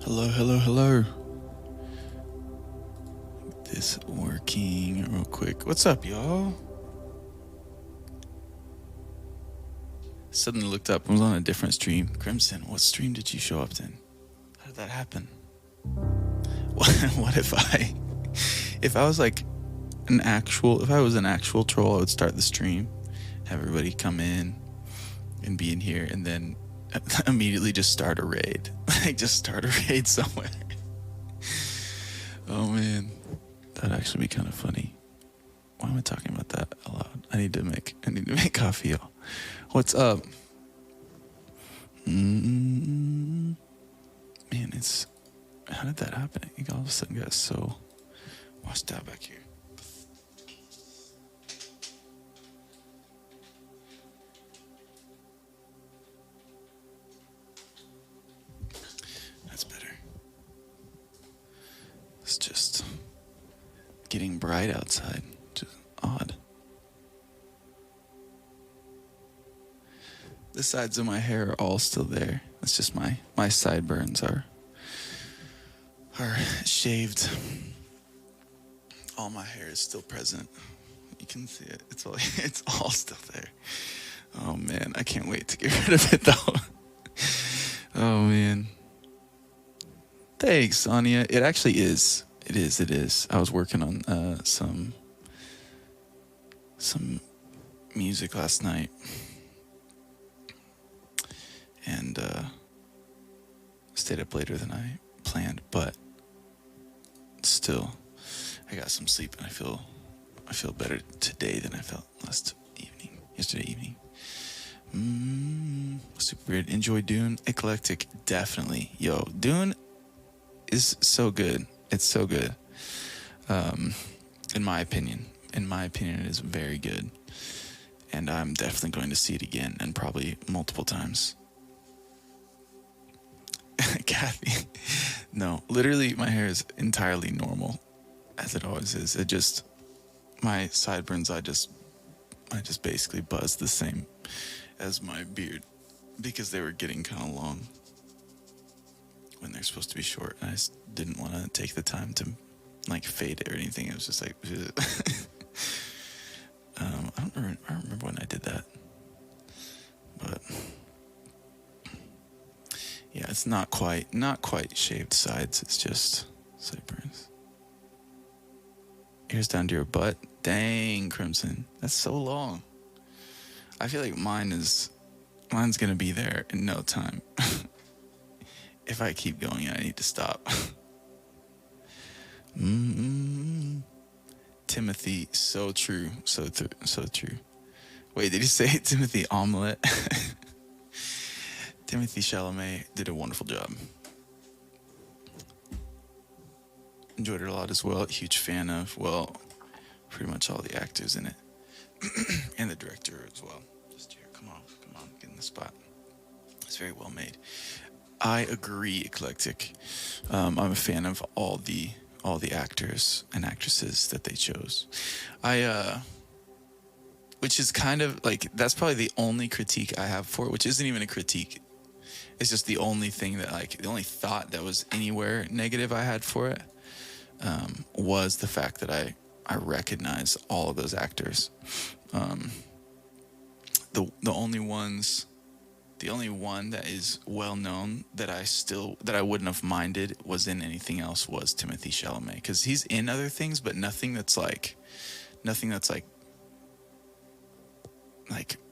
Hello, hello, hello. This working real quick. What's up, y'all? Suddenly looked up and was on a different stream. Crimson, what stream did you show up in? How did that happen? What if I was like if I was an actual troll, I would start the stream, have everybody come in and be in here, and then immediately just start a raid. Like, just start a raid somewhere. Oh man, that'd actually be kind of funny. Why am I talking about that aloud? I need to make coffee, y'all. What's up? Man, how did that happen? It all of a sudden got so washed out back here. That's better. It's just getting bright outside. Just odd. The sides of my hair are all still there. It's just my sideburns are shaved. All my hair is still present. You can see it. It's all still there. Oh man, I can't wait to get rid of it though. Oh man. Thanks, Anya. It actually is. It is. I was working on some music last night. And stayed up later than I planned, but still, I got some sleep and I feel better today than I felt yesterday evening. Super weird. Enjoy Dune. Eclectic, definitely. Yo, Dune is so good. It's so good. In my opinion, it is very good, and I'm definitely going to see it again, and probably multiple times. Kathy, no, literally my hair is entirely normal, as it always is. It just, my sideburns, I just basically buzzed the same as my beard, because they were getting kind of long when they're supposed to be short, and I just didn't want to take the time to like fade it or anything. It was just like I don't remember when I did that, but yeah, it's not quite shaved sides. It's just sideburns. Ears down to your butt. Dang, Crimson, that's so long. I feel like mine's gonna be there in no time. If I keep going, I need to stop. Timothy, so true, so true. Wait, did you say Timothy Omelette? Timothy Chalamet did a wonderful job. Enjoyed it a lot as well. Huge fan of, well, pretty much all the actors in it. And the director as well. Just here, come on, get in the spot. It's very well made. I agree, Eclectic. I'm a fan of all the actors and actresses that they chose. Which is kind of like, that's probably the only critique I have for it, which isn't even a critique. It's just the only thing that, like, the only thought that was anywhere negative I had for it was the fact that I recognize all of those actors. The only one that is well known that I wouldn't have minded was in anything else was Timothy Chalamet, because he's in other things, but nothing that's like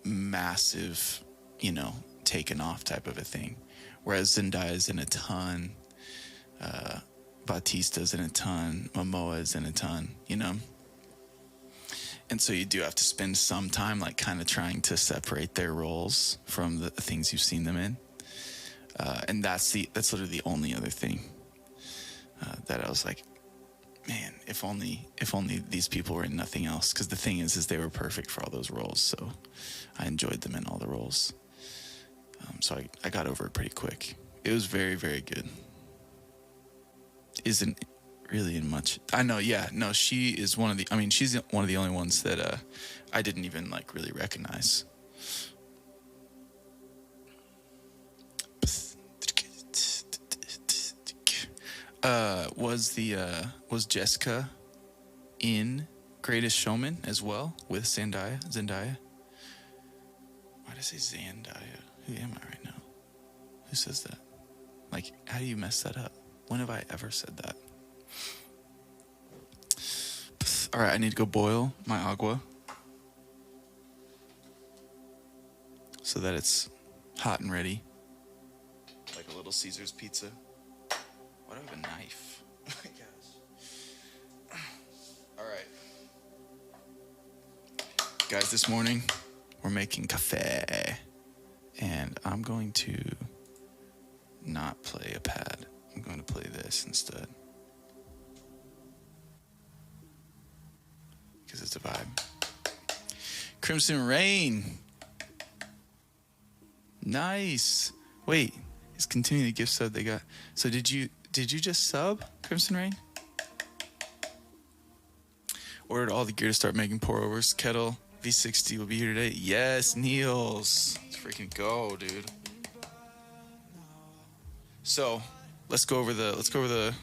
massive, taken off type of a thing. Whereas Zendaya's in a ton, Bautista's in a ton, Momoa's in a ton, And so you do have to spend some time like kind of trying to separate their roles from the things you've seen them in. And that's literally the only other thing that I was like, man, if only these people were in nothing else. Because the thing is they were perfect for all those roles. So I enjoyed them in all the roles. So I got over it pretty quick. It was very, very good. Isn't really in much. I know, yeah. No, she is she's one of the only ones that I didn't even like really recognize. Was Jessica in Greatest Showman as well with Zendaya? Why did I say Zendaya? Who am I right now? Who says that? Like, how do you mess that up? When have I ever said that? All right, I need to go boil my agua so that it's hot and ready, like a Little Caesar's pizza. Why do I have a knife? Oh my gosh. All right. Guys, this morning we're making café. And I'm going to not play a pad. I'm going to play this instead. Because it's a vibe. Crimson Rain. Nice. Wait, it's continuing the gift sub they got. So did you just sub, Crimson Rain? Ordered all the gear to start making pour overs. Kettle V60 will be here today. Yes, Niels. Let's freaking go, dude. So let's go over the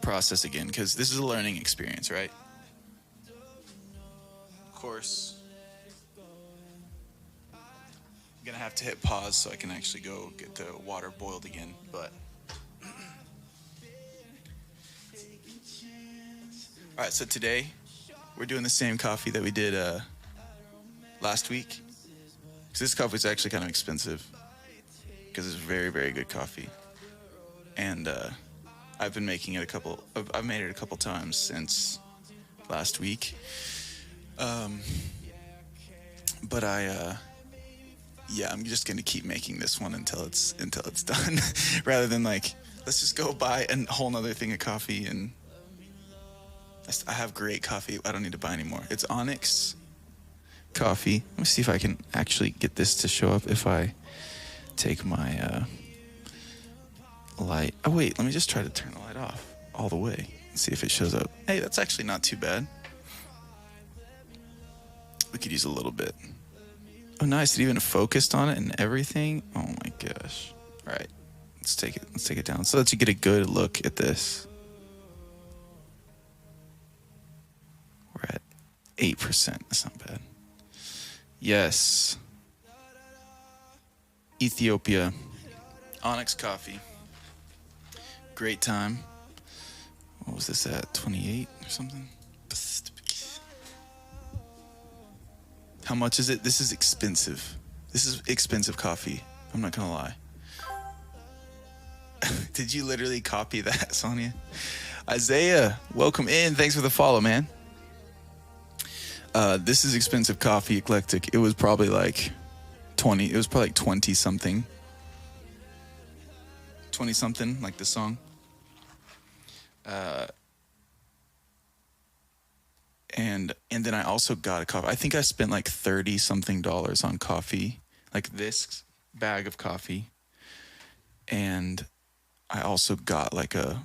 process again, because this is a learning experience, right? Of course, I'm gonna have to hit pause so I can actually go get the water boiled again, but all right, so today we're doing the same coffee that we did last week. Because this coffee is actually kind of expensive, because it's very, very good coffee. And I've been making it I've made it a couple times since last week. But I'm just gonna keep making this one until it's done, rather than like, let's just go buy a whole nother thing of coffee. And I have great coffee. I don't need to buy anymore. It's Onyx coffee. Let me see if I can actually get this to show up if I take my light. Oh wait, let me just try to turn the light off all the way and see if it shows up. Hey, that's actually not too bad. We could use a little bit. Oh nice, it even focused on it and everything. Oh my gosh. All right, let's take it down so that you get a good look at this. We're at 8%. That's not bad. Yes. Ethiopia. Onyx coffee. Great time. What was this at? 28 or something? How much is it? This is expensive. This is expensive coffee. I'm not gonna lie. Did you literally copy that, Sonia? Isaiah, welcome in. Thanks for the follow, man. This is expensive coffee, eclectic. It was probably like 20. It was probably like 20 something. 20 something, like the song. And then I also got a coffee. I think I spent like $30 something on coffee, like this bag of coffee. And I also got like a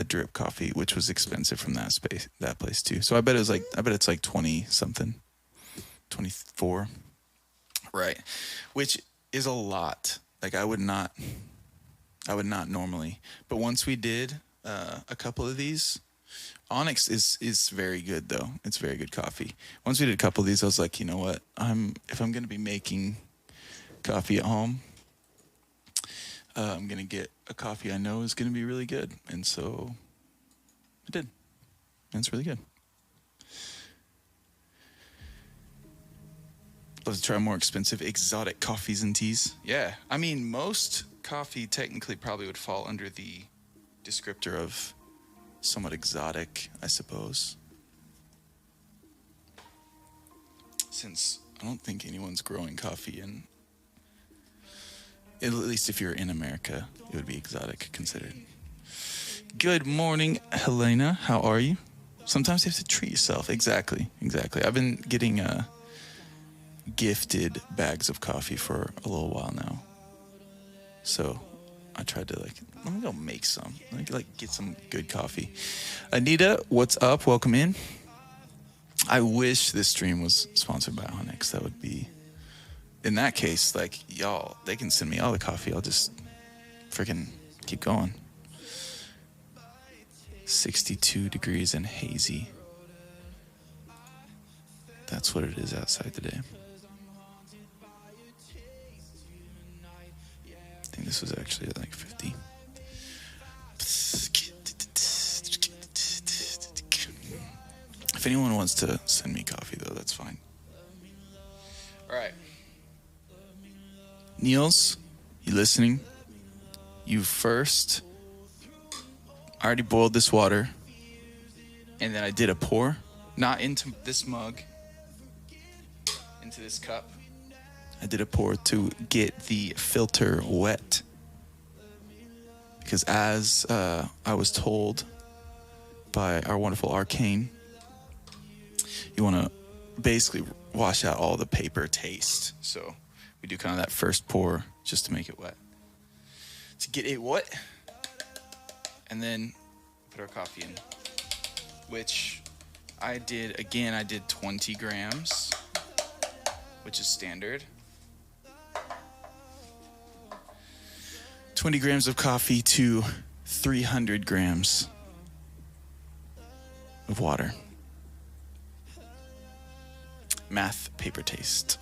drip coffee, which was expensive from that place too. So I bet it's like 20 something, 24, right? Which is a lot. Like I would not normally, but once we did a couple of these, Onyx is very good though. It's very good coffee. Once we did a couple of these, I was like, you know what? If I'm going to be making coffee at home, I'm going to get a coffee I know is going to be really good. And so I did. And it's really good. Love to try more expensive exotic coffees and teas. Yeah. I mean, most coffee technically probably would fall under the descriptor of somewhat exotic, I suppose. Since I don't think anyone's growing coffee in, at least if you're in America, it would be exotic considered. Good morning, Helena. How are you? Sometimes you have to treat yourself. Exactly. I've been getting gifted bags of coffee for a little while now. So I tried to let me go make some. Let me get some good coffee. Anita, what's up? Welcome in. I wish this stream was sponsored by Onyx. That would be, in that case, y'all, they can send me all the coffee. I'll just freaking keep going. 62 degrees and hazy. That's what it is outside today. I think this was actually like 50. If anyone wants to send me coffee, though, that's fine. All right. Niels, you listening? You first. I already boiled this water. And then I did a pour. Not into this mug. Into this cup. I did a pour to get the filter wet. Because as I was told by our wonderful Arcane, you want to basically wash out all the paper taste. So we do kind of that first pour just to make it wet. To get it wet. And then put our coffee in. Which I did 20 grams. Which is standard. 20 grams of coffee to 300 grams of water. Math paper taste.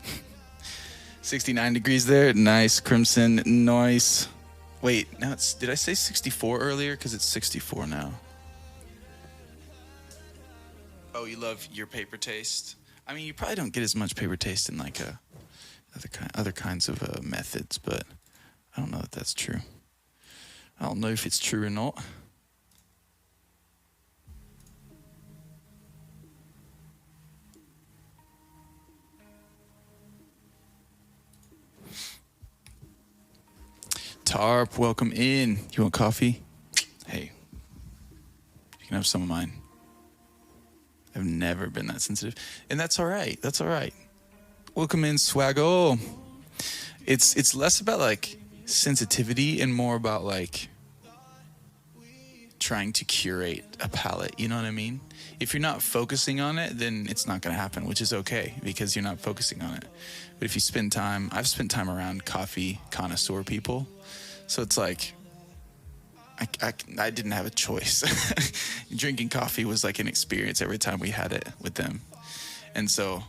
69 degrees there. Nice crimson. Nice. Wait, now did I say 64 earlier? Because it's 64 now. Oh, you love your paper taste? I mean, you probably don't get as much paper taste in like other kinds of methods, but I don't know if that's true. I don't know if it's true or not. Tarp, welcome in. You want coffee? Hey, you can have some of mine. I've never been that sensitive. And that's all right. That's all right. Welcome in, Swaggo. It's less about like sensitivity and more about like trying to curate a palette. You know what I mean? If you're not focusing on it, then it's not going to happen, which is okay because you're not focusing on it. But if you spend time, I've spent time around coffee connoisseur people. So it's like, I didn't have a choice. Drinking coffee was like an experience every time we had it with them. And so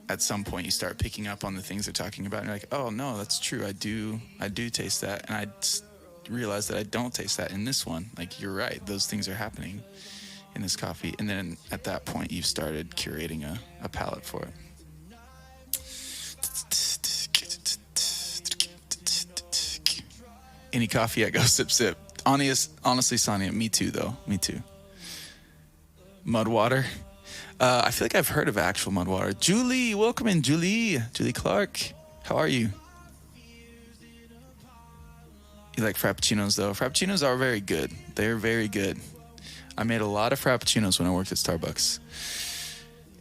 at some point you start picking up on the things they're talking about and you're like, oh no, that's true. I do taste that. And I realized that I don't taste that in this one. Like, you're right. Those things are happening in this coffee. And then at that point you've started curating a palette for it. Any coffee, I go sip, sip. Honestly, Sonia, me too, though. Me too. Mud water. I feel like I've heard of actual mud water. Julie, welcome in, Julie. Julie Clark. How are you? You like Frappuccinos, though? Frappuccinos are very good. They're very good. I made a lot of Frappuccinos when I worked at Starbucks.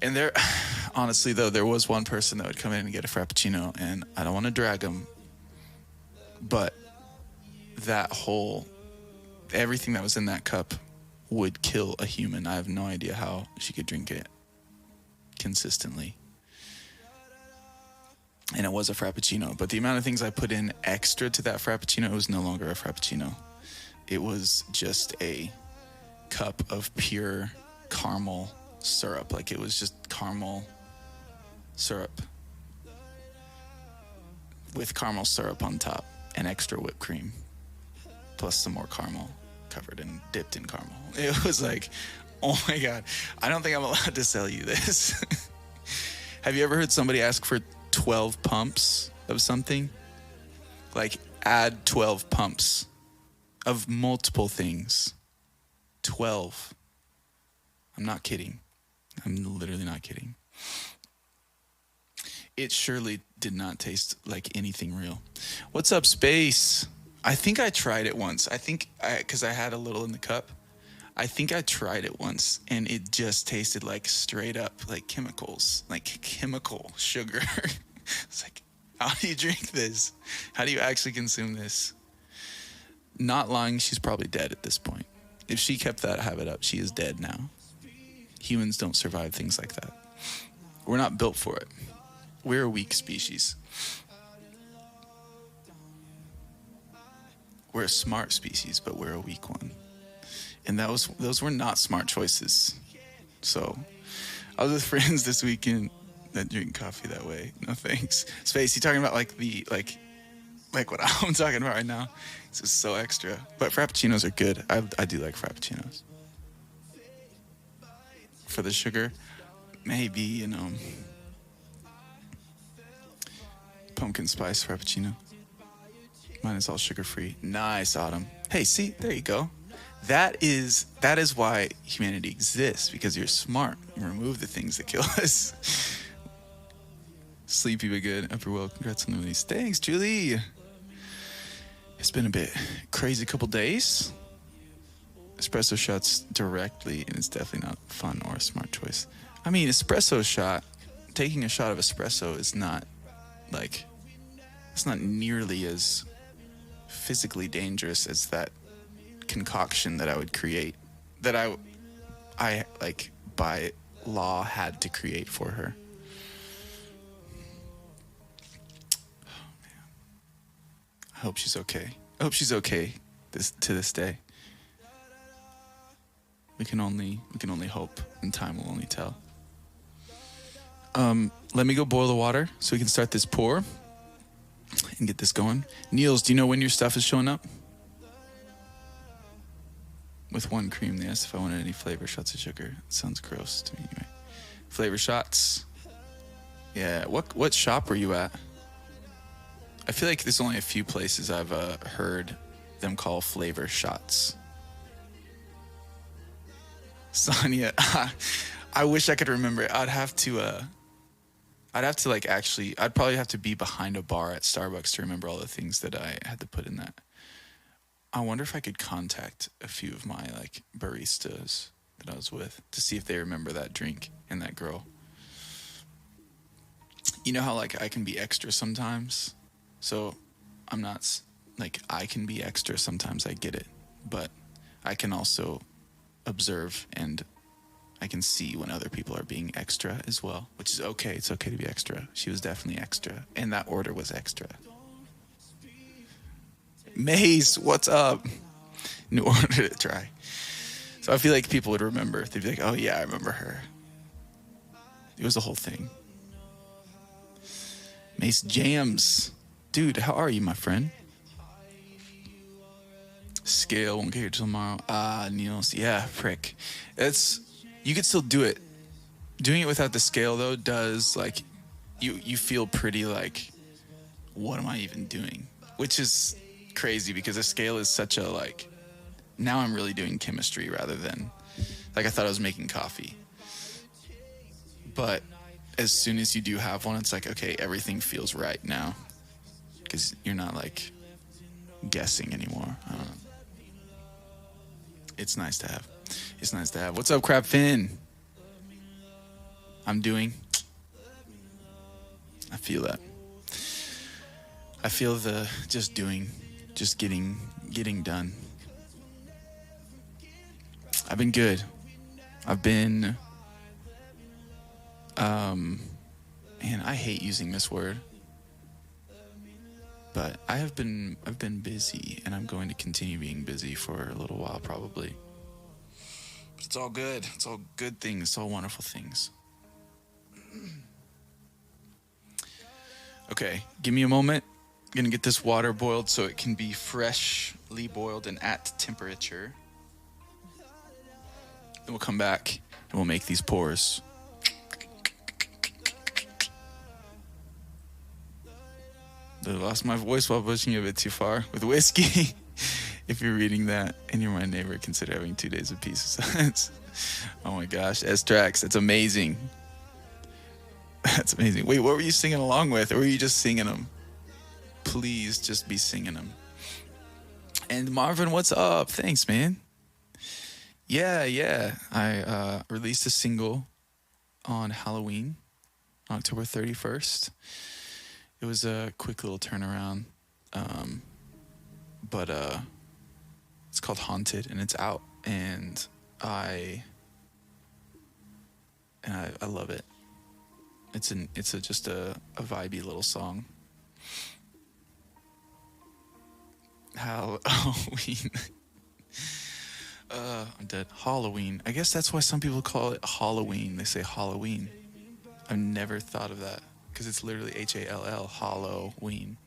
And honestly, though, there was one person that would come in and get a Frappuccino, and I don't want to drag them, but everything that was in that cup would kill a human. I have no idea how she could drink it consistently. And it was a Frappuccino, but the amount of things I put in extra to that Frappuccino, it was no longer a Frappuccino. It was just a cup of pure caramel syrup. Like, it was just caramel syrup with caramel syrup on top and extra whipped cream. Plus some more caramel covered and dipped in caramel. It was like, oh my God, I don't think I'm allowed to sell you this. Have you ever heard somebody ask for 12 pumps of something? Like, add 12 pumps of multiple things. 12. I'm not kidding. I'm literally not kidding. It surely did not taste like anything real. What's up, Space? I think I tried it once. Because I had a little in the cup. I think I tried it once, and it just tasted like straight up, like chemicals, like chemical sugar. It's like, how do you drink this? How do you actually consume this? Not lying, she's probably dead at this point. If she kept that habit up, she is dead now. Humans don't survive things like that. We're not built for it. We're a weak species. We're a smart species, but we're a weak one. And those were not smart choices. So I was with friends this weekend that drink coffee that way. No thanks. Space, you talking about like what I'm talking about right now? This is so extra. But frappuccinos are good. I do like frappuccinos. For the sugar, maybe, pumpkin spice frappuccino. Mine is all sugar free. Nice, Autumn. Hey, see, there you go. That is why humanity exists, because you're smart. You remove the things that kill us. Sleepy but good. Upper well. Congrats on the release. Thanks, Julie. It's been a bit crazy couple days. Espresso shots directly, and it's definitely not fun or a smart choice. I mean, taking a shot of espresso is not it's not nearly as physically dangerous as that concoction that I would create, that I like by law had to create for her. Oh man, I hope she's okay. I hope she's okay to this day. We can only hope, and time will only tell. Let me go boil the water so we can start this pour and get this going. Niels, do you know when your stuff is showing up? With one cream, they asked if I wanted any flavor shots of sugar. It sounds gross to me anyway. Flavor shots. Yeah, what shop were you at? I feel like there's only a few places I've heard them call flavor shots. Sonia, I wish I could remember it. I'd probably have to be behind a bar at Starbucks to remember all the things that I had to put in that. I wonder if I could contact a few of my baristas that I was with to see if they remember that drink and that girl. You know how I can be extra sometimes? So I'm not I can be extra sometimes, I get it. But I can also observe, and I can see when other people are being extra as well, which is okay. It's okay to be extra. She was definitely extra, and that order was extra. Mace, what's up? New order to try. So I feel like people would remember. They'd be like, oh yeah, I remember her. It was the whole thing. Mace Jams. Dude, how are you, my friend? Scale won't get here till tomorrow. Niels, yeah, prick. You could still do it. Doing it without the scale though does you feel pretty what am I even doing? Which is crazy because a scale is such a now I'm really doing chemistry rather than I thought I was making coffee. But as soon as you do have one, it's okay, everything feels right now because you're not guessing anymore. I don't know. It's nice to have. It's nice to have. What's up, Crab Fin? I'm doing. I feel that. I feel the just getting done. I've been good. I've been, man, I hate using this word, but I've been busy, and I'm going to continue being busy for a little while probably. But it's all good. It's all good things. It's all wonderful things. Okay, give me a moment. I'm gonna get this water boiled so it can be freshly boiled and at temperature. Then we'll come back and we'll make these pours. I lost my voice while pushing it a bit too far with whiskey. If you're reading that and you're my neighbor, consider having 2 days of peace of silence. Oh my gosh, S-Tracks, that's amazing. That's amazing. Wait, what were you singing along with? Or were you just singing them? Please just be singing them. And Marvin, what's up? Thanks, man. Yeah. I released a single on Halloween, October 31st. It was a quick little turnaround. But it's called Haunted, and it's out. And I love it. It's just a vibey little song. Halloween. I'm Dead. Halloween. I guess that's why some people call it Halloween. They say Halloween. I've never thought of that because it's literally Hall, Halloween.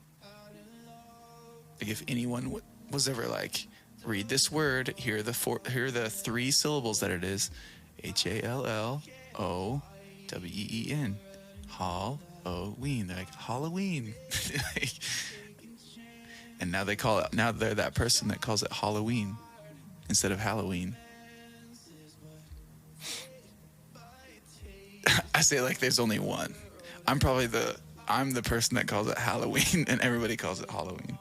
Like if anyone was ever like, read this word, here are the three syllables that it is, Halloween. Halloween. They're like Halloween. And now they're that person that calls it Halloween instead of Halloween. I say like there's only one. I'm the person that calls it Halloween and everybody calls it Halloween.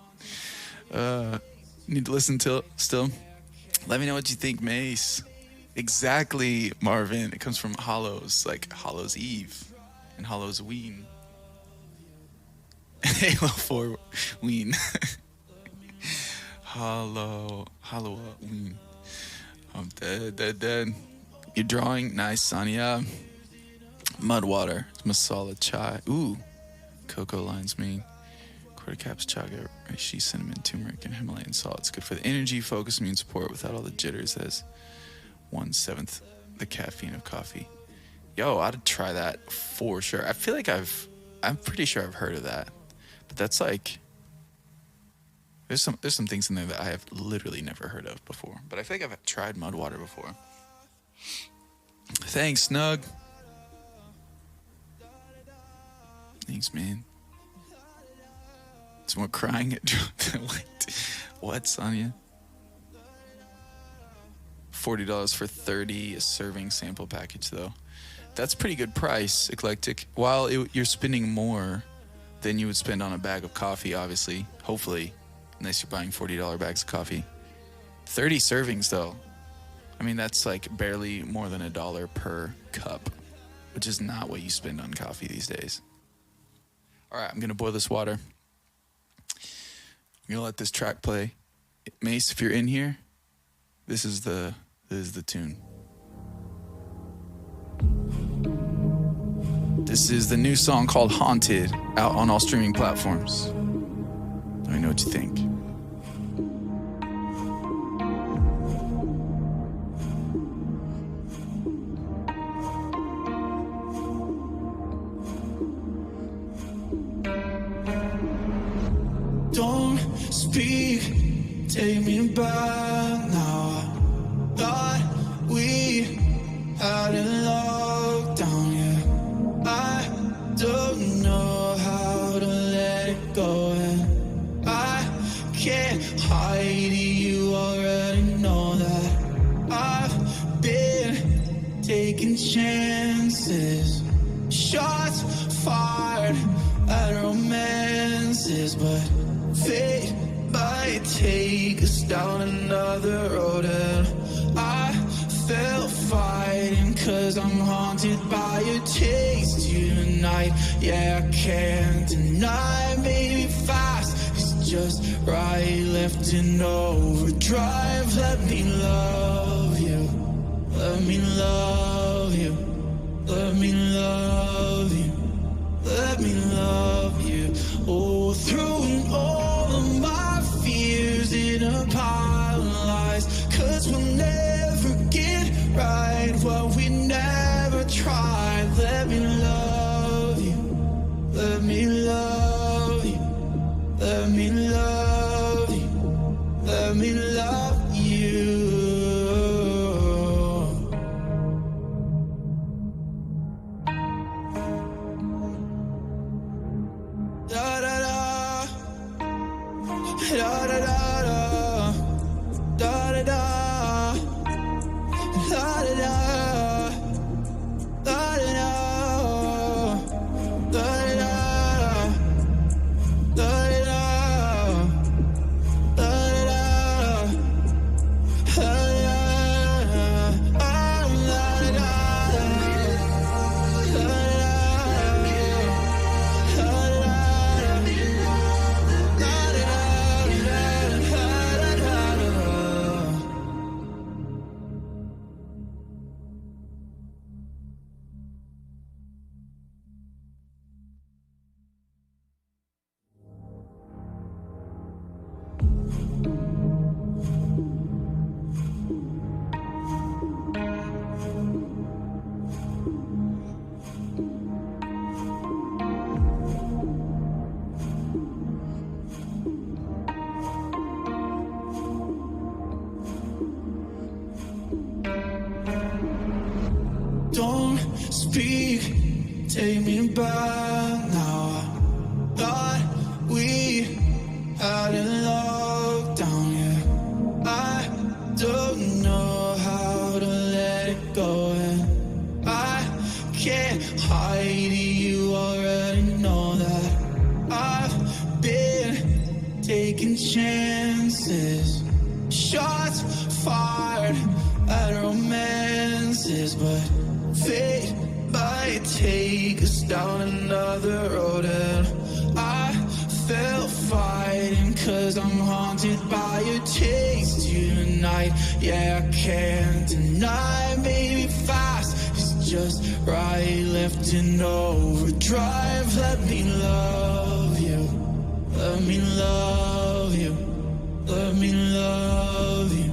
Need to listen to still. Let me know what you think, Mace. Exactly, Marvin. It comes from Hallows, like Hallows Eve and Hallows Ween. Halo 4 Ween. Halloween. I'm dead. You're drawing? Nice, Sonia. Mud water. Masala chai. Ooh. Cocoa lines me. Quarter caps, chaga, reishi, cinnamon, turmeric, and Himalayan salt. It's good for the energy, focus, immune support without all the jitters as 1/7 the caffeine of coffee. Yo, I'd try that for sure. I feel like I'm pretty sure I've heard of that. But that's like, there's some things in there that I have literally never heard of before. But I feel like I've tried mud water before. Thanks, Snug. Thanks, man. Some more crying at Wait, what, Sonia? $40 for 30 a serving sample package, though. That's pretty good price, Eclectic. While you're spending more than you would spend on a bag of coffee, obviously. Hopefully, unless you're buying $40 bags of coffee. 30 servings, though. I mean, that's like barely more than $1 per cup, which is not what you spend on coffee these days. All right, I'm going to boil this water. I'm going to let this track play. Mace, if you're in here, this is the tune. This is the new song called Haunted, out on all streaming platforms. Let me know what you think. Don't speak, take me back now. I thought we had it locked down, yeah. I don't know how to let it go, and I can't hide it, you already know that. I've been taking chances, shots fired at romances, but fate might take us down another road, and I fell fighting cause I'm haunted by your taste tonight. Yeah, I can't deny, maybe fast is just right, left in overdrive. Let me love you, let me love you, let me love you, let me love you. Oh, through all of my fears in a pile of lies, cause we'll never get right what we never tried. Let me love you, let me love you, let me love you, let me love you. Da da da, da da da da, da da da, da da da, da da da, da da da, da da da, da da da, speak, take me back now. I thought we had it locked down, yeah. I don't know how to let it go, and I can't hide it, you already know that. I've been taking chances, shots fired at romances, but fate might take us down another road, and I fell fighting cause I'm haunted by your taste tonight. Yeah, I can't deny, maybe fast is just right, left in overdrive. Let me love you, let me love you, let me love you,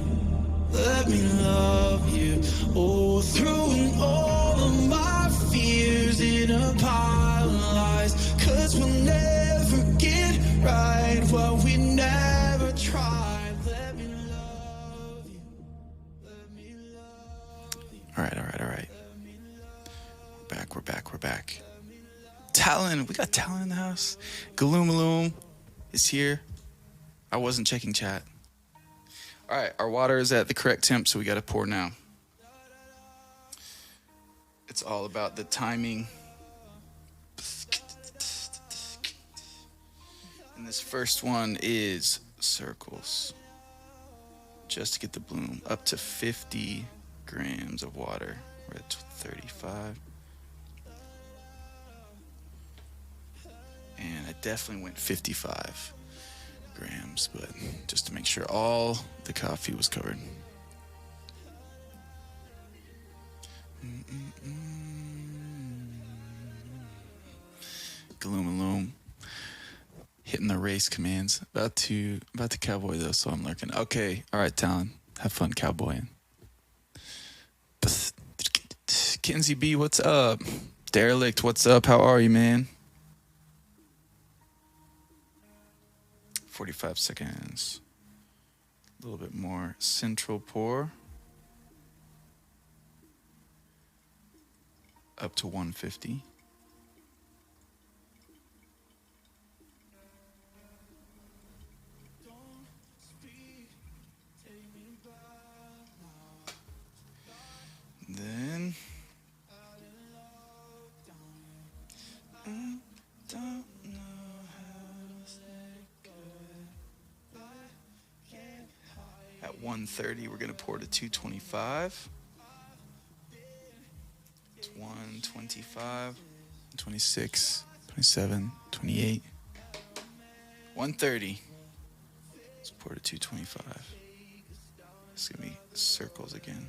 let me love you. Oh, through all of my fears in a pile of lies, cause we'll never get right what we never tried. Let me love you, let me love you. All right. We're back. Talon, we got Talon in the house. Galoomaloo is here. I wasn't checking chat. All right, our water is at the correct temp, so we got to pour now. It's all about the timing. And this first one is circles. Just to get the bloom. Up to 50 grams of water. We're at 35. And I definitely went 55 grams, but just to make sure all the coffee was covered. Galoomaloo. Hitting the race commands. About to cowboy though, so I'm lurking. Okay, all right, Talon. Have fun cowboying. Kinsey B, what's up? Derelict, what's up? How are you, man? 45 seconds. A little bit more central pour. Up to 150. Then at 130, we're gonna pour to 225. It's 125, 26, 27, 28, 130. Let's pour to 225. It's gonna be circles again.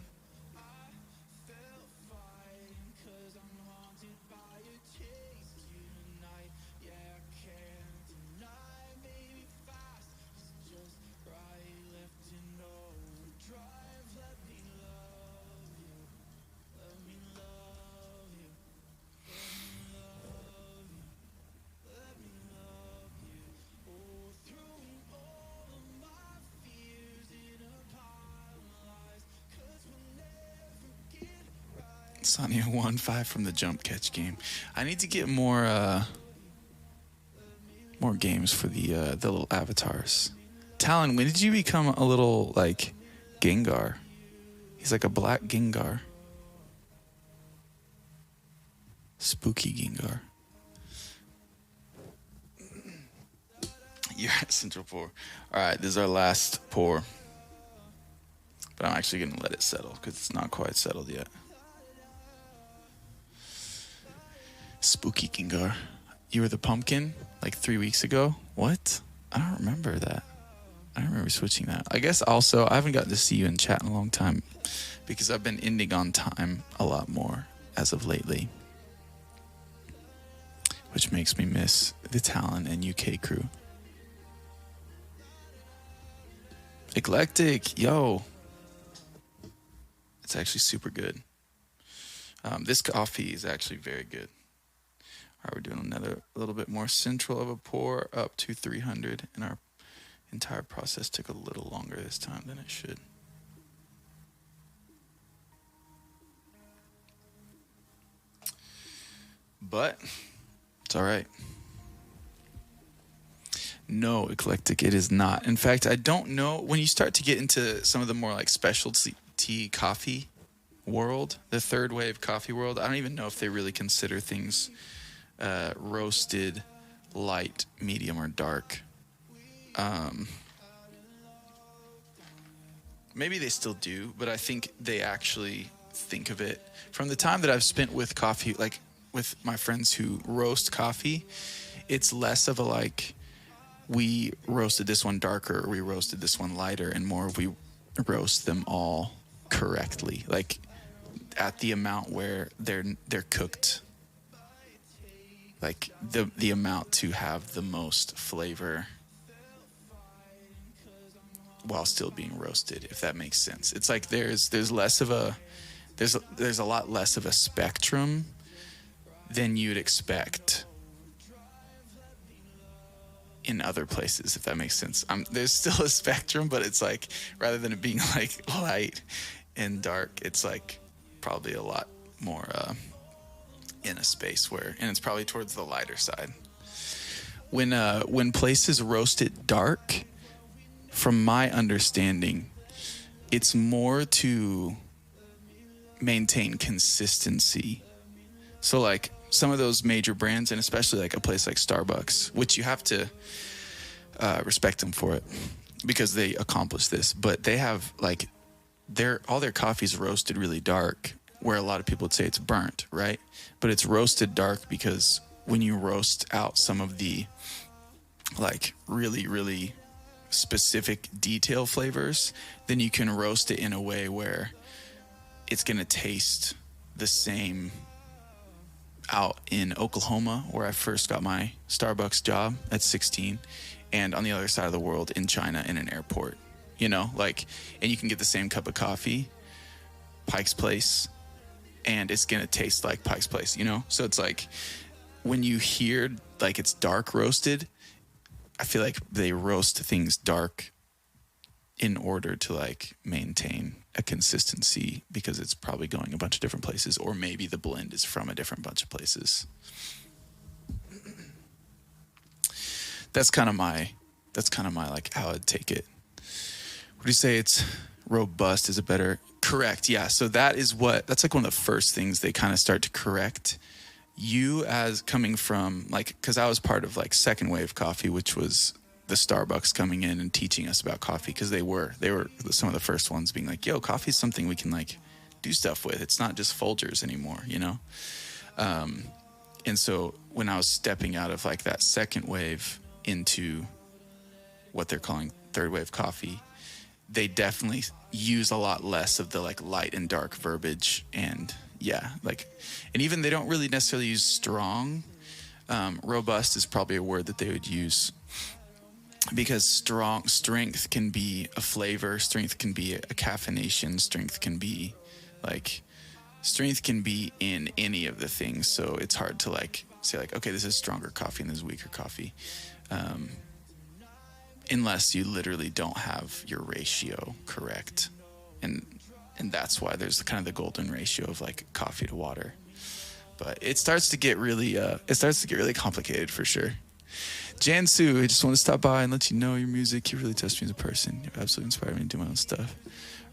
Sonya 1-5 from the jump catch game. I need to get more games for the little avatars. Talon, when did you become a little like Gengar? He's like a black Gengar. Spooky Gengar. You're at Central Pour. All right, this is our last pour. But I'm actually going to let it settle because it's not quite settled yet. Spooky Gengar. You were the pumpkin like 3 weeks ago? What? I don't remember that. I don't remember switching that. I guess also I haven't gotten to see you in chat in a long time because I've been ending on time a lot more as of lately. Which makes me miss the Talon and UK crew. Eclectic, yo. It's actually super good. This coffee is actually very good. All right, we're doing another a little bit more central of a pour up to 300, and our entire process took a little longer this time than it should. but it's all right. No, eclectic, it is not. In fact, I don't know, when you start to get into some of the more like specialty coffee world, the third wave coffee world, I don't even know if they really consider things roasted, light, medium, or dark. Maybe they still do, but I think they actually think of it from the time that I've spent with coffee, like with my friends who roast coffee. It's less of a like, we roasted this one darker, or we roasted this one lighter, and more we roast them all correctly, like at the amount where they're cooked, like the amount to have the most flavor while still being roasted, if that makes sense. It's like there's less of a there's a lot less of a spectrum than you'd expect in other places, if that makes sense. There's still a spectrum, but it's like, rather than it being like light and dark, it's like probably a lot more in a space where, and it's probably towards the lighter side. When places roast it dark, from my understanding, it's more to maintain consistency. So like some of those major brands, and especially like a place like Starbucks, which you have to respect them for it because they accomplish this, but they have like all their coffee's roasted really dark, where a lot of people would say it's burnt, right? But it's roasted dark because when you roast out some of the like really, really specific detail flavors, then you can roast it in a way where it's going to taste the same out in Oklahoma, where I first got my Starbucks job at 16, and on the other side of the world in China in an airport, you know, like, and you can get the same cup of coffee, Pike's Place, and it's going to taste like Pike's Place, you know? So it's like, when you hear like it's dark roasted, I feel like they roast things dark in order to like maintain a consistency, because it's probably going a bunch of different places, or maybe the blend is from a different bunch of places. That's kind of my like how I'd take it. Would you say it's robust is a better? Correct. Yeah. So that's like one of the first things they kind of start to correct you as coming from, like, because I was part of like second wave coffee, which was the Starbucks coming in and teaching us about coffee, because they were some of the first ones being like, yo, coffee is something we can like do stuff with. It's not just Folgers anymore, you know? And so when I was stepping out of like that second wave into what they're calling third wave coffee, they definitely use a lot less of the like light and dark verbiage, and yeah, like, and even they don't really necessarily use strong. Robust is probably a word that they would use, because strength can be a flavor, strength can be a caffeination, strength can be in any of the things. So it's hard to like say like, okay, this is stronger coffee and this is weaker coffee, unless you literally don't have your ratio correct, and that's why there's kind of the golden ratio of like coffee to water. But it starts to get really complicated for sure. Jansu, I just want to stop by and let you know your music. You really touched me as a person. You absolutely inspired me to do my own stuff.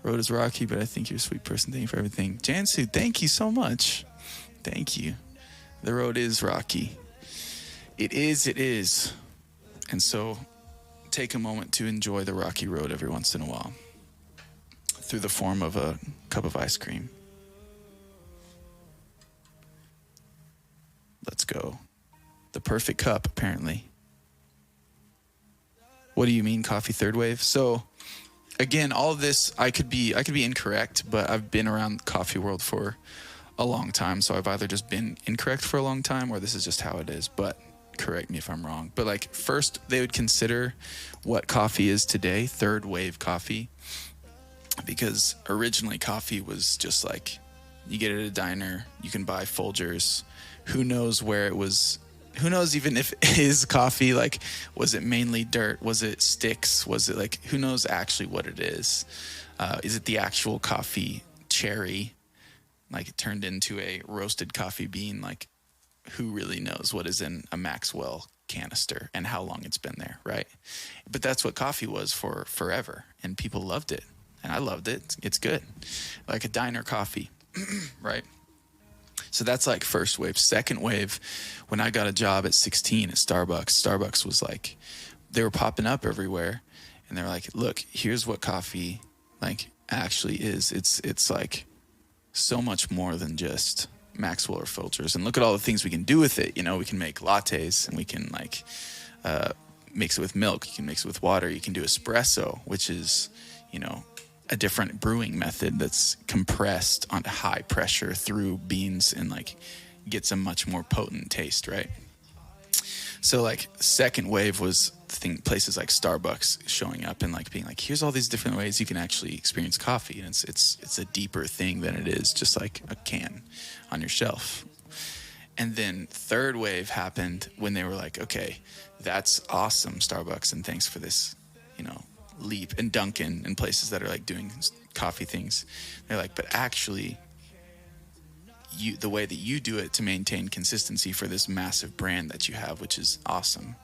Road is rocky, but I think you're a sweet person. Thank you for everything. Jansu, thank you so much. Thank you. The road is rocky. It is. And so take a moment to enjoy the rocky road every once in a while, through the form of a cup of ice cream. Let's go. The perfect cup, apparently. What do you mean, coffee third wave? So, again, all of this, I could be incorrect, but I've been around the coffee world for a long time, so I've either just been incorrect for a long time, or this is just how it is, but correct me if I'm wrong. But like, first, they would consider what coffee is today, third wave coffee, because originally coffee was just like, you get it at a diner, you can buy Folgers. Who knows where it was? Who knows even if it is coffee? Like, was it mainly dirt? Was it sticks? Was it like, who knows actually what it is? Is it the actual coffee cherry, like it turned into a roasted coffee bean? Like, who really knows what is in a Maxwell canister and how long it's been there, right? But that's what coffee was for forever, and people loved it, and I loved it. It's good, like a diner coffee, right? So that's like first wave. Second wave, when I got a job at 16 at Starbucks was like, they were popping up everywhere, and they were like, look, here's what coffee like actually is. It's like so much more than just Maxwell or filters, and look at all the things we can do with it. You know, we can make lattes, and we can like mix it with milk. You can mix it with water. You can do espresso, which is, you know, a different brewing method that's compressed on high pressure through beans and like gets a much more potent taste, right? So like second wave was places like Starbucks showing up and like being like, here's all these different ways you can actually experience coffee, and it's a deeper thing than it is just like a can on your shelf. And then third wave happened when they were like, okay, that's awesome, Starbucks, and thanks for this, you know, leap. And Dunkin' and places that are like doing coffee things, they're like, but actually the way that you do it to maintain consistency for this massive brand that you have, which is awesome,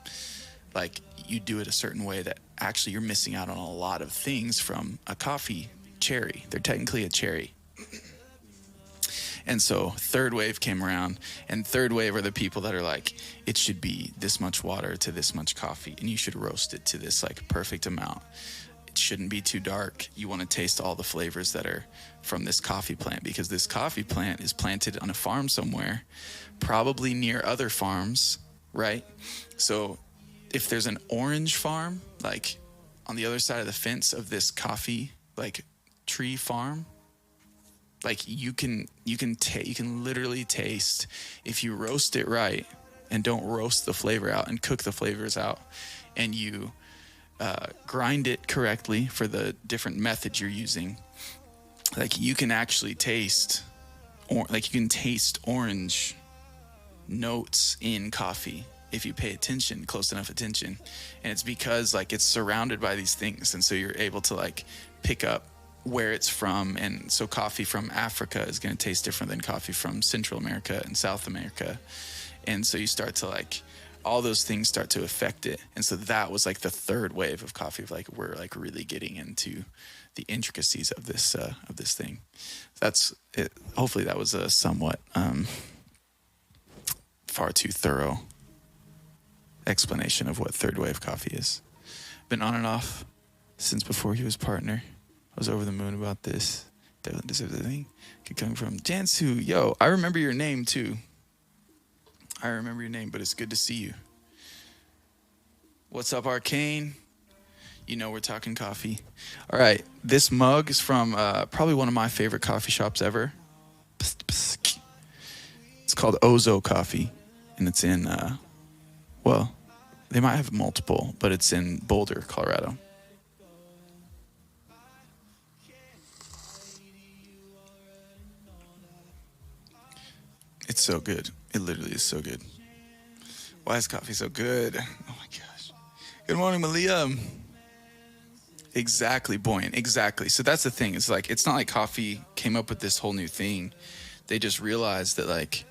like you do it a certain way that actually you're missing out on a lot of things from a coffee cherry. They're technically a cherry. And so third wave came around, and third wave are the people that are like, it should be this much water to this much coffee, and you should roast it to this like perfect amount. It shouldn't be too dark. You want to taste all the flavors that are from this coffee plant, because this coffee plant is planted on a farm somewhere, probably near other farms, right? So if there's an orange farm, like on the other side of the fence of this coffee, like tree farm, like you can literally taste, if you roast it right and don't roast the flavor out and cook the flavors out, and you grind it correctly for the different methods you're using, like you can actually taste, or like you can taste orange notes in coffee if you pay attention, close enough attention. And it's because like it's surrounded by these things, and so you're able to like pick up where it's from. And so coffee from Africa is going to taste different than coffee from Central America and South America. And so you start to like, all those things start to affect it. And so that was like the third wave of coffee, of like, we're like really getting into the intricacies of this thing. That's it. Hopefully that was a somewhat far too thorough explanation of what third wave coffee is. Been on and off since before he was partner. I was over the moon about this. Definitely deserves a thing. Could come from Jansu. Yo, I remember your name too. I remember your name, but it's good to see you. What's up, Arcane? You know we're talking coffee. All right, this mug is from probably one of my favorite coffee shops ever. It's called Ozo Coffee, and it's in, well, they might have multiple, but it's in Boulder, Colorado. It's so good. It literally is so good. Why is coffee so good? Oh my gosh. Good morning, Malia. Exactly, Boyan. Exactly. So that's the thing. It's like, it's not like coffee came up with this whole new thing. They just realized that like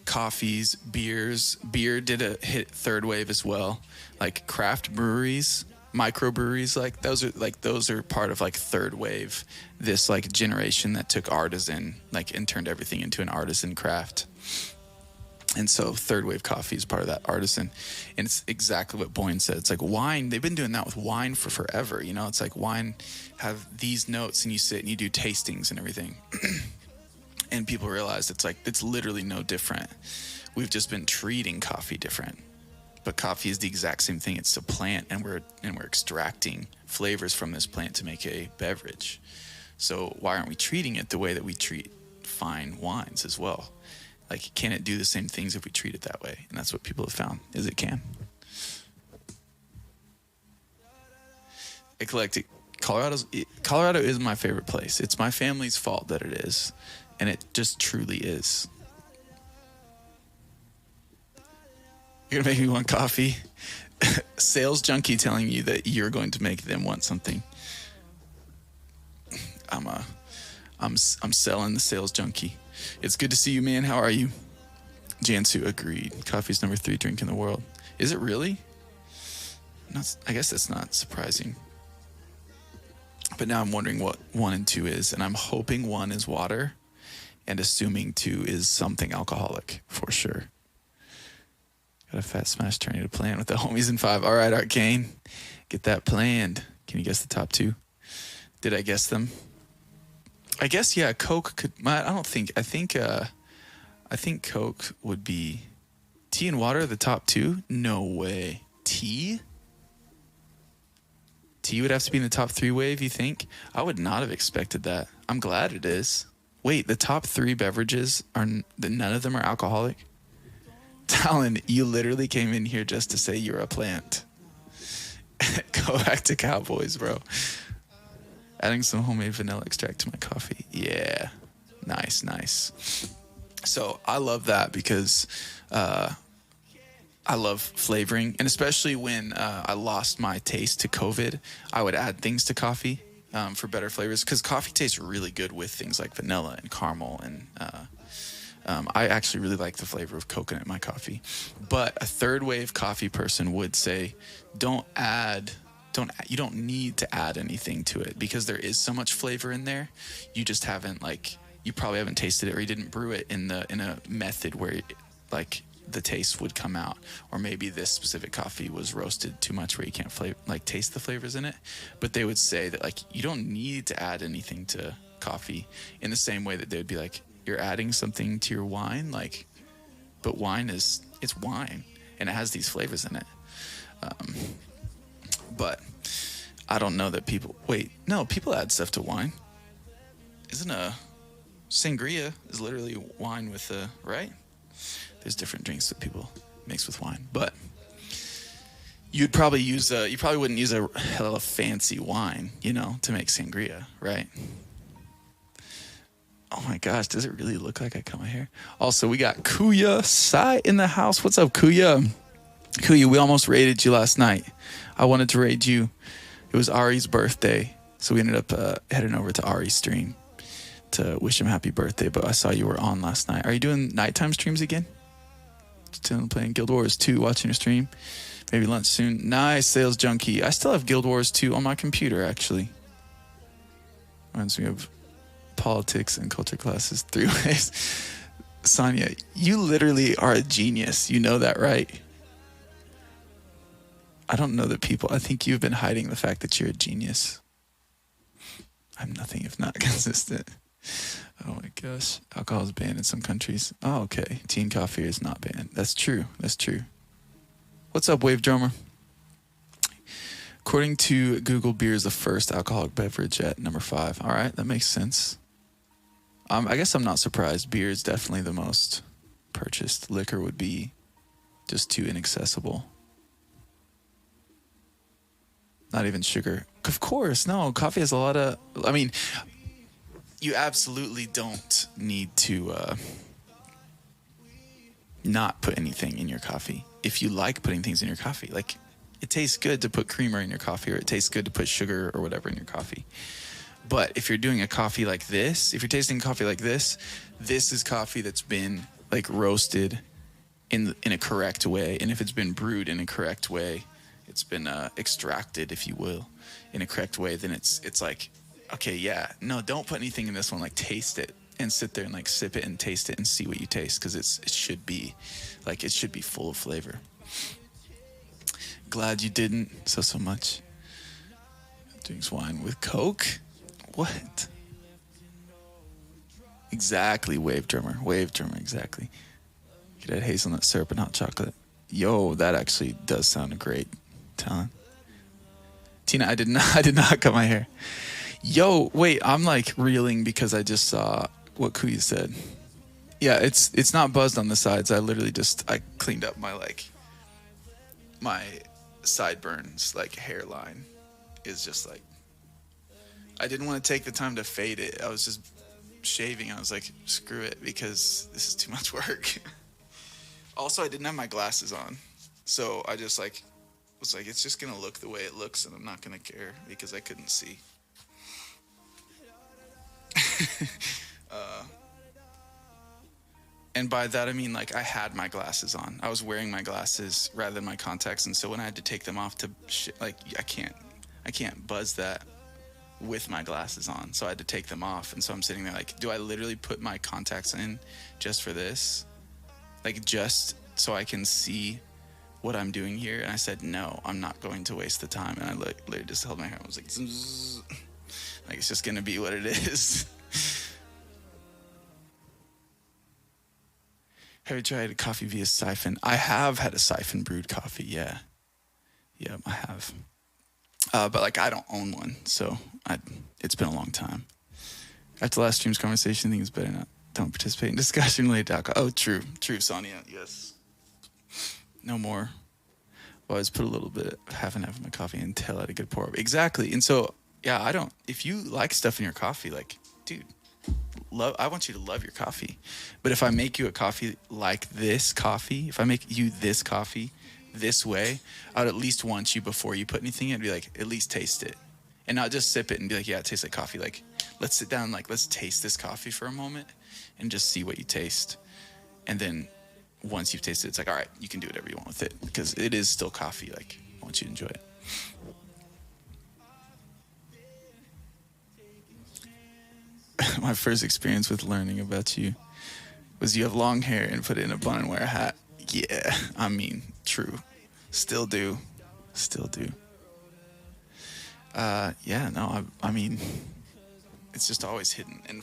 coffees, beer did a hit third wave as well. Like craft breweries, microbreweries, like those are part of like third wave, this like generation that took artisan like and turned everything into an artisan craft. And so third wave coffee is part of that artisan. And it's exactly what Boyne said. It's like wine. They've been doing that with wine for forever. You know, it's like wine have these notes, and you sit and you do tastings and everything. And people realize it's like, it's literally no different. We've just been treating coffee different. But coffee is the exact same thing. It's a plant, and we're extracting flavors from this plant to make a beverage. So why aren't we treating it the way that we treat fine wines as well? Like, can it do the same things if we treat it that way? And that's what people have found, is it can. Eclectic. Colorado is my favorite place. It's my family's fault that it is. And it just truly is. You're going to make me want coffee? Sales junkie telling you that you're going to make them want something. I'm selling the sales junkie. It's good to see you, man. How are you? Jansu agreed. Coffee's number 3 drink in the world. Is it really? I guess that's not surprising. But now I'm wondering what 1 and 2 is, and I'm hoping 1 is water, and assuming 2 is something alcoholic for sure. Got a fat smash turning to plan with the homies in 5. All right, Arcane, get that planned. Can you guess the top 2? Did I guess them? I guess yeah. Coke could. I think Coke would be. Tea and water the top 2? No way. Tea? Tea would have to be in the top 3 wave, you think? I would not have expected that. I'm glad it is. Wait, the top 3 beverages none of them are alcoholic? Talon, you literally came in here just to say you're a plant. Go back to Cowboys, bro. Adding some homemade vanilla extract to my coffee. Yeah. Nice. So I love that because I love flavoring. And especially when I lost my taste to COVID, I would add things to coffee for better flavors. Because coffee tastes really good with things like vanilla and caramel. And I actually really like the flavor of coconut in my coffee. But a third wave coffee person would say, you don't need to add anything to it because there is so much flavor in there. You just haven't you probably haven't tasted it, or you didn't brew it in a method where the taste would come out, or maybe this specific coffee was roasted too much where you can't taste the flavors in it. But they would say that you don't need to add anything to coffee in the same way that they would be like, you're adding something to your wine, but wine it's wine and it has these flavors in it. But I don't know that people add stuff to wine. Isn't sangria is literally wine with right? There's different drinks that people mix with wine, but you probably wouldn't use a hella fancy wine, to make sangria, right? Oh my gosh, does it really look like I cut my hair? Also, we got Kuya Sai in the house. What's up, Kuya? Kuya, we almost raided you last night. I wanted to raid you. It was Ari's birthday, so we ended up heading over to Ari's stream to wish him happy birthday, but I saw you were on last night. Are you doing nighttime streams again? Still playing Guild Wars 2, watching your stream? Maybe lunch soon. Nice, Sales Junkie. I still have Guild Wars 2 on my computer, actually. Reminds me of politics and culture classes 3 ways. Sonia, you literally are a genius. You know that, right? I don't know that people... I think you've been hiding the fact that you're a genius. I'm nothing if not consistent. Oh my gosh. Alcohol is banned in some countries. Oh, okay. Tea and coffee is not banned. That's true. What's up, Wave Drummer? According to Google, beer is the first alcoholic beverage at number 5. All right, that makes sense. I guess I'm not surprised. Beer is definitely the most purchased. Liquor would be just too inaccessible. Not even sugar. Of course, no. Coffee has a lot of... you absolutely don't need to not put anything in your coffee. If you like putting things in your coffee, it tastes good to put creamer in your coffee, or it tastes good to put sugar or whatever in your coffee. But if you're doing a coffee like this, if you're tasting coffee like this is coffee that's been roasted in a correct way. And if it's been brewed in a correct way, it's been extracted, if you will, in a correct way, then it's okay, yeah, no, don't put anything in this one. Taste it and sit there and sip it and taste it and see what you taste, because it should be full of flavor. Glad you didn't. So much. Drinks wine with Coke. What? Exactly, Wave Drummer, exactly. You could add hazelnut syrup and hot chocolate. Yo, that actually does sound great, Talon. Tina, I did not cut my hair. Yo, wait, I'm reeling because I just saw what Kuya said. Yeah, it's not buzzed on the sides. I literally I cleaned up my my sideburns, hairline is just I didn't want to take the time to fade it. I was just shaving. I was like, screw it, because this is too much work. Also, I didn't have my glasses on, so I just was it's just gonna look the way it looks, and I'm not gonna care because I couldn't see. And by that, I mean, like, I had my glasses on. I was wearing my glasses rather than my contacts. And so when I had to take them off to, like, I can't buzz that with my glasses on. So I had to take them off. And so I'm sitting there like, do I literally put my contacts in just for this? Like, just so I can see what I'm doing here? And I said, no, I'm not going to waste the time. And I literally just held my hair. I was like, zzz. Like, it's just going to be what it is. Have you tried coffee via siphon? I have had a siphon brewed coffee, yeah. Yeah, I have. But, like, I don't own one, so it's been a long time. After last stream's conversation, I think it's better not. Don't participate in discussion related to alcohol. Oh, true, Sonia, yes. No more. Well, I always put a little bit, half and half of my coffee until I had a good pour. Exactly, and so, yeah, if you like stuff in your coffee, like, dude, I want you to love your coffee. But if I make you a coffee like this coffee, if I make you this coffee this way, I would at least want you, before you put anything in, be like, at least taste it. And not just sip it and be like, yeah, it tastes like coffee. Like, let's sit down, like, let's taste this coffee for a moment and just see what you taste. And then once you've tasted it, it's like, all right, you can do whatever you want with it, because it is still coffee. Like, I want you to enjoy it. My first experience with learning about you was you have long hair and put it in a bun and wear a hat. Yeah, I mean, true. Still do. Yeah, no, I mean, it's just always hidden. And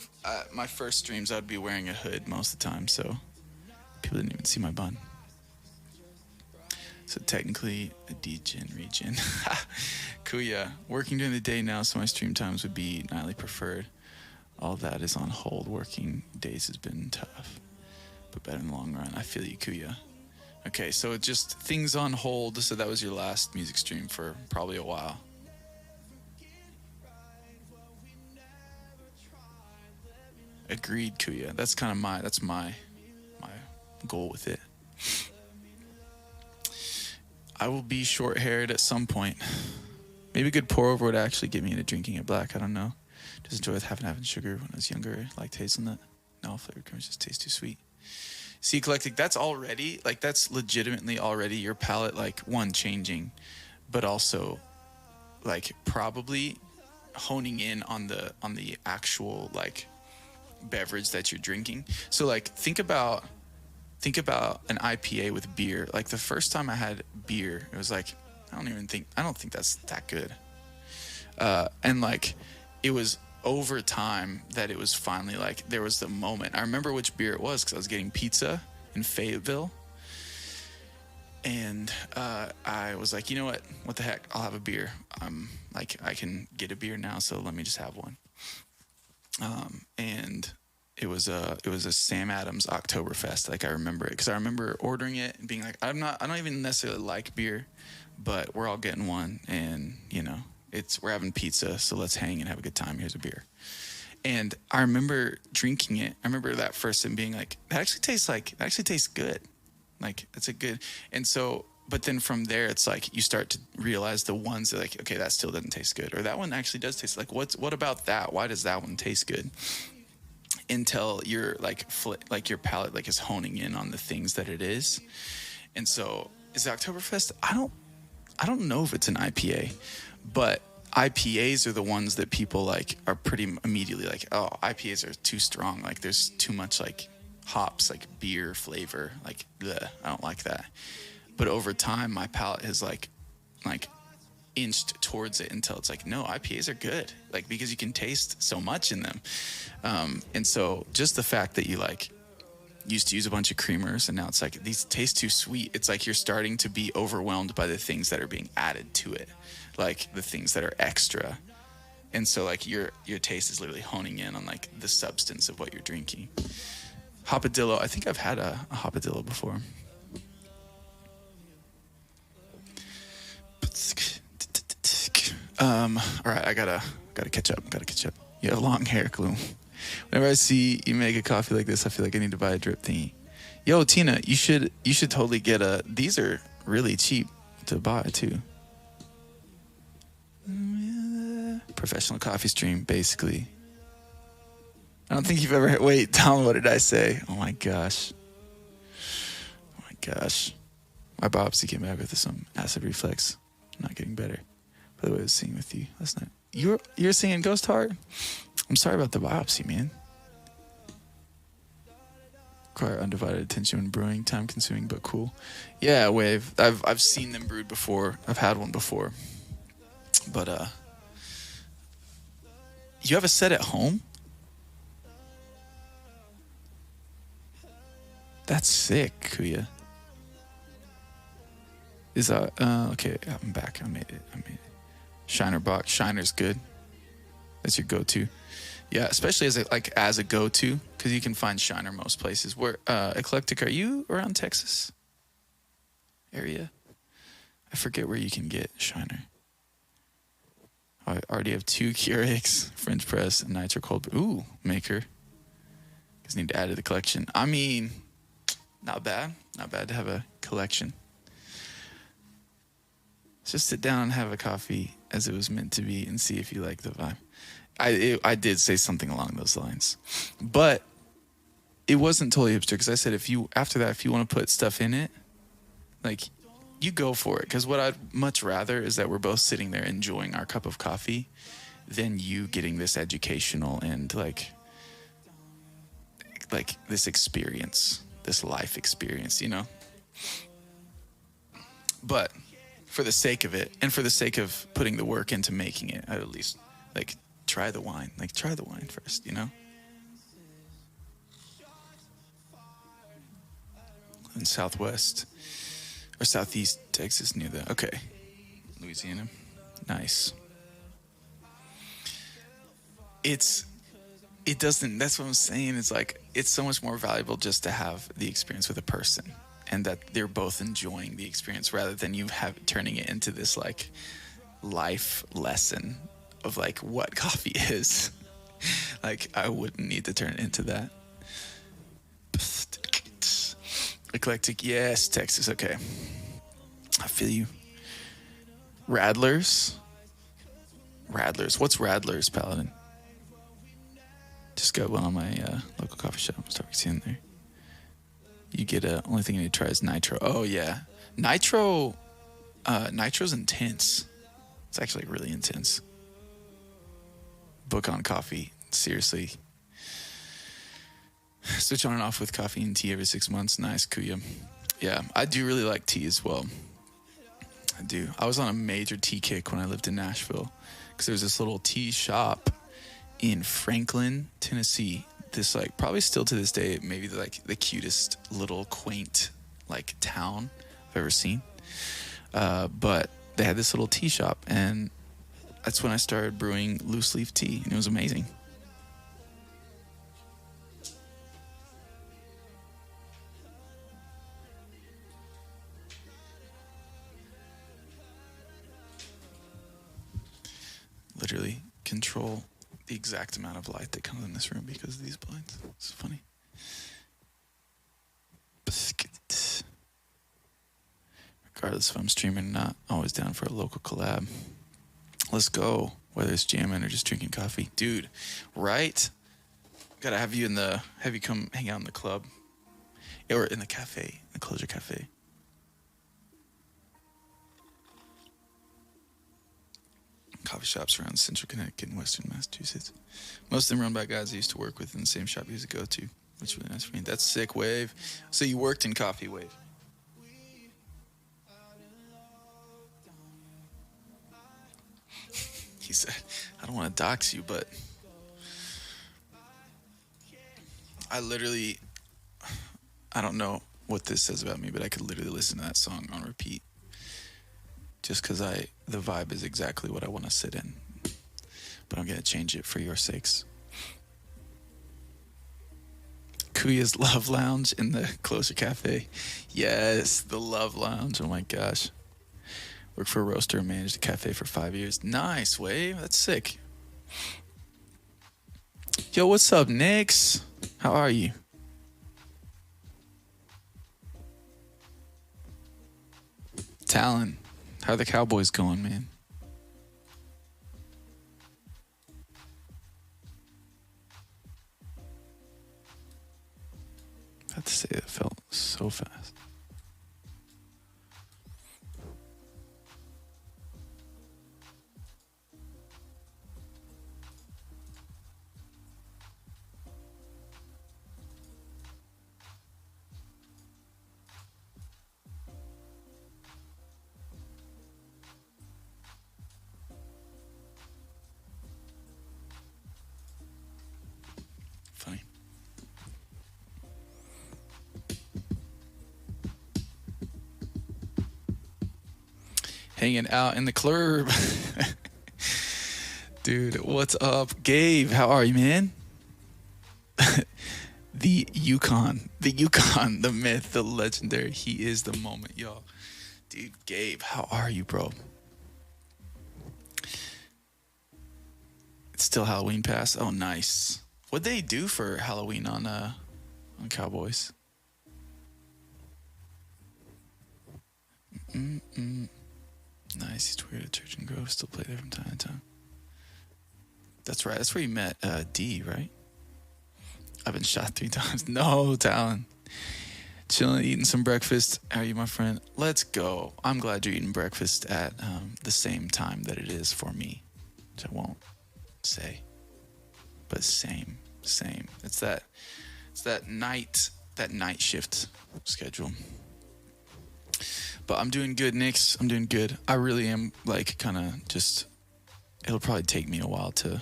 my first streams, I'd be wearing a hood most of the time, so people didn't even see my bun. So technically a degen region. Kuya, working during the day now, so my stream times would be nightly preferred. All that is on hold. Working days has been tough, but better in the long run. I feel you, Kuya. Okay, so just things on hold. So that was your last music stream for probably a while. Agreed, Kuya. That's kind of my goal with it. I will be short-haired at some point. Maybe a good pour-over would actually get me into drinking it black. I don't know. Just enjoy with having sugar when I was younger. Liked hazelnut. No, flavored cream just tastes too sweet. See, Eclectic, that's legitimately already your palate, like, one, changing, but also, like, probably honing in on the actual, like, beverage that you're drinking. So, like, think about an IPA with beer. Like, the first time I had beer, it was like, I don't think that's that good. And, like, it was over time that it was finally, like, there was the moment. I remember which beer it was because I was getting pizza in Fayetteville. And I was like, you know what the heck, I'll have a beer. Like, I can get a beer now, so let me just have one. And it was a Sam Adams Oktoberfest. Like, I remember it because I remember ordering it and being like, I don't even necessarily like beer, but we're all getting one, and, you know, we're having pizza, so let's hang and have a good time. Here's a beer. And I remember drinking it. I remember that first and being like, that actually tastes good. Like, it's a good. And so, but then from there, it's like you start to realize the ones that, like, okay, that still doesn't taste good, or that one actually does taste, like, what about that? Why does that one taste good? Until you're like your palate, like, is honing in on the things that it is. And so, is it Oktoberfest? I don't know if it's an IPA, but IPAs are the ones that people, like, are pretty immediately like, oh, IPAs are too strong. Like, there's too much, like, hops, like, beer flavor. Like, bleh, I don't like that. But over time, my palate has, like inched towards it until it's like, no, IPAs are good. Like, because you can taste so much in them. And so just the fact that you, like, used to use a bunch of creamers and now it's like, these taste too sweet. It's like you're starting to be overwhelmed by the things that are being added to it, like the things that are extra. And so, like, your taste is literally honing in on, like, the substance of what you're drinking. Hopadillo, I think I've had a Hopadillo before. All right, I gotta catch up. You have long hair, Gloom. Whenever I see you make a coffee like this, I feel like I need to buy a drip thingy. Yo, Tina, you should totally get these are really cheap to buy too. Professional coffee stream, basically. I don't think you've ever wait, Tom, what did I say? Oh my gosh. gosh. My biopsy came back with some acid reflux. Not getting better. By the way, I was singing with you last night. You're singing Ghost Heart? I'm sorry about the biopsy, man. Require undivided attention when brewing. Time consuming but cool. Yeah, Wave. I've seen them brewed before. I've had one before. But you have a set at home? That's sick, Kuya. Is that okay? I'm back. I made it. Shiner box. Shiner's good. That's your go-to. Yeah, especially as a go-to, because you can find Shiner most places. Where Eclectic, are you around Texas area? I forget where you can get Shiner. I already have 2 Keurigs, French press, and nitro cold. Ooh, maker. Just need to add to the collection. I mean, not bad. Not bad to have a collection. Just sit down and have a coffee as it was meant to be and see if you like the vibe. I did say something along those lines, but it wasn't totally hipster because I said if you want to put stuff in it, like you go for it. Because what I'd much rather is that we're both sitting there enjoying our cup of coffee than you getting this educational and like this experience, this life experience, you know. But for the sake of it, and for the sake of putting the work into making it, I'd at least like try the wine. Like try the wine first, you know? In Southwest or Southeast Texas near the Louisiana. Nice. That's what I'm saying. It's like it's so much more valuable just to have the experience with a person. And that they're both enjoying the experience rather than you turning it into this like life lesson of like what coffee is. Like I wouldn't need to turn it into that. Eclectic, yes, Texas, okay. I feel you. Radlers. What's Radlers, Paladin? Just got one on my local coffee shop. Start seeing there. You get only thing you need to try is nitro. Oh yeah, nitro's intense. It's actually really intense. Book on coffee, seriously. Switch on and off with coffee and tea every 6 months. Nice, Kuya. Yeah, I do really like tea as well. I do. I was on a major tea kick when I lived in Nashville because there's this little tea shop in Franklin, Tennessee. This like probably still to this day maybe the cutest little quaint like town I've ever seen, but they had this little tea shop and that's when I started brewing loose leaf tea and it was amazing. Literally control the exact amount of light that comes in this room because of these blinds. It's funny. Regardless if I'm streaming or not, always down for a local collab. Let's go. Whether it's jamming or just drinking coffee. Dude, right? Gotta have you come hang out in the club. Or in the cafe, the Closure Cafe. Coffee shops around Central Connecticut and Western Massachusetts. Most of them run by guys I used to work with in the same shop I used to go to. Which is really nice for me. That's sick, Wave. So you worked in coffee, Wave. He said, I don't want to dox you, but I don't know what this says about me, but I could literally listen to that song on repeat. Just because the vibe is exactly what I want to sit in. But I'm going to change it for your sakes. Kuya's Love Lounge in the Closer Cafe. Yes, the Love Lounge. Oh my gosh. Worked for a roaster and managed a cafe for 5 years. Nice, Wave. That's sick. Yo, what's up, Nix? How are you? Talon. How are the Cowboys going, man? I have to say, it felt so fast. hanging out in the club. Dude, what's up? Gabe, how are you, man? The Yukon, the myth, the legendary. He is the moment, y'all. Dude, Gabe, how are you, bro? It's still Halloween pass. Oh, nice. What'd they do for Halloween on Cowboys? Nice. He's tweeted at Church and Grove. Still play there from time to time. That's right. That's where you met D, right? I've been shot 3 times. No, Talon. Chilling, eating some breakfast. How are you, my friend? Let's go. I'm glad you're eating breakfast at the same time that it is for me, which I won't say, but same. It's that night shift schedule. But I'm doing good, Nix. I'm doing good. I really am, like, kind of just. It'll probably take me a while to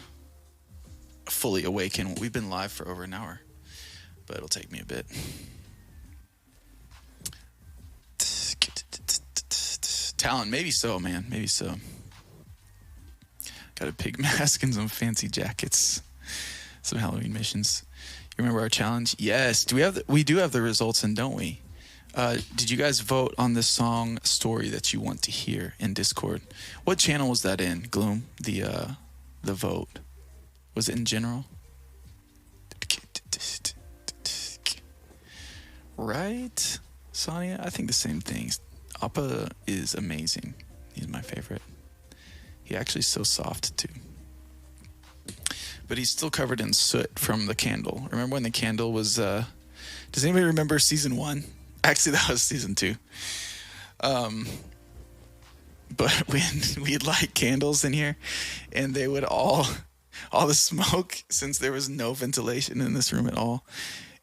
fully awaken. We've been live for over an hour, but it'll take me a bit. Talent, maybe so, man. Maybe so. Got a pig mask and some fancy jackets. Some Halloween missions. You remember our challenge? Yes. We do have the results in, don't we? Did you guys vote on this song story that you want to hear in Discord? What channel was that in, Gloom? The vote. Was it in general? Right? Sonia? I think the same things. Appa is amazing. He's my favorite. He actually is so soft too. But he's still covered in soot from the candle. Remember when the candle was does anybody remember season 1? Actually, that was season 2. But when we'd light candles in here, and they would all the smoke, since there was no ventilation in this room at all,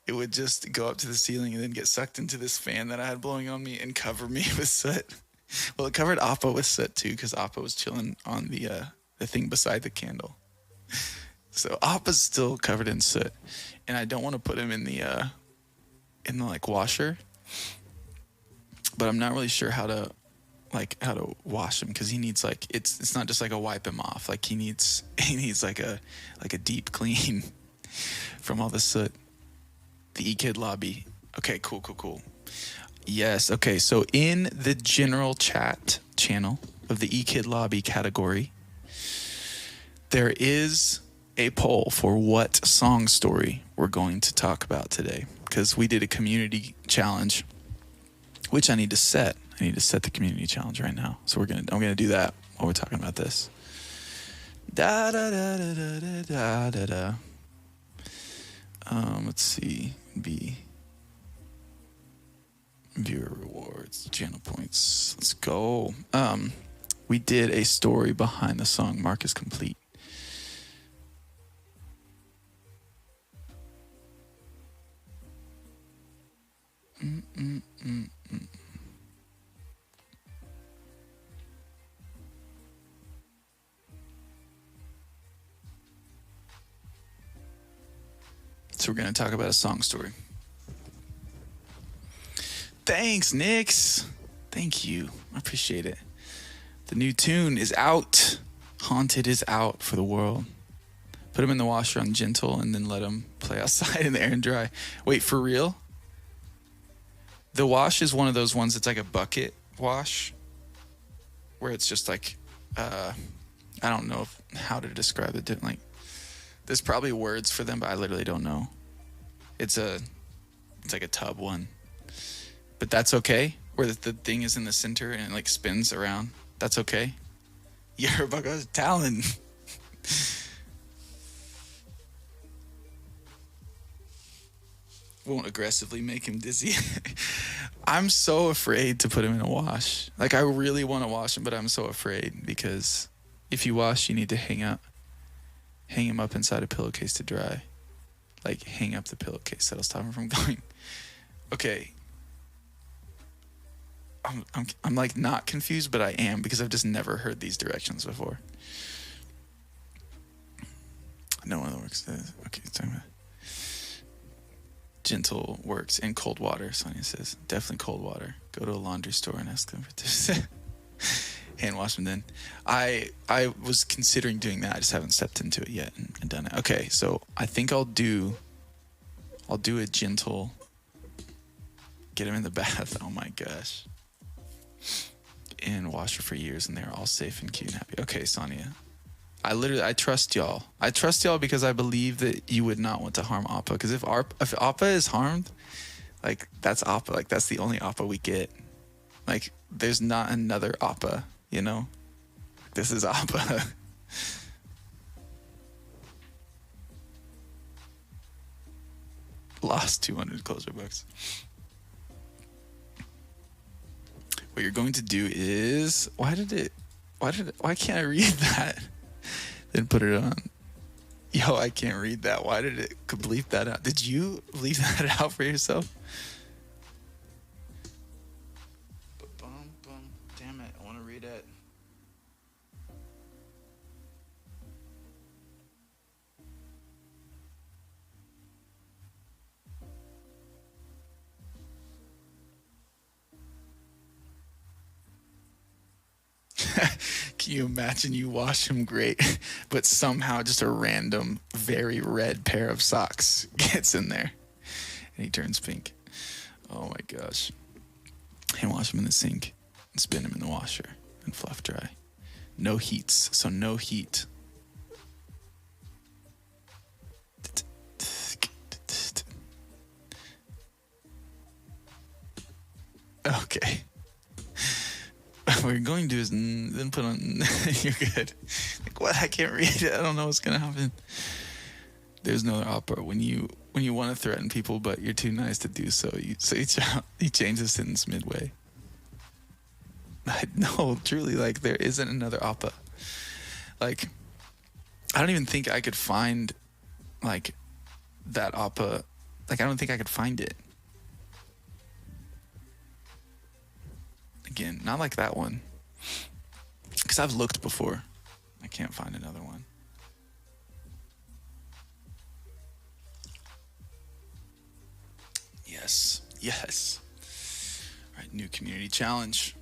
it would just go up to the ceiling and then get sucked into this fan that I had blowing on me and cover me with soot. Well, it covered Appa with soot too, because Appa was chilling on the thing beside the candle. So Appa's still covered in soot, and I don't want to put him in the like washer. But I'm not really sure how to wash him, because he needs, like, it's not just like a wipe him off. Like he needs like a deep clean from all the soot. The E-Kid lobby. Okay, cool. Yes, okay. So in the general chat channel of the E-Kid lobby category, there is a poll for what song story we're going to talk about today, because we did a community challenge, which I need to set. I need to set the community challenge right now. So I'm gonna do that while we're talking about this. Let's see. Viewer rewards, channel points. Let's go. We did a story behind the song "Mark is Complete." So we're going to talk about a song story. Thanks, Nix. Thank you. I appreciate it. The new tune is out. Haunted is out for the world. Put him in the washer on gentle and then let him play outside in the air and dry. Wait, for real? The wash is one of those ones that's like a bucket wash, where it's just like, I don't know how to describe it. Like, there's probably words for them, but I literally don't know. It's like a tub one, but that's okay. Where the thing is in the center and it like spins around. That's okay. Yerbago's Talon. Won't aggressively make him dizzy. I'm so afraid to put him in a wash. Like, I really want to wash him, but I'm so afraid, because if you wash, you need to hang him up inside a pillowcase to dry. Like, hang up the pillowcase. That'll stop him from going. Okay. I'm like not confused, but I am, because I've just never heard these directions before. No one works. Okay, talking about gentle works in cold water. Sonia says definitely cold water. Go to a laundry store and ask them for this. Hand wash them then. I was considering doing that. I just haven't stepped into it yet and done it. Okay, so I think I'll do a gentle get him in the bath. Oh my gosh. And wash her for years, and they're all safe and cute and happy. Okay, Sonia. I trust y'all. I trust y'all because I believe that you would not want to harm Appa. Because if Appa is harmed, like, that's Appa. Like, that's the only Appa we get. Like, there's not another Appa, you know? This is Appa. Lost 200 closure bucks. What you're going to do is... Why can't I read that? Then put it on. Yo, I can't read that. Why did it bleep that out? Did you leave that out for yourself? Damn it, I want to read it. Can you imagine you wash him great, but somehow just a random, very red pair of socks gets in there and he turns pink? Oh my gosh. And wash him in the sink and spin him in the washer and fluff dry. No heats, so no heat. Okay. What you're going to do is then put on... You're good. Like, what? I can't read it. I don't know what's going to happen. There's no opera. When you want to threaten people, but you're too nice to do so, you change the sentence midway. No, truly, like, there isn't another oppa. Like, I don't even think I could find, like, that oppa. Like, I don't think I could find it. Again, not like that one. Because I've looked before. I can't find another one. Yes. Yes. All right, new community challenge.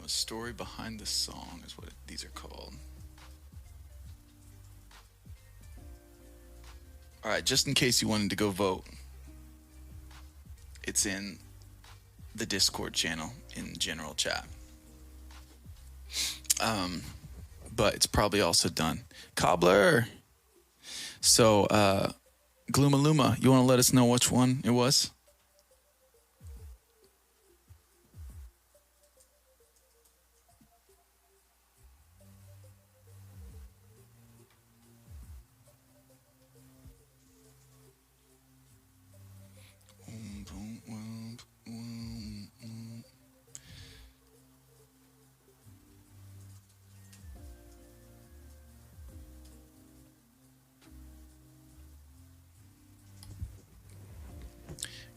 A story behind the song is what these are called. All right, just in case you wanted to go vote, it's in the Discord channel in general chat. But it's probably also done. Cobbler. So, Gloomaluma, you want to let us know which one it was?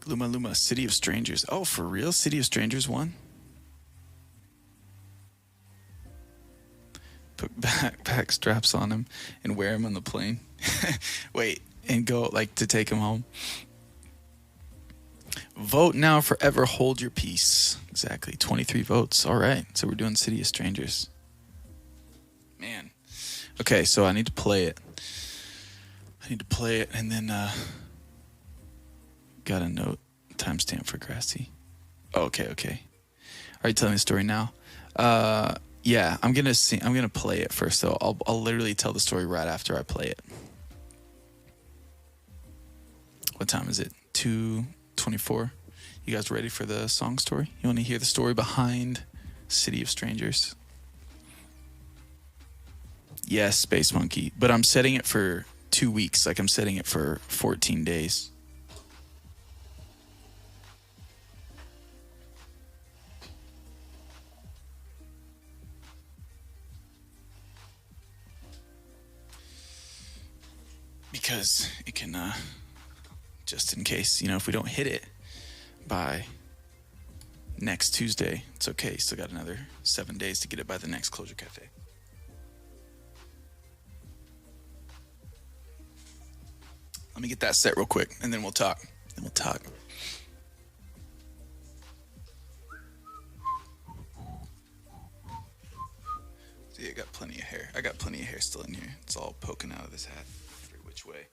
Luma, City of Strangers. Oh, for real? City of Strangers won? Put backpack straps on him and wear him on the plane. Wait, and go, like, to take him home. Vote now, forever hold your peace. Exactly, 23 votes. All right, so we're doing City of Strangers. Man. Okay, so I need to play it. And then, got a note, timestamp for Grassy. Oh, okay. Are you telling me the story now? Yeah, I'm gonna play it first, though. I'll literally tell the story right after I play it. What time is it? 2:24. You guys ready for the song story? You want to hear the story behind City of Strangers? Yes, Space Monkey. But I'm setting it for 2 weeks. Like, I'm setting it for 14 days. Because it can, just in case, if we don't hit it by next Tuesday, it's okay. Still got another 7 days to get it by the next Closure Cafe. Let me get that set real quick, and then we'll talk. See, I got plenty of hair. I got plenty of hair still in here. It's all poking out of this hat every which way.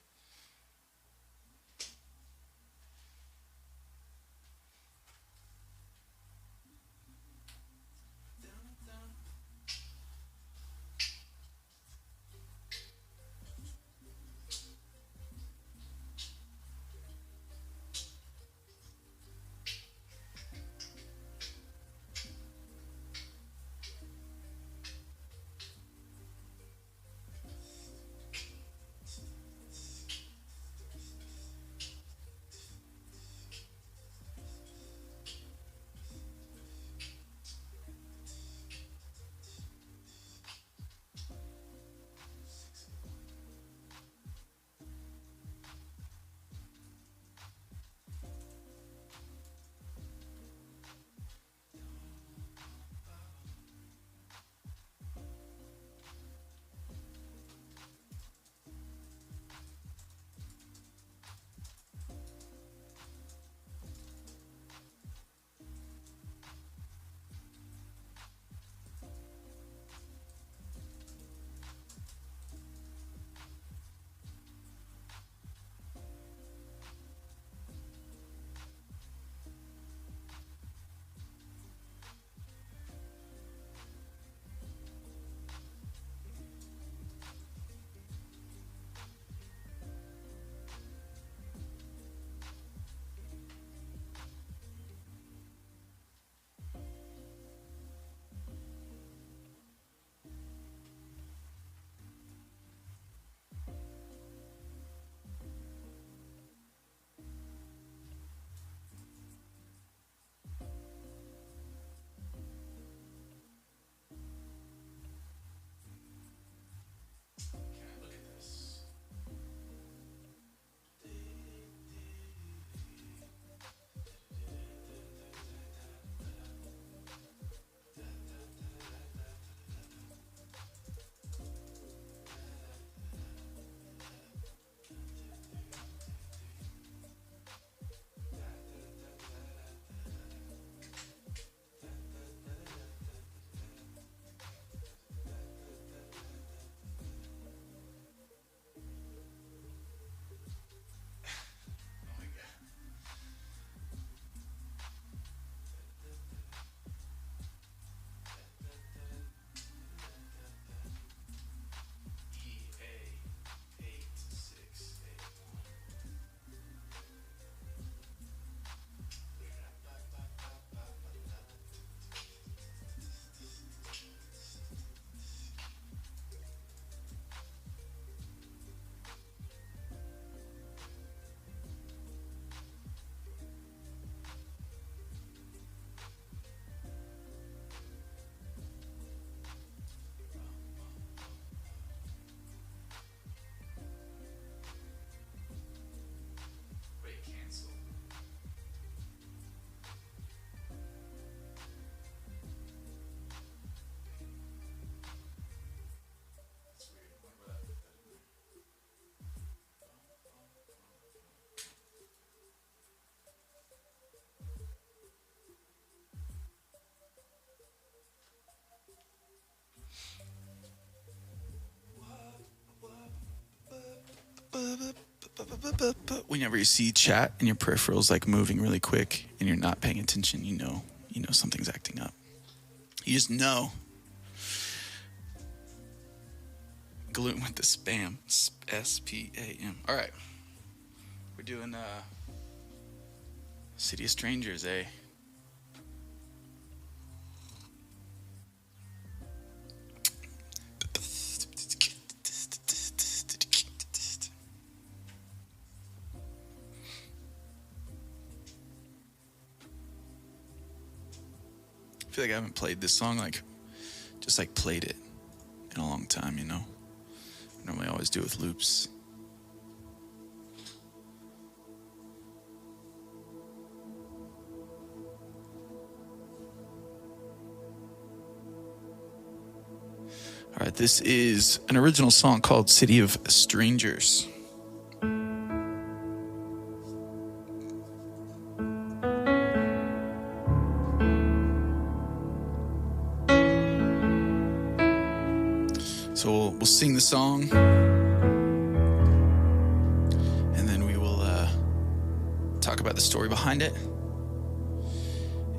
Whenever you see chat and your peripherals like moving really quick and you're not paying attention, you know something's acting up. You just know. Gluten with the spam. SPAM. All right. We're doing City of Strangers, eh? I feel like I haven't played this song just played it in a long time, you know? I normally always do it with loops. All right, this is an original song called City of Strangers. So we'll sing the song, and then we will talk about the story behind it,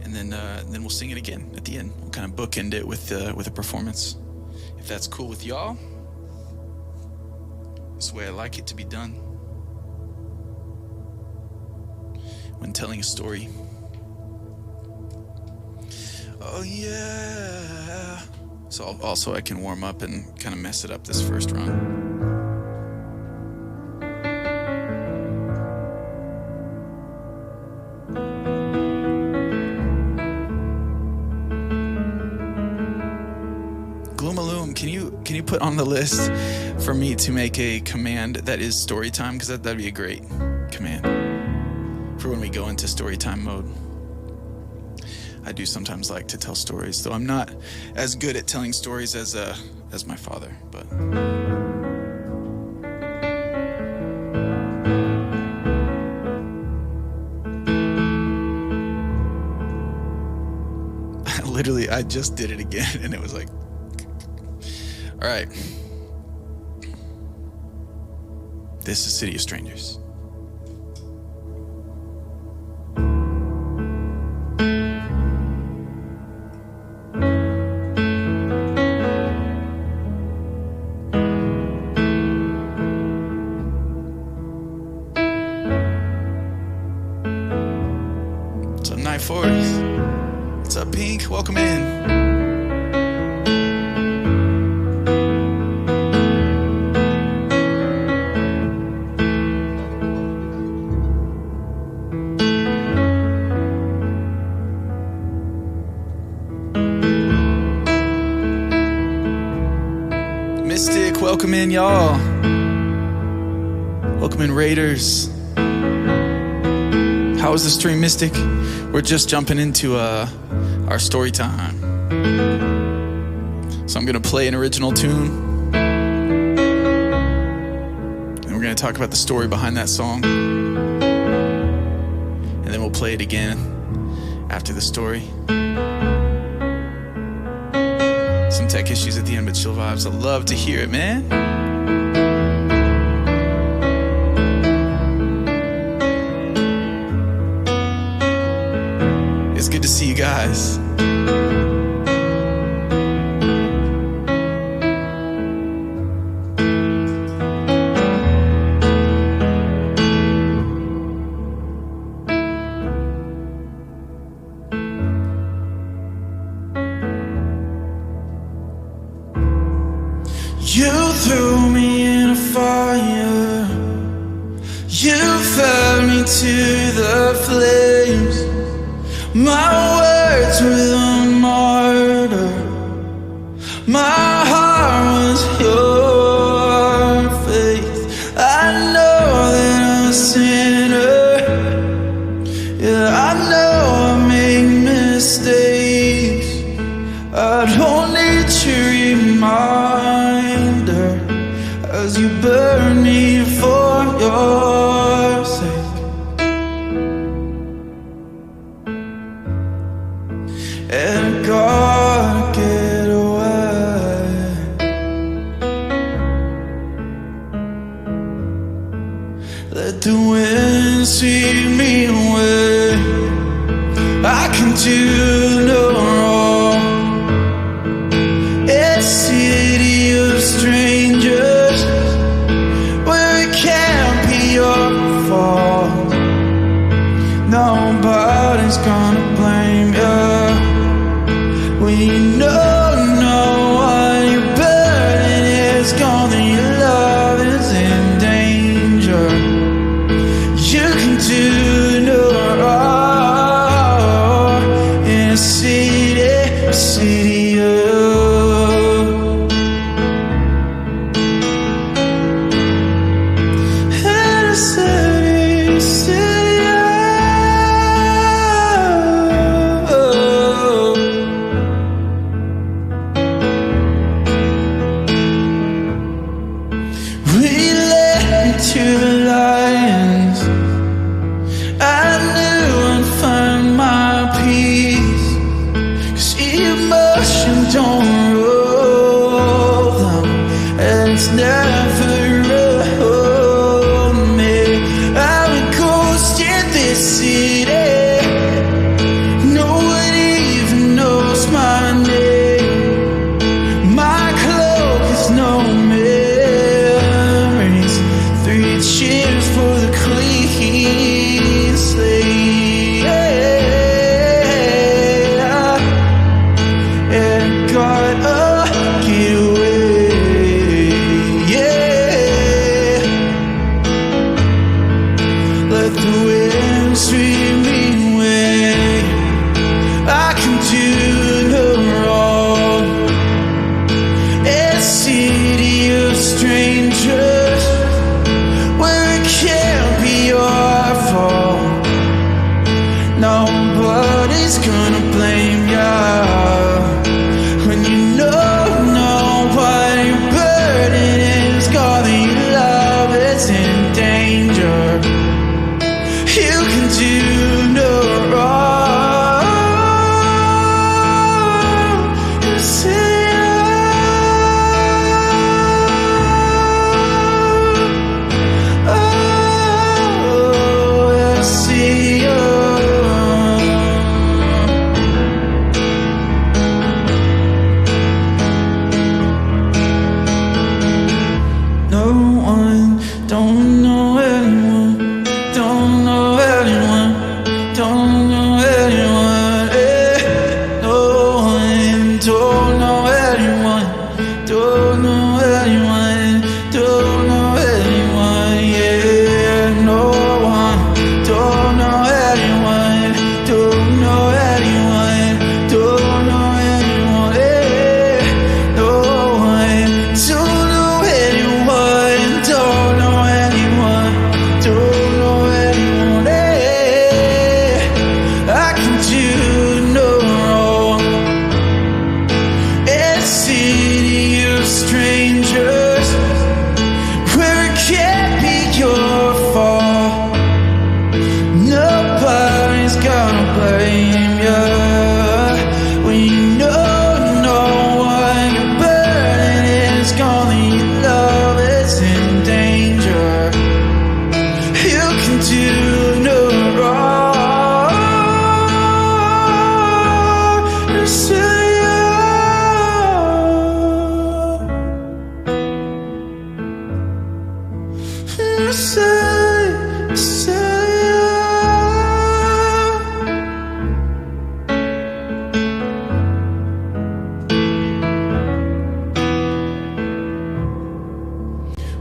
and then we'll sing it again at the end. We'll kind of bookend it with a performance, if that's cool with y'all. That's the way I like it to be done when telling a story. Oh yeah. So also I can warm up and kind of mess it up this first run. Can you put on the list for me to make a command that is story time? Because that'd be a great command for when we go into story time mode. I do sometimes like to tell stories, though I'm not as good at telling stories as my father, but literally I just did it again and it was like, all right. This is City of Strangers. What's up, Night Forest? What's up, Pink? Welcome in. Welcome in, y'all. Welcome in, Raiders. How was the stream, Mystic? We're just jumping into our story time. So I'm going to play an original tune. And we're going to talk about the story behind that song. And then we'll play it again after the story. Some tech issues at the end, but chill vibes. I'd love to hear it, man. It's good to see you guys. You threw me in a fire. You fed me to the flames. My words were the martyr. My heart was your faith. I know that I'm a sinner. Yeah, I know I make mistakes. I don't need to remind as you burn me for your sake. And God, get away. Let the wind sweep me away. I can do no wrong. It's a city of strangers where it can't be your fault. Nobody's gonna blame you. We know what your burden is gone, and your love is in danger. You can do no wrong in a city of it's never home. I would ghost in this city. No one even knows my name. My cloak is no memories. 3 cheers for the clean slate. And gotta get away. Yeah. Let the wind sweep me away. I can do no wrong. A city of strangers where it can't be your fault. Nobody's gonna blame ya when you know what your burden is. God, that your love is in danger. You can do no wrong. You say oh, I see you. No one, don't know anyone, don't know anyone, don't know anyone, no one, don't know anyone, don't know anyone, don't know anyone, yeah, no one, don't know anyone, don't know anyone, don't know anyone, no one, don't know anyone, don't know anyone, don't know anyone, I can do no wrong. A city of strangers where it can't be your fault. Nobody's gonna blame you when you know what your burden is. Gone, that your love is in danger. You can do no wrong. You say you say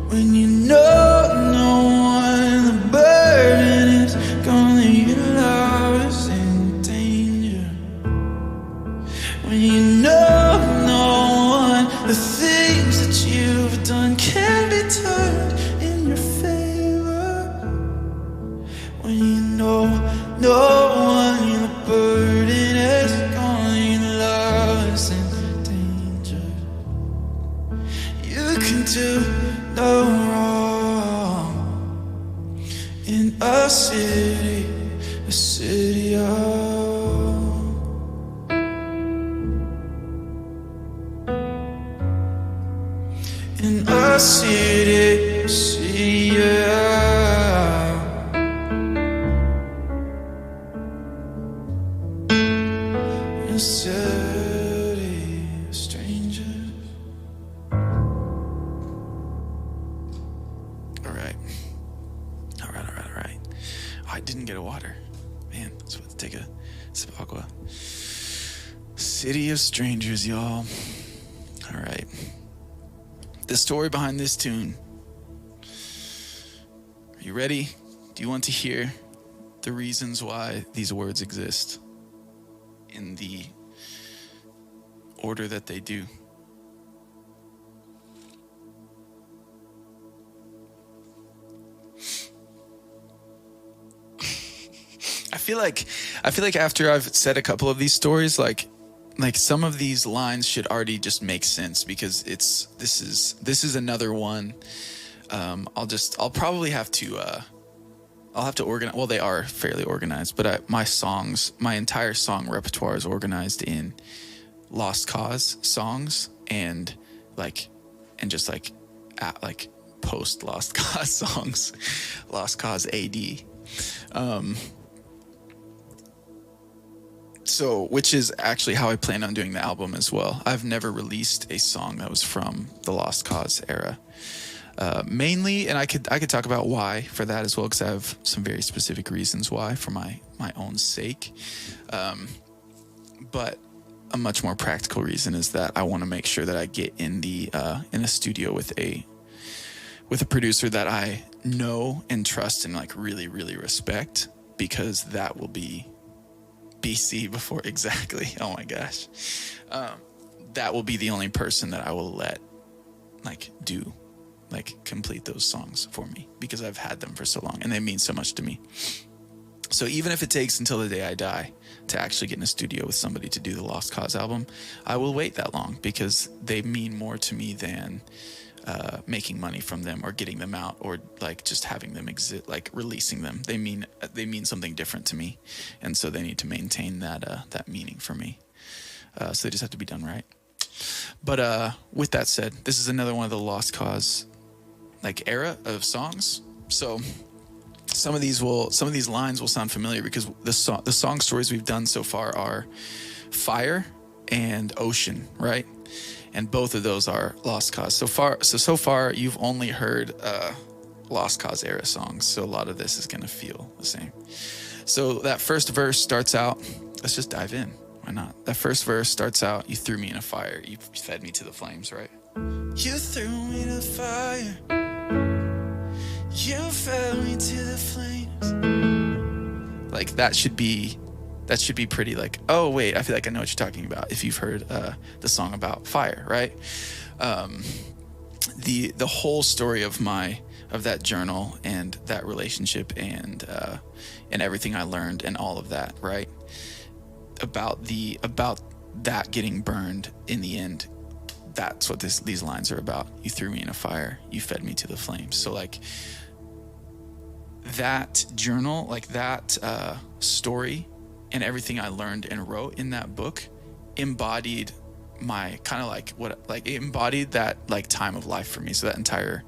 when you know no one, the burden is gone, that your love is in danger. When you know no one, the things that you've done can be turned in your favor. When you know no one, the burden is gone, your love is in danger. You can do no wrong in a city of in a city of a city of strangers. All right. Oh, I didn't get a water. Man, I was about to take a sip of aqua. City of strangers, y'all. All right. The story behind this tune. Are you ready? Do you want to hear the reasons why these words exist in the order that they do? I feel like after I've said a couple of these stories, like some of these lines should already just make sense, because this is another one. I'll probably have to I'll have to organize. Well, they are fairly organized, but my entire song repertoire is organized in Lost Cause songs and just like post Lost Cause songs, Lost Cause AD. So, which is actually how I plan on doing the album as well. I've never released a song that was from the Lost Cause era. Mainly, and I could talk about why for that as well, because I have some very specific reasons why for my own sake. But a much more practical reason is that I want to make sure that I get in a studio with a producer that I know and trust and like really, really respect, because that will be BC before exactly. Oh my gosh. That will be the only person that I will let complete those songs for me, because I've had them for so long and they mean so much to me. So even if it takes until the day I die to actually get in a studio with somebody to do the Lost Cause album, I will wait that long, because they mean more to me than making money from them or getting them out or like just having them exist, like releasing them. They mean something different to me, and so they need to maintain that meaning for me. So they just have to be done right. But with that said, this is another one of the Lost Cause like era of songs. So some of these lines will sound familiar, because the song stories we've done so far are Fire and Ocean, right? And both of those are Lost Cause. So far, you've only heard Lost Cause era songs. So a lot of this is going to feel the same. So that first verse starts out, let's just dive in. Why not? That first verse starts out, you threw me in a fire. You fed me to the flames, right? You threw me in a fire. You fed me to the flames. Like that should be pretty like, oh wait, I feel like I know what you're talking about if you've heard the song about fire, right? The whole story of that journal and that relationship and everything I learned and all of that, right? About that getting burned in the end. That's what these lines are about. You threw me in a fire, you fed me to the flames. So like that journal, like that story and everything I learned and wrote in that book embodied my kind of it embodied that like time of life for me. So that entire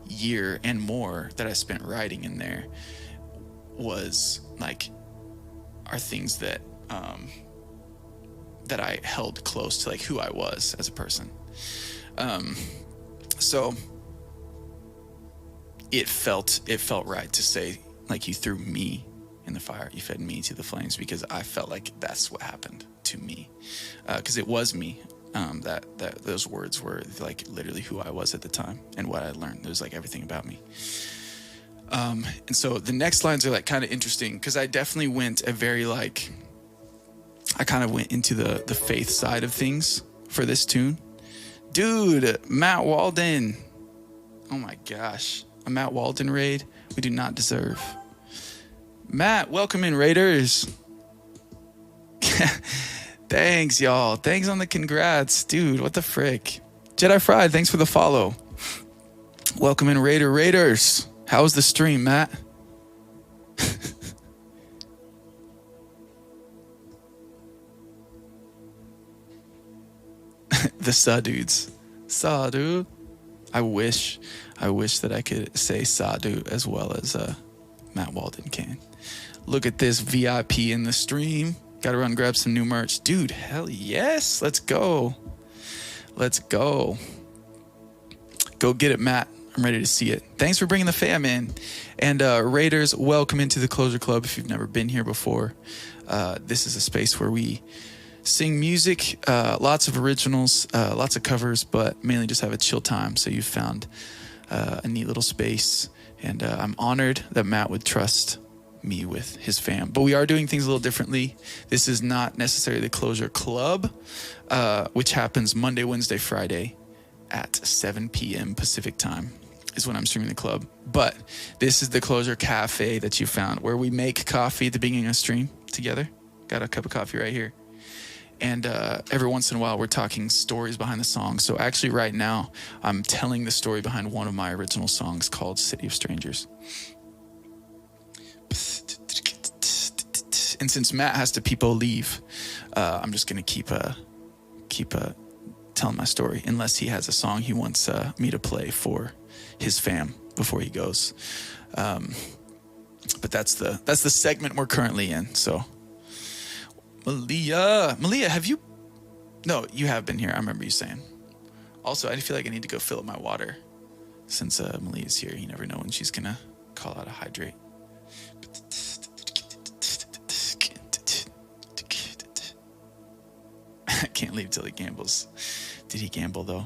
year and more that I spent writing in there was like, are things that that I held close to like who I was as a person. So it felt right to say like, you threw me in the fire, you fed me to the flames, because I felt like that's what happened to me, because it was me. That those words were like literally who I was at the time and what I learned. It was like everything about me. And so the next lines are like kind of interesting, because I definitely went I kind of went into the faith side of things for this tune. Dude, Matt Walden. Oh my gosh. A Matt Walden raid we do not deserve. Matt, welcome in, Raiders. Thanks, y'all. Thanks on the congrats. Dude, what the frick? Jedi Fried, thanks for the follow. Welcome in, Raiders. How was the stream, Matt? The Sa dudes. Sa dude. I wish that I could say Sa dude as well as Matt Walden can. Look at this VIP in the stream. Gotta run grab some new merch. Dude, hell yes. Let's go. Go get it, Matt. I'm ready to see it. Thanks for bringing the fam in. And Raiders, welcome into the Closure Club if you've never been here before. This is a space where we sing music, lots of originals, lots of covers, but mainly just have a chill time. So you've found a neat little space. And I'm honored that Matt would trust me with his fam. But we are doing things a little differently. This is not necessarily the Closure Club, which happens Monday, Wednesday, Friday at 7 p.m. Pacific time is when I'm streaming the club. But this is the Closure Cafe that you found, where we make coffee at the beginning of stream together. Got a cup of coffee right here. And every once in a while, we're talking stories behind the song. So actually right now, I'm telling the story behind one of my original songs called City of Strangers. And since Matt has to peepo leave, I'm just going to keep telling my story unless he has a song he wants me to play for his fam before he goes. But that's the segment we're currently in. So, Malia, have you? No, you have been here. I remember you saying. Also, I feel like I need to go fill up my water since Malia's here. You never know when she's gonna call out a hydrate. I can't leave till he gambles. Did he gamble though?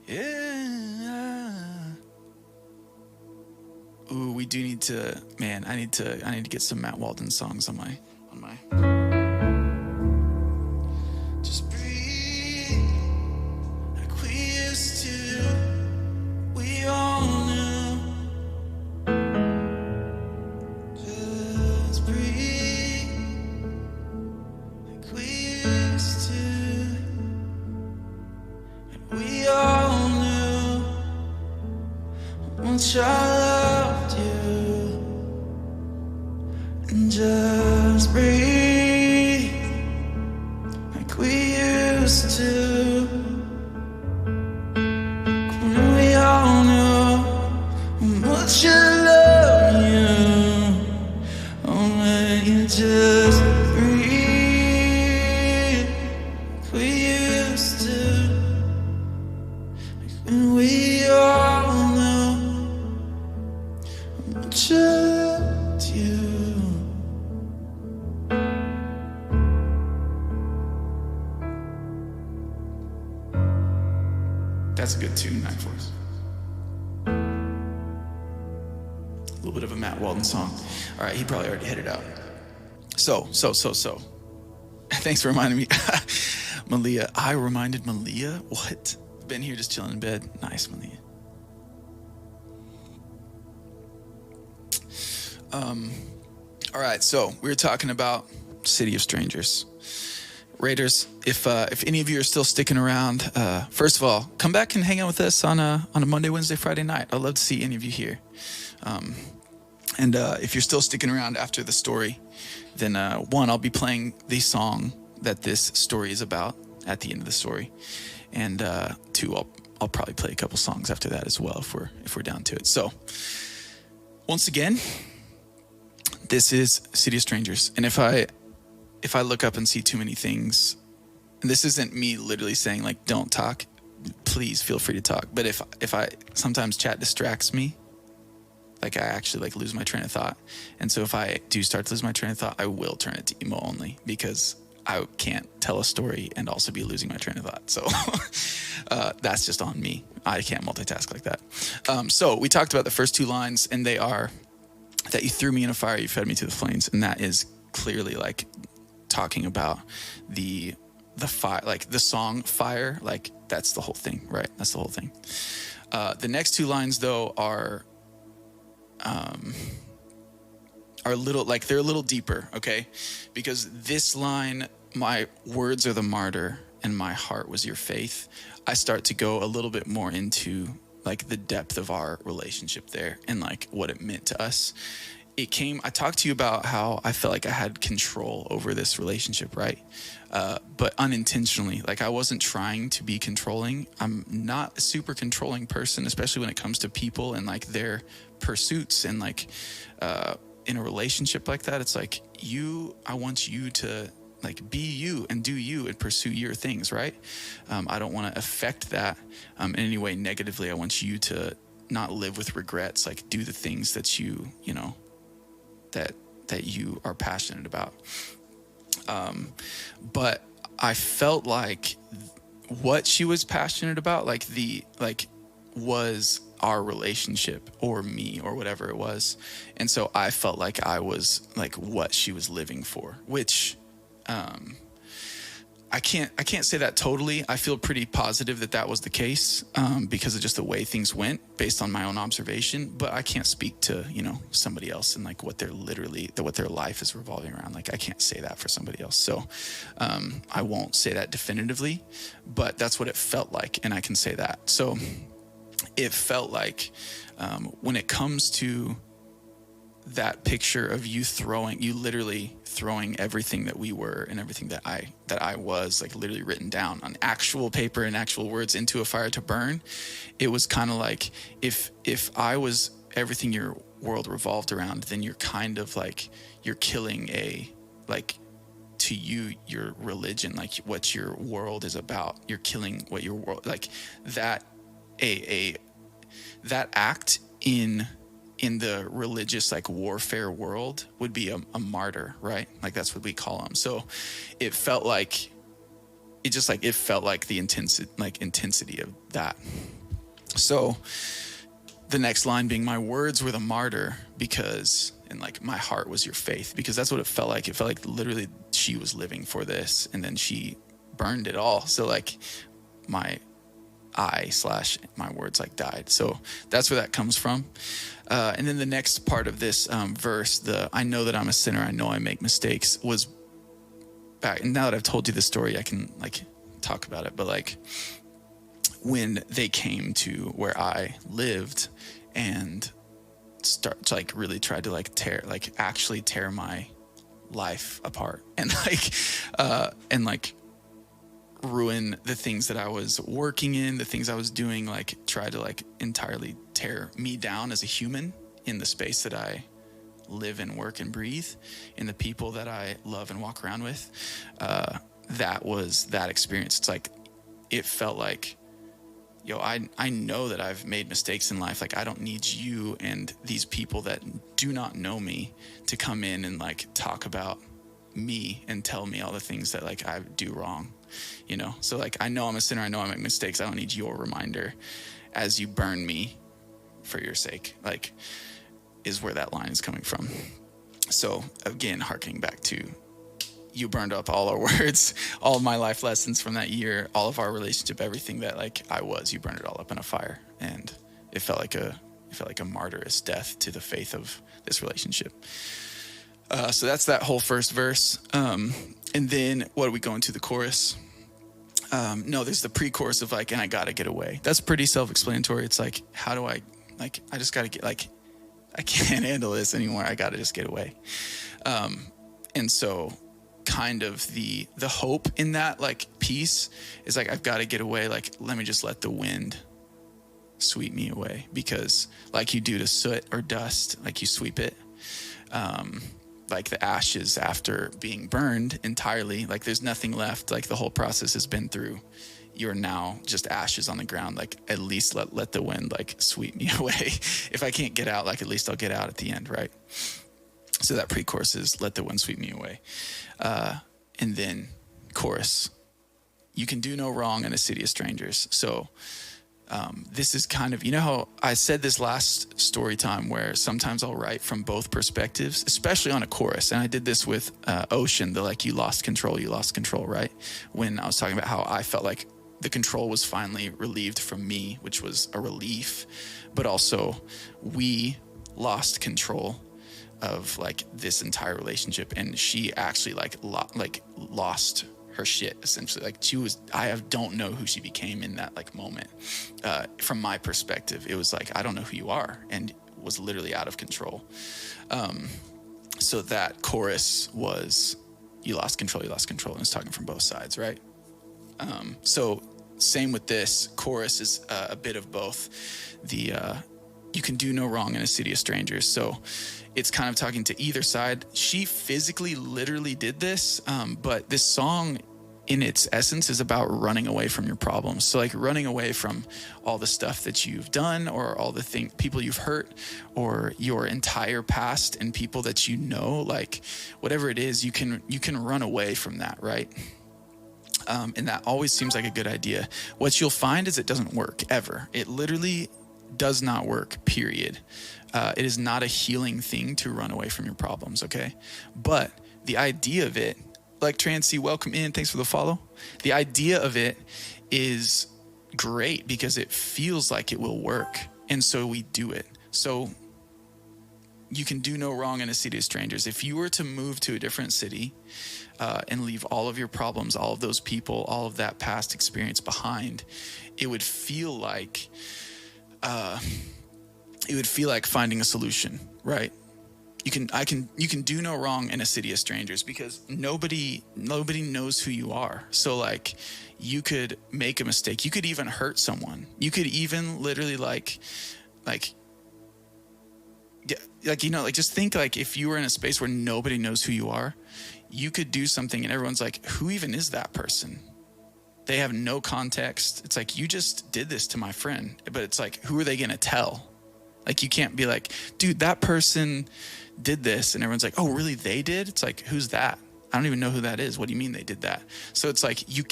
Yeah. Ooh, we do need to. Man, I need to get some Matt Walden songs on my. Just breathe like we used to. We all knew. Just breathe like we used to. And we all knew how much I loved you. And just breathe like we used to. When we all knew how much I love you. Oh, when you just breathe like we used to. When we all knew how much I loved you. That's a good tune, Night Force. A little bit of a Matt Walden song. All right, he probably already hit it out. So. Thanks for reminding me. Malia. I reminded Malia? What? Been here just chilling in bed. Nice, Malia. All right, so we were talking about City of Strangers. Raiders, if any of you are still sticking around, first of all, come back and hang out with us on a Monday, Wednesday, Friday night. I'd love to see any of you here. And if you're still sticking around after the story, then one, I'll be playing the song that this story is about at the end of the story, and two, I'll probably play a couple songs after that as well if we're down to it. So once again, this is City of Strangers, and if I look up and see too many things, and this isn't me literally saying like don't talk, please feel free to talk. But if I sometimes chat distracts me, like I actually like lose my train of thought. And so if I do start to lose my train of thought, I will turn it to emo only, because I can't tell a story and also be losing my train of thought. So that's just on me. I can't multitask like that. So we talked about the first two lines, and they are that you threw me in a fire, you fed me to the flames. And that is clearly like talking about the fire, like the song Fire, like that's the whole thing, right? That's the whole thing. The next two lines though are little, like they're a little deeper, okay? Because this line, my words are the martyr and my heart was your faith, I start to go a little bit more into like the depth of our relationship there and like what it meant to us. I talked to you about how I felt like I had control over this relationship, right? But unintentionally, like I wasn't trying to be controlling. I'm not a super controlling person, especially when it comes to people and like their pursuits and like in a relationship like that, it's like I want you to like be you and do you and pursue your things, right? I don't want to affect that in any way negatively. I want you to not live with regrets, like do the things that you know, that you are passionate about. But I felt like what she was passionate about, was our relationship or me or whatever it was. And so I felt like I was like what she was living for, which, I can't say that totally. I feel pretty positive that was the case, because of just the way things went based on my own observation, but I can't speak to, somebody else and like what their life is revolving around. Like I can't say that for somebody else. So, I won't say that definitively, but that's what it felt like. And I can say that. So it felt like, when it comes to that picture of you literally throwing everything that we were and everything that I was, like literally written down on actual paper and actual words into a fire to burn. It was kind of like, if I was everything your world revolved around, then you're kind of like, you're killing to you, your religion, like what your world is about. You're killing what your world, like that, that act in the religious like warfare world would be a martyr, right? Like that's what we call them. So it felt like the intensity of that. So the next line being, my words were the martyr and like my heart was your faith, because that's what it felt like. It felt like literally she was living for this, and then she burned it all. So like my words like died. So that's where that comes from. And then the next part of this verse, I know that I'm a sinner, I know I make mistakes, was back. And now that I've told you the story, I can like talk about it. But like when they came to where I lived and really tried to actually tear my life apart and ruin the things that I was working in, the things I was doing, like try to like entirely tear me down as a human in the space that I live and work and breathe, in the people that I love and walk around with. That was that experience. It's like, it felt like, I know that I've made mistakes in life. Like, I don't need you and these people that do not know me to come in and like talk about me and tell me all the things that like I do wrong, So like, I know I'm a sinner. I know I make mistakes. I don't need your reminder as you burn me for your sake, like, is where that line is coming from. So again, harkening back to, you burned up all our words, all of my life lessons from that year, all of our relationship, everything that like you burned it all up in a fire. And it felt like a martyrous death to the faith of this relationship. So that's that whole first verse. And then what do we go into the chorus? No, there's the pre-chorus of like, and I gotta get away. That's pretty self-explanatory. It's like, how do I just gotta get, like, I can't handle this anymore. I gotta just get away. And so kind of the hope in that like piece is like, I've got to get away. Like, let me just let the wind sweep me away, because like you do to soot or dust, like you sweep it, like the ashes after being burned entirely, like there's nothing left. Like the whole process has been through. You're now just ashes on the ground. Like, at least let the wind like sweep me away. If I can't get out, like at least I'll get out at the end, right? So that pre-chorus is, let the wind sweep me away. And then chorus, you can do no wrong in a city of strangers. So this is kind of, how I said this last story time where sometimes I'll write from both perspectives, especially on a chorus. And I did this with Ocean, you lost control, right? When I was talking about how I felt like the control was finally relieved from me, which was a relief, but also we lost control of like this entire relationship, and she actually lost her shit essentially. Like I don't know who she became in that like moment. From my perspective, it was like, I don't know who you are, and was literally out of control. So that chorus was, you lost control, and it's talking from both sides, right? So same with this chorus is a bit of both. You can do no wrong in a city of strangers. So it's kind of talking to either side. She physically literally did this, but this song in its essence is about running away from your problems. So like running away from all the stuff that you've done, or all the people you've hurt, or your entire past and people that like whatever it is, you can run away from that, right? And that always seems like a good idea. What you'll find is it doesn't work ever. It literally does not work, period. It is not a healing thing to run away from your problems, okay? But the idea of it, like Trancy, welcome in, thanks for the follow. The idea of it is great because it feels like it will work, and so we do it. So you can do no wrong in a city of strangers. If you were to move to a different city and leave all of your problems, all of those people, all of that past experience behind, it would feel like finding a solution, right? you can do no wrong in a city of strangers, because nobody knows who you are. So like, you could make a mistake. You could even hurt someone. You could even literally like, just think like, if you were in a space where nobody knows who you are, you could do something and everyone's like, who even is that person? They have no context. It's like, you just did this to my friend, but it's like, who are they going to tell? Like, you can't be like, dude, that person did this. And everyone's like, oh, really? They did? It's like, who's that? I don't even know who that is. What do you mean they did that? So it's like, you're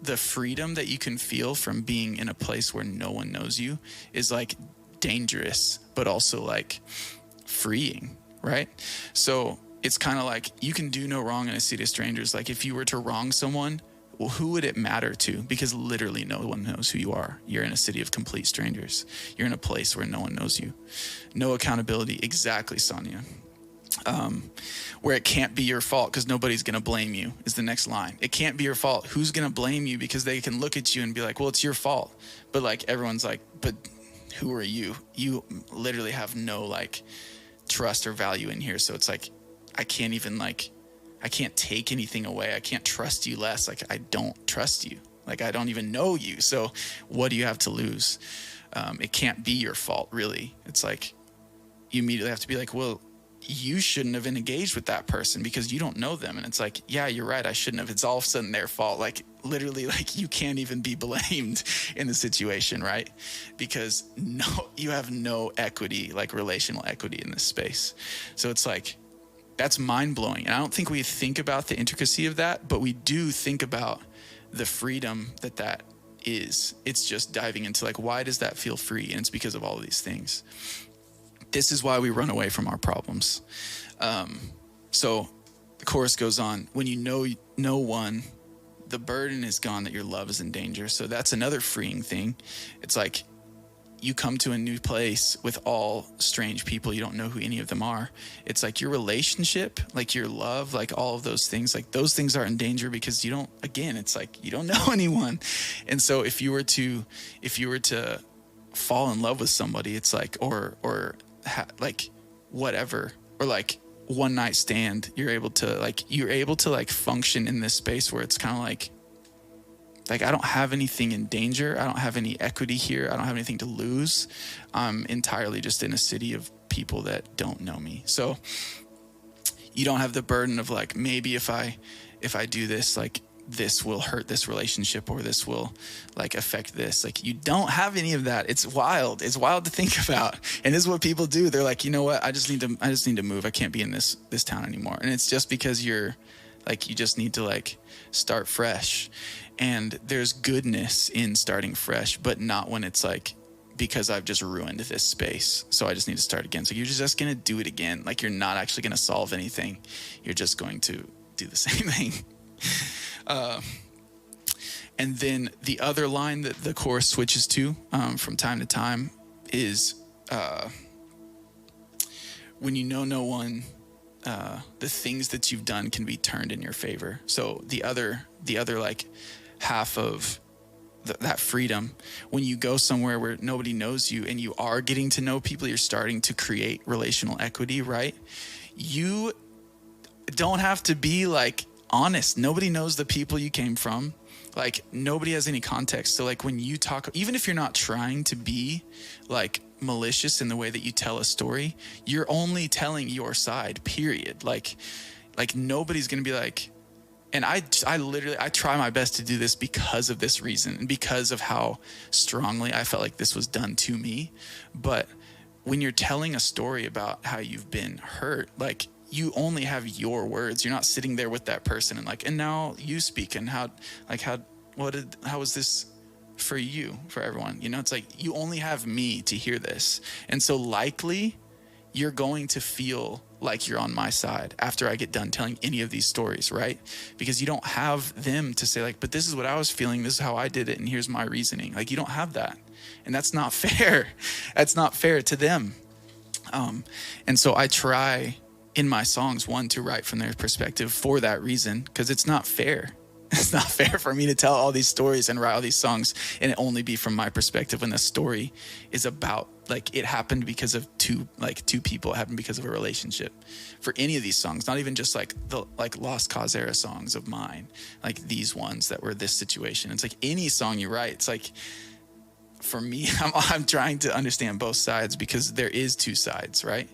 the freedom that you can feel from being in a place where no one knows you is like dangerous, but also like freeing, right? So it's kind of like, you can do no wrong in a city of strangers. Like, if you were to wrong someone, well, who would it matter to? Because literally no one knows who you are. You're in a city of complete strangers. You're in a place where no one knows you. No accountability. Exactly, Sonia. Where it can't be your fault because nobody's going to blame you is the next line. It can't be your fault. Who's going to blame you? Because they can look at you and be like, well, it's your fault. But like, everyone's like, but who are you? You literally have no like trust or value in here. So it's like, I can't take anything away. I can't trust you less. Like, I don't trust you. Like, I don't even know you. So what do you have to lose? It can't be your fault, really. It's like, you immediately have to be like, well, you shouldn't have engaged with that person because you don't know them. And it's like, yeah, you're right. I shouldn't have. It's all of a sudden their fault. Like, literally, like, you can't even be blamed in the situation, right? Because you have no equity, like relational equity in this space. So it's like, that's mind-blowing. And I don't think we think about the intricacy of that, but we do think about the freedom that is. It's just diving into like, why does that feel free? And it's because of all of these things. This is why we run away from our problems. So the chorus goes on, when you know no one, the burden is gone that your love is in danger. So that's another freeing thing. It's like, you come to a new place with all strange people. You don't know who any of them are. It's like your relationship, like your love, like all of those things, like those things are in danger because it's like, you don't know anyone. And so if you were to fall in love with somebody, it's like, like whatever, or like one night stand, you're able to function in this space where it's kind of like, I don't have anything in danger. I don't have any equity here. I don't have anything to lose. I'm entirely just in a city of people that don't know me. So you don't have the burden of like, maybe if I do this, like this will hurt this relationship, or this will like affect this. Like, you don't have any of that. It's wild. It's wild to think about. And this is what people do. They're like, you know what? I just need to move. I can't be in this town anymore. And it's just because you just need to like start fresh. And there's goodness in starting fresh, but not when it's like, because I've just ruined this space, so I just need to start again. So you're just going to do it again. Like, you're not actually going to solve anything. You're just going to do the same thing. And then the other line that the chorus switches to from time to time is when you know no one, the things that you've done can be turned in your favor. So the other like half of that freedom, when you go somewhere where nobody knows you and you are getting to know people, you're starting to create relational equity, right? You don't have to be like honest. Nobody knows the people you came from. Like, nobody has any context. So like, when you talk, even if you're not trying to be like malicious in the way that you tell a story, you're only telling your side, period. Like nobody's going to be like, and I try my best to do this because of this reason and because of how strongly I felt like this was done to me. But when you're telling a story about how you've been hurt, like, you only have your words. You're not sitting there with that person and like, and now you speak, and how was this for you, for everyone? You know, it's like, you only have me to hear this. And so likely you're going to feel like you're on my side after I get done telling any of these stories, right? Because you don't have them to say like, but this is what I was feeling, this is how I did it, and here's my reasoning. Like, you don't have that. And that's not fair. That's not fair to them. And so I try in my songs, one, to write from their perspective for that reason, because it's not fair. It's not fair for me to tell all these stories and write all these songs and it only be from my perspective when the story is about like it happened because of two people. It happened because of a relationship. For any of these songs, not even just like the like Lost Cause era songs of mine, like these ones that were this situation. It's like any song you write, it's like, for me, I'm trying to understand both sides, because there is two sides, right?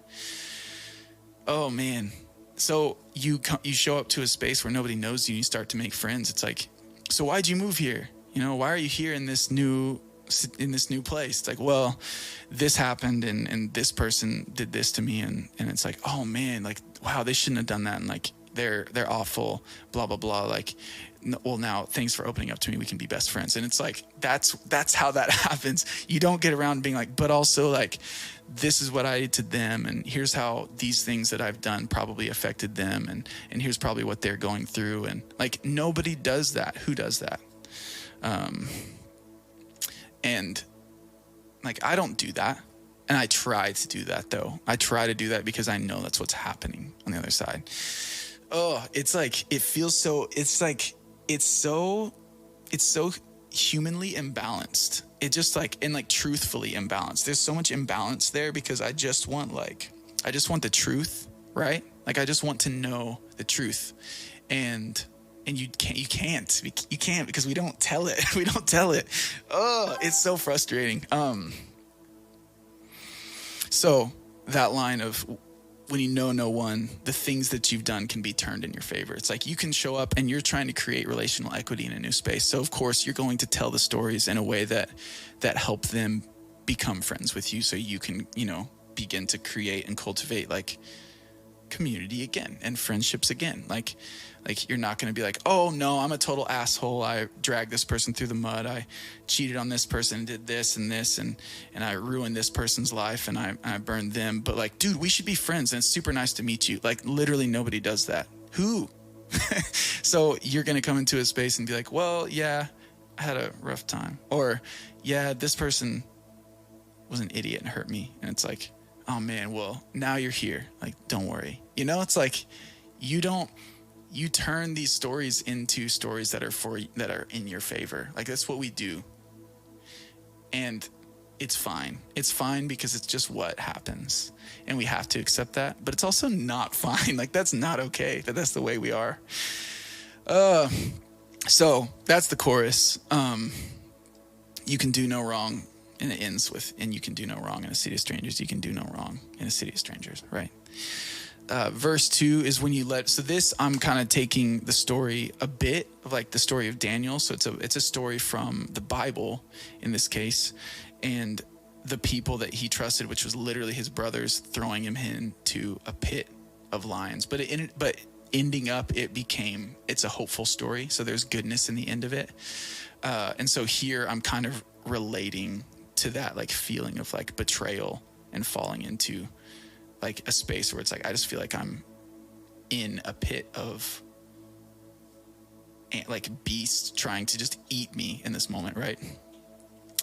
Oh man. So you show up to a space where nobody knows you and you start to make friends. It's like, so why'd you move here? You know, why are you here in this new place? It's like, well, this happened and this person did this to me, and it's like, oh man, like, wow, they shouldn't have done that, and like they're awful, blah blah blah. Like, well, now thanks for opening up to me, we can be best friends. And it's like, that's how that happens. You don't get around being like, but also like, this is what I did to them, and here's how these things that I've done probably affected them, and here's probably what they're going through. And like, nobody does that. Who does that? And like, I don't do that. And I try to do that though. I try to do that because I know that's what's happening on the other side. Oh, it's like, it feels so, it's so humanly imbalanced. It just like, and like truthfully imbalanced. There's so much imbalance there because I just want the truth, right? Like, I just want to know the truth. And you can't because we don't tell it. We don't tell it. Oh, it's so frustrating. So that line of, when you know no one, the things that you've done can be turned in your favor. It's like, you can show up and you're trying to create relational equity in a new space. So of course you're going to tell the stories in a way that help them become friends with you, so you can, you know, begin to create and cultivate like community again and friendships again. Like you're not going to be like, oh no, I'm a total asshole, I dragged this person through the mud, I cheated on this person and did this and this, and I ruined this person's life, and I burned them, but like, dude, we should be friends and it's super nice to meet you. Like, literally nobody does that. Who? So you're going to come into a space and be like, well, yeah, I had a rough time, or yeah, this person was an idiot and hurt me. And it's like, oh man, well, now you're here, like, don't worry. You know, it's like, you turn these stories into stories that are in your favor. Like, that's what we do. And it's fine. It's fine because it's just what happens, and we have to accept that. But it's also not fine. Like, that's not okay. That's the way we are. So that's the chorus. You can do no wrong, and it ends with, and you can do no wrong in a city of strangers. You can do no wrong in a city of strangers, right? Verse 2 is when you so this, I'm kind of taking the story a bit of like the story of Daniel. So it's a story from the Bible in this case, and the people that he trusted, which was literally his brothers, throwing him into a pit of lions. But ending up, it's a hopeful story. So there's goodness in the end of it. And so here I'm kind of relating to that like feeling of like betrayal and falling into like a space where it's like, I just feel like I'm in a pit of like beasts trying to just eat me in this moment, right?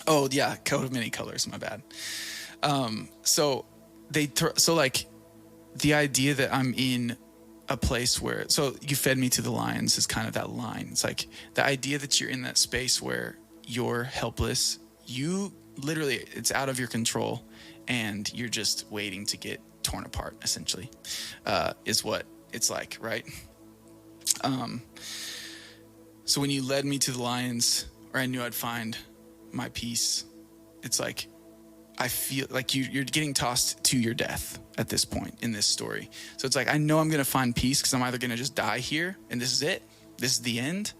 Oh yeah, coat of many colors, my bad. So like the idea that I'm in a place where, so you fed me to the lions is kind of that line. It's like the idea that you're in that space where you're helpless, you literally, it's out of your control, and you're just waiting to get torn apart, essentially, is what it's like, right? So when you led me to the lions, or I knew I'd find my peace, it's like, I feel like you're getting tossed to your death at this point in this story. So it's like, I know I'm going to find peace because I'm either going to just die here and this is it. This is the end.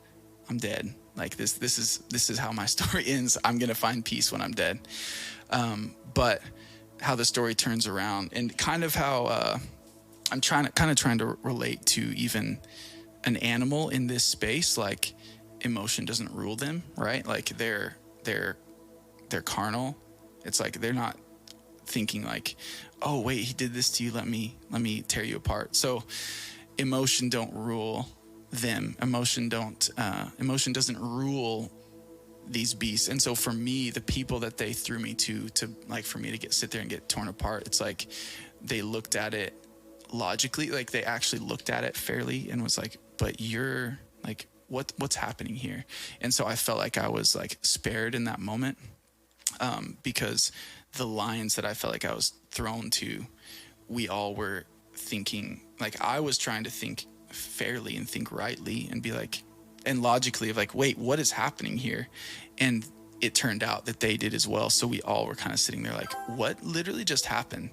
I'm dead. Like this is how my story ends. I'm going to find peace when I'm dead. But how the story turns around, and kind of how I'm trying to relate to even an animal in this space. Like, emotion doesn't rule them, right? Like they're carnal. It's like they're not thinking like, oh wait, he did this to you, let me tear you apart. So emotion don't rule them. Emotion doesn't rule these beasts. And so for me, the people that they threw me to like, for me to sit there and get torn apart, it's like they looked at it logically, like they actually looked at it fairly and was like, but you're like, what's happening here? And so I felt like I was like spared in that moment, because the lines that I felt like I was thrown to, we all were thinking, like I was trying to think fairly and think rightly and be like, and logically of like, wait, what is happening here? And it turned out that they did as well. So we all were kind of sitting there like, what literally just happened?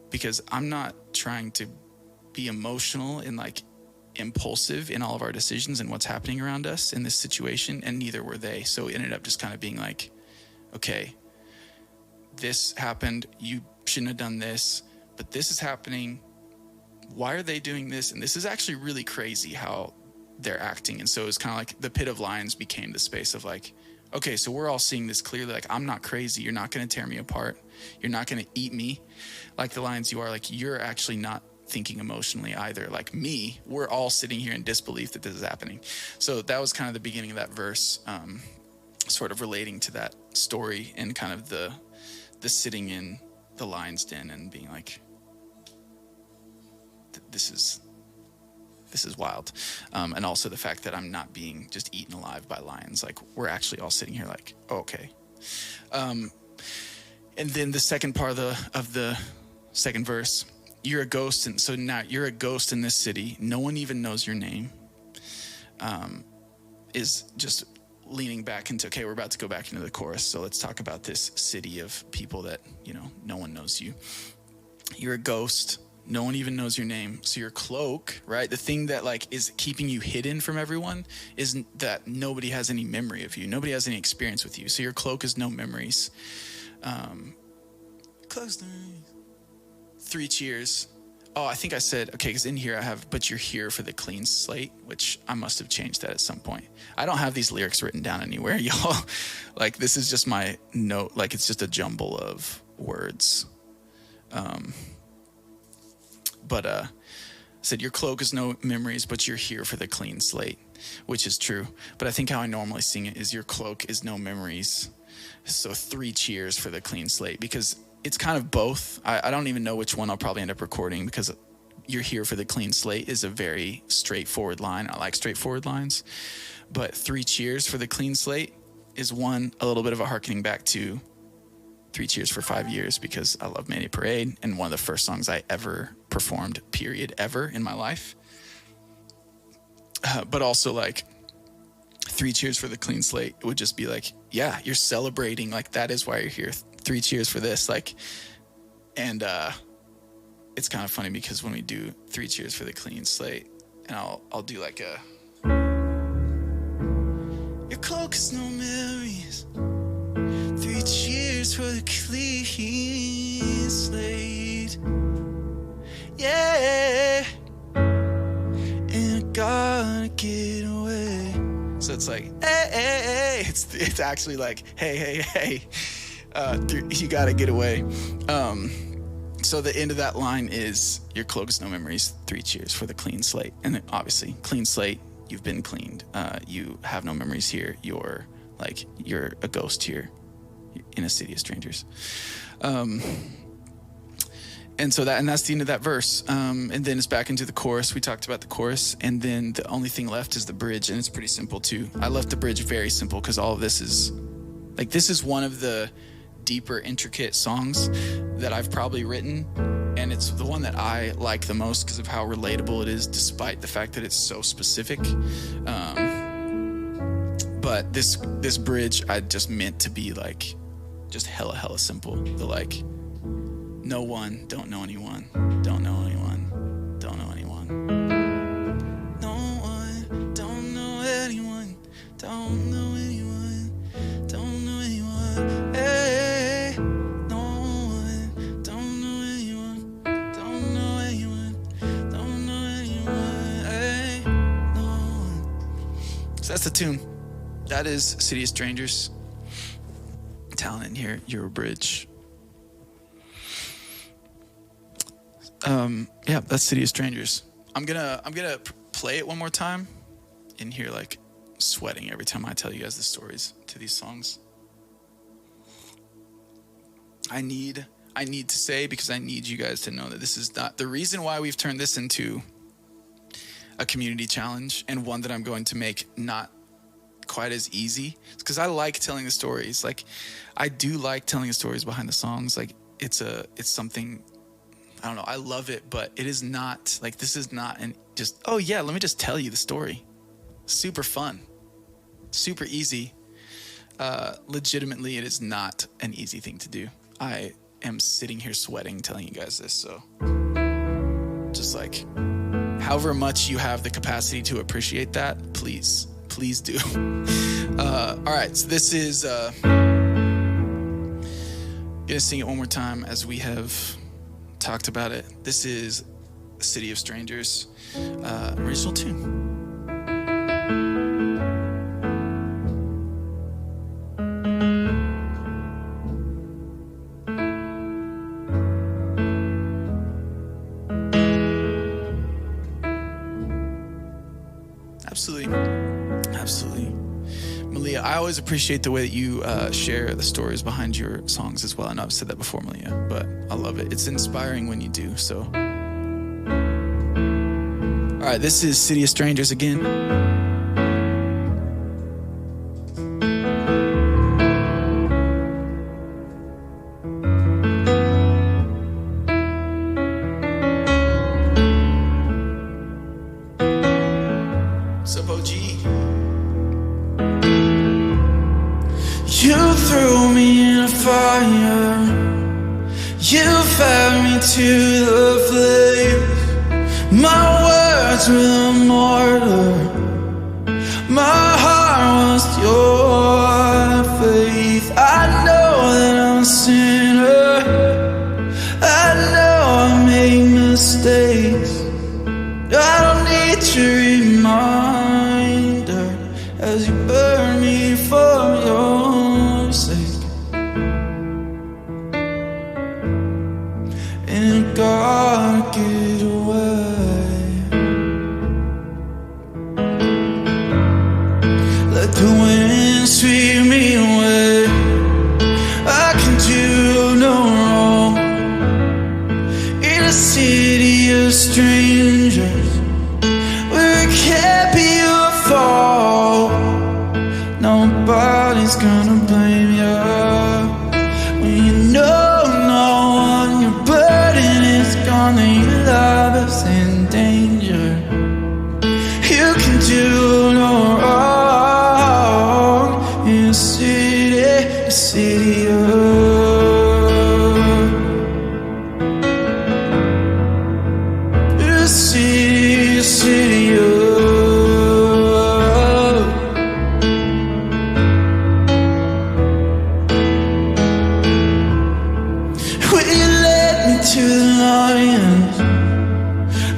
Because I'm not trying to be emotional and like impulsive in all of our decisions and what's happening around us in this situation, and neither were they. So it ended up just kind of being like, okay, this happened, you shouldn't have done this, but this is happening, why are they doing this? And this is actually really crazy how they're acting. And so it was kind of like the pit of lions became the space of like, okay, so we're all seeing this clearly, like I'm not crazy, you're not going to tear me apart, you're not going to eat me like the lions you are, like you're actually not thinking emotionally either, like me. We're all sitting here in disbelief that this is happening. So that was kind of the beginning of that verse, sort of relating to that story and kind of the sitting in the lion's den and being like, this is wild. And also the fact that I'm not being just eaten alive by lions. Like we're actually all sitting here like, oh, okay. And then the second part of the second verse, you're a ghost. And so now you're a ghost in this city. No one even knows your name. Is just leaning back into, okay, we're about to go back into the chorus. So let's talk about this city of people that, no one knows you. You're a ghost. No one even knows your name. So your cloak, right? The thing that like is keeping you hidden from everyone is that nobody has any memory of you. Nobody has any experience with you. So your cloak is no memories. Close the memories. 3 cheers. Oh, I think I said, okay, because in here I have, but you're here for the clean slate, which I must have changed that at some point. I don't have these lyrics written down anywhere, y'all. Like this is just my note. Like it's just a jumble of words. But said your cloak is no memories, but you're here for the clean slate, which is true. But I think how I normally sing it is your cloak is no memories. So 3 cheers for the clean slate, because it's kind of both. I don't even know which one I'll probably end up recording, because you're here for the clean slate is a very straightforward line. I like straightforward lines. But 3 cheers for the clean slate is one, a little bit of a harkening back to 3 Cheers for 5 years, because I love Mayday Parade, and one of the first songs I ever performed, period, ever in my life. But also like 3 cheers for the clean slate, it would just be like, yeah, you're celebrating, like that is why you're here. 3 cheers for this, like, and it's kind of funny because when we do 3 cheers for the clean slate, and I'll do like a, your cloak is no memories, 3 cheers for the clean slate, yeah, and I gotta get away. So it's like, hey, it's actually like, hey, you gotta get away. So the end of that line is, your cloak is no memories, 3 cheers for the clean slate. And then obviously, clean slate, you've been cleaned. You have no memories here. You're a ghost here in a city of strangers. And that's the end of that verse. And then it's back into the chorus. We talked about the chorus, and then the only thing left is the bridge, and it's pretty simple too. I left the bridge very simple because all of this is one of the deeper, intricate songs that I've probably written, and it's the one that I like the most because of how relatable it is, despite the fact that it's so specific. But this bridge I just meant to be like just hella simple. The like, no one, don't know anyone, don't know anyone, don't know anyone. No one, don't know anyone, don't know anyone, don't know anyone. Hey, no one, don't know anyone, don't know anyone, don't know anyone. Hey, no one. So that's the tune. That is City of Strangers. Talent in here, Euro Bridge. Yeah, that's City of Strangers. I'm gonna play it one more time in here, like sweating every time I tell you guys the stories to these songs. I need to say, because I need you guys to know that this is not the reason why we've turned this into a community challenge, and one that I'm going to make not quite as easy, because I like telling the stories. Like, I do like telling the stories behind the songs. Like, it's something, I don't know, I love it, but it is not like, this is not just, oh yeah, let me just tell you the story. Super fun, super easy. Legitimately, it is not an easy thing to do. I am sitting here sweating telling you guys this, so just like, however much you have the capacity to appreciate that, please do. All right, so this is gonna sing it one more time as we have talked about it. This is City of Strangers, original tune. Absolutely. Malia, I always appreciate the way that you share the stories behind your songs as well. I know I've said that before, Malia, but I love it. It's inspiring when you do, so. All right, this is City of Strangers again. You threw me in a fire, you fed me to the flames. My words were a mortar, my heart was your faith. I know that I'm a sinner, I know I make mistakes. I don't need your reminder as you burn me for your sake. And I gotta get away. Let the wind sweep me away. I can do no wrong in a city of strangers where it can't be your fault. Nobody's gonna blame you when you know no one, your burden is gone and your love is in danger. You can do no wrong in a city of when you led me to the lions,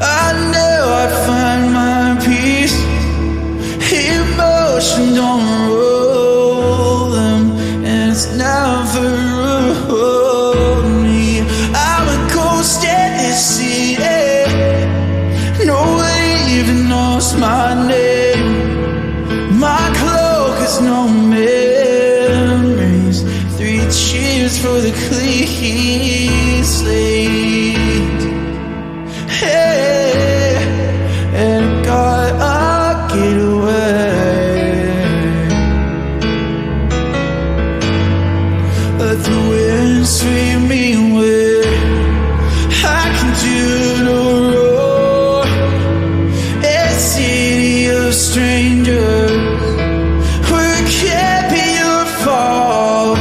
I knew I'd find my peace. Emotion don't roll them, and it's never ruled me. I'm a ghost in this city, nobody even knows my name. My cloak is no memories. 3 cheers for the clean slate. Hey, and I gotta get away. Let the wind sweep me away. I can do no wrong. A city of strangers where it can't be your fault.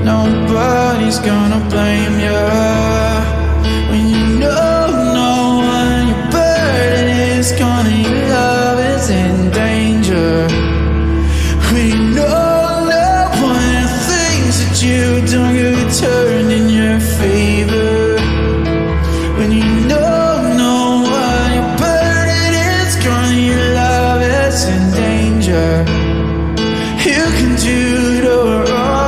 Nobody's gonna blame you when you know no one, your burden is gone and your love is in danger. When you know no one, the things that you don't get returned in your favor. When you know no one, your burden is gone and your love is in danger. You can do no wrong.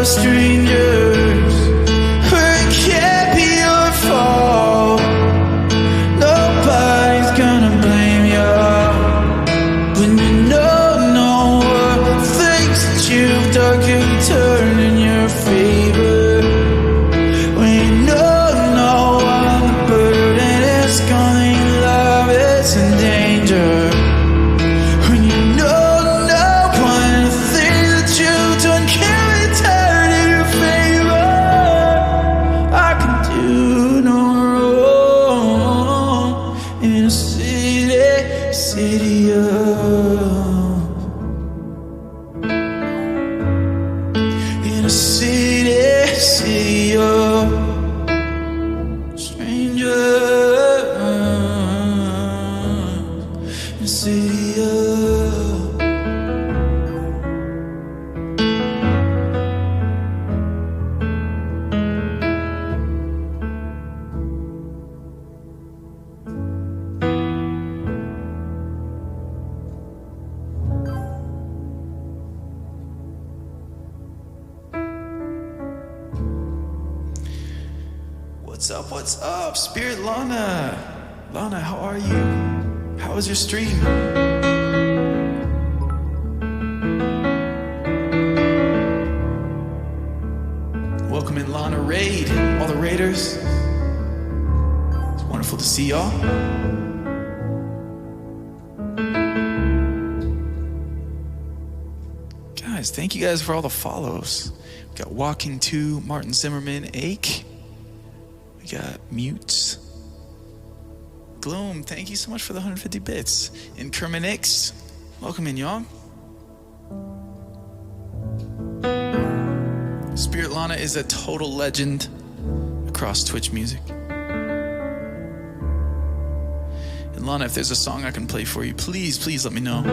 strangers. It can't be your fault. Nobody's gonna blame you when you know what things that you've done can turn in your favor. When you know what the burden is gonna, love is in danger. When you know one of the things that you've done can turn in your favor. I can do no wrong in a city of strangers, in a city of. What's up, Spirit Lana? Lana, how are you? How was your stream? Welcome in, Lana Raid, all the raiders. It's wonderful to see y'all. Guys, thank you guys for all the follows. We got Walking to Martin Zimmerman, Ake. We got Mutes. Gloom, thank you so much for the 150 bits. And Kerminix, welcome in, y'all. Spirit Lana is a total legend across Twitch music. And Lana, if there's a song I can play for you, please let me know.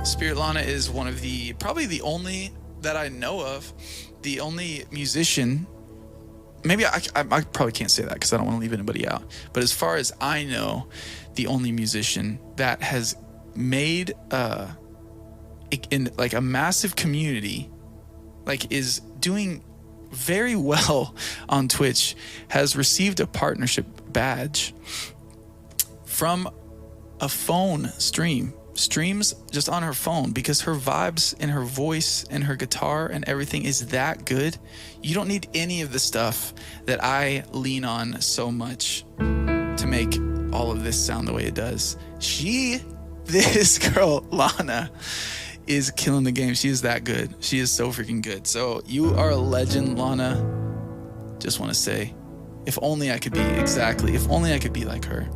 Spirit Lana is one of the, probably the only that I know of, the only musician, maybe I probably can't say that because I don't want to leave anybody out, but as far as I know, the only musician that has made in like a massive community, like is doing very well on Twitch, has received a partnership badge from a phone streams just on her phone, because her vibes and her voice and her guitar and everything is that good. You don't need any of the stuff that I lean on so much to make all of this sound the way it does. This girl, Lana, is killing the game. She is that good. She is so freaking good. So you are a legend, Lana. Just want to say, if only I could be like her.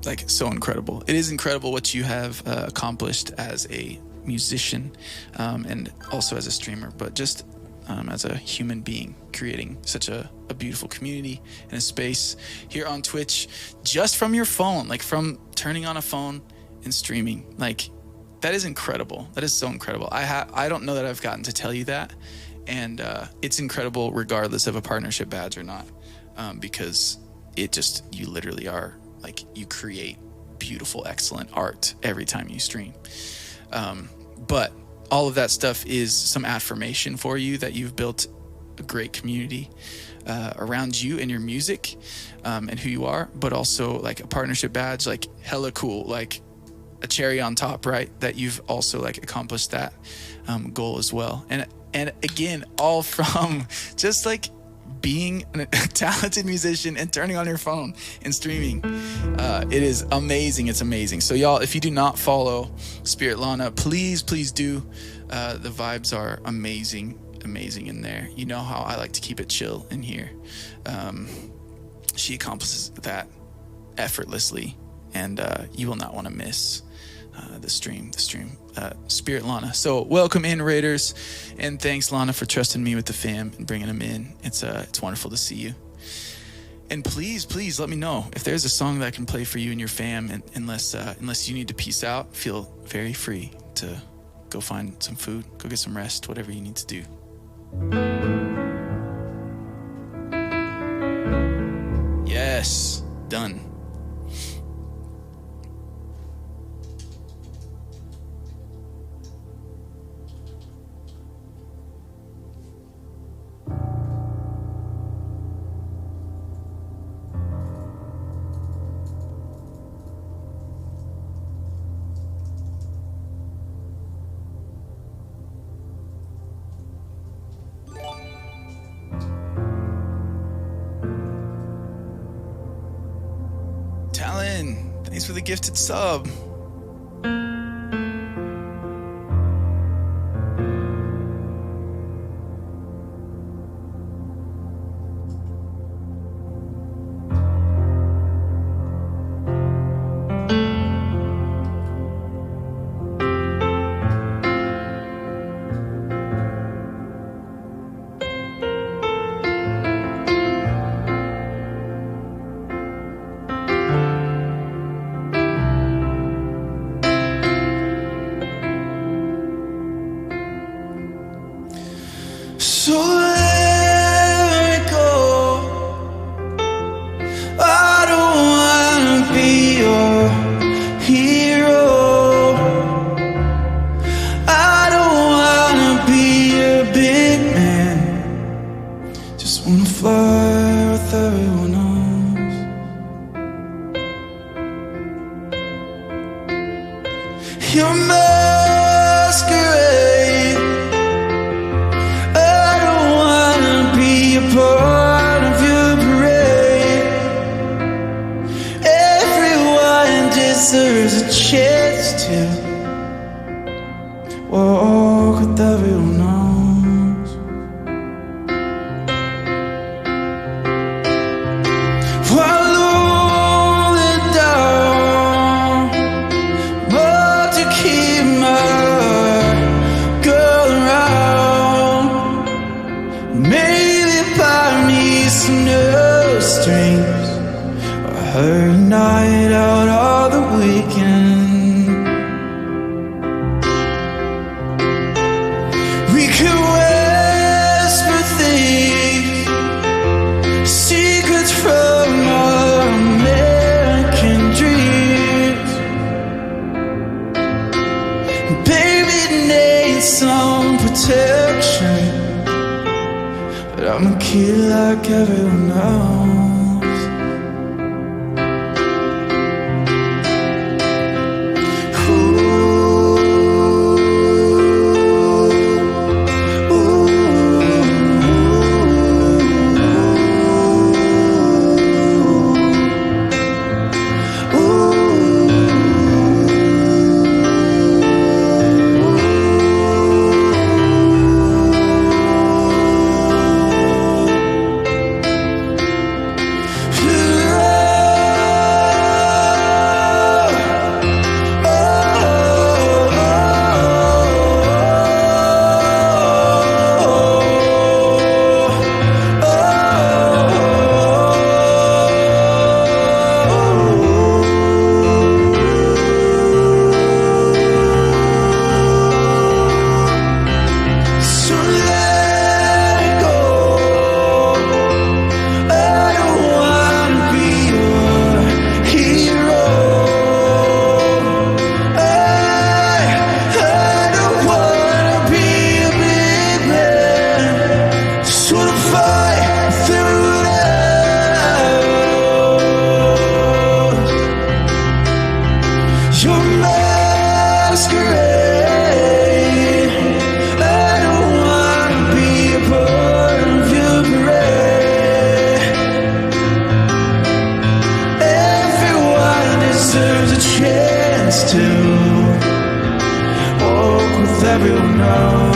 Like, so incredible. It is incredible what you have accomplished as a musician, and also as a streamer, but just as a human being, creating such a beautiful community and a space here on Twitch, just from your phone, like from turning on a phone and streaming. Like, that is incredible. That is so incredible. I don't know that I've gotten to tell you that, and it's incredible regardless of a partnership badge or not, because you literally are, like, you create beautiful, excellent art every time you stream. But all of that stuff is some affirmation for you that you've built a great community around you and your music, and who you are, but also like a partnership badge, like hella cool, like a cherry on top, right? That you've also like accomplished that goal as well. And again, all from just like being a talented musician and turning on your phone and streaming. It is amazing. It's amazing. So y'all, if you do not follow Spirit Lana, please do. The vibes are amazing in there. You know how I like to keep it chill in here. She accomplishes that effortlessly, and you will not want to miss the stream. Spirit Lana. So welcome in, Raiders, and thanks, Lana, for trusting me with the fam and bringing them in. It's wonderful to see you. And please let me know if there's a song that I can play for you and your fam. And unless you need to peace out, feel very free to go find some food, go get some rest, whatever you need to do. Yes, done. for the gifted sub. So let it go. I don't wanna be your hero. I don't wanna be your big man. Just wanna fly with everyone else. Your masquerade. Part of your parade. Everyone deserves a chance to walk with everyone else. While rolling down, want to keep my girl around. Maybe buy me some new strings, or her night out on the weekend. We could whisper things, secrets from our American dreams. Baby needs some protection, but I'm a kid like everyone else. Everyone knows.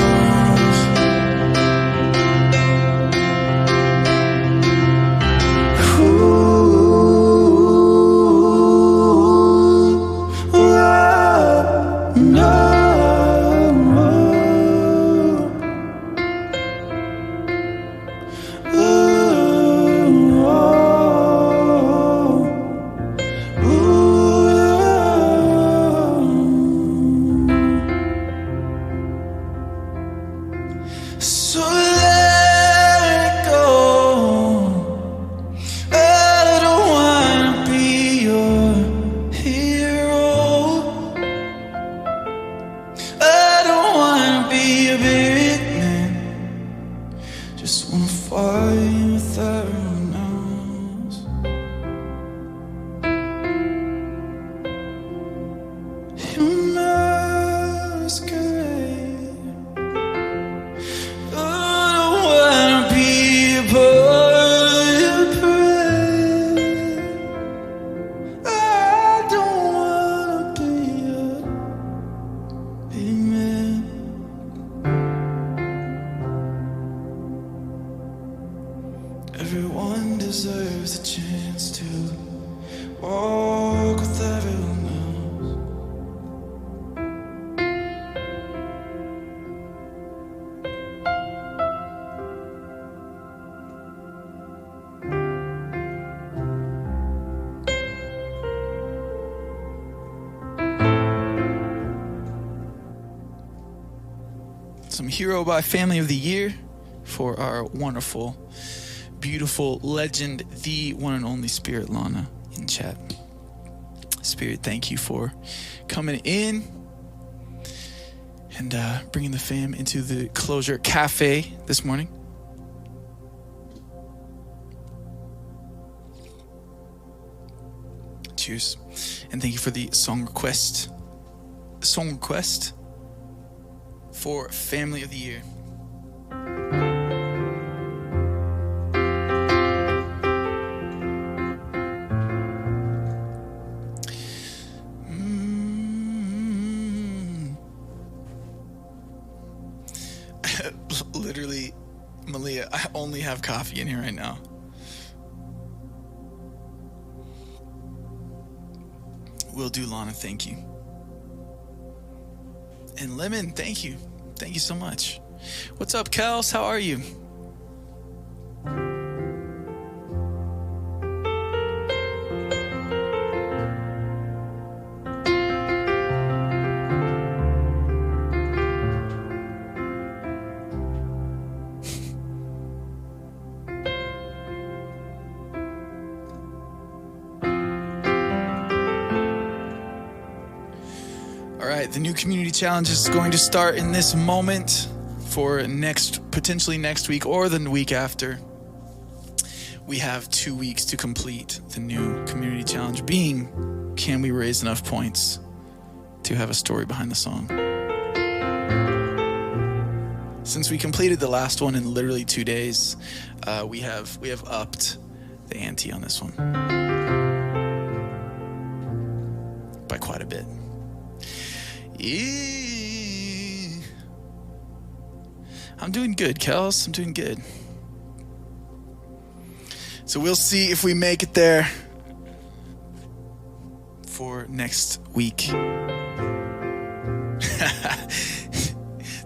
some Hero by Family of the Year for our wonderful, beautiful legend, the one and only Spirit Lana in chat. Spirit, thank you for coming in and bringing the fam into the Closure Cafe this morning. Cheers. And thank you for the song request for Family of the Year. Literally, Malia, I only have coffee in here right now. Will do, Lana, thank you. And Lemon, thank you. Thank you so much. What's up, Kels? How are you? The new community challenge is going to start in this moment for potentially next week or the week after. We have 2 weeks to complete the new community challenge, being, can we raise enough points to have a story behind the song? Since we completed the last one in literally 2 days, we have upped the ante on this one by quite a bit. Yeah. I'm doing good, Kels. I'm doing good. So we'll see if we make it there for next week.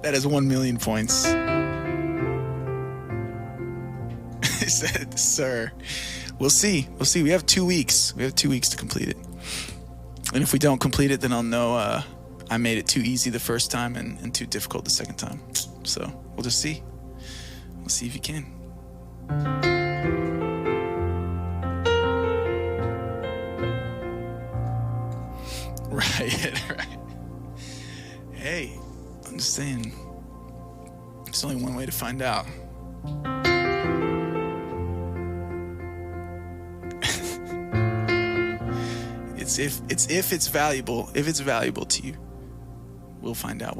That is 1 million points. I said, sir. We'll see. We have 2 weeks. We have 2 weeks to complete it. And if we don't complete it, then I'll know I made it too easy the first time and too difficult the second time. So we'll just see. We'll see if you can. Right. Hey, I'm just saying, there's only one way to find out. It's if it's valuable. If it's valuable to you. We'll find out.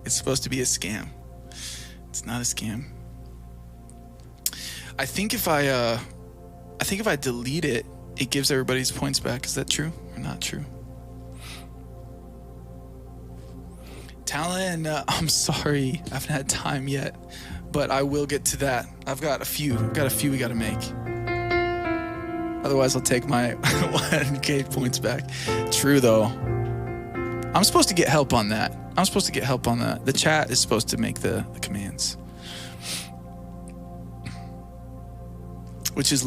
It's supposed to be a scam. It's not a scam. I think if I delete it, it gives everybody's points back. Is that true or not true? Talon, I'm sorry. I haven't had time yet, but I will get to that. I've got a few we got to make. Otherwise, I'll take my 1K points back. True, though. I'm supposed to get help on that. The chat is supposed to make the commands. Which is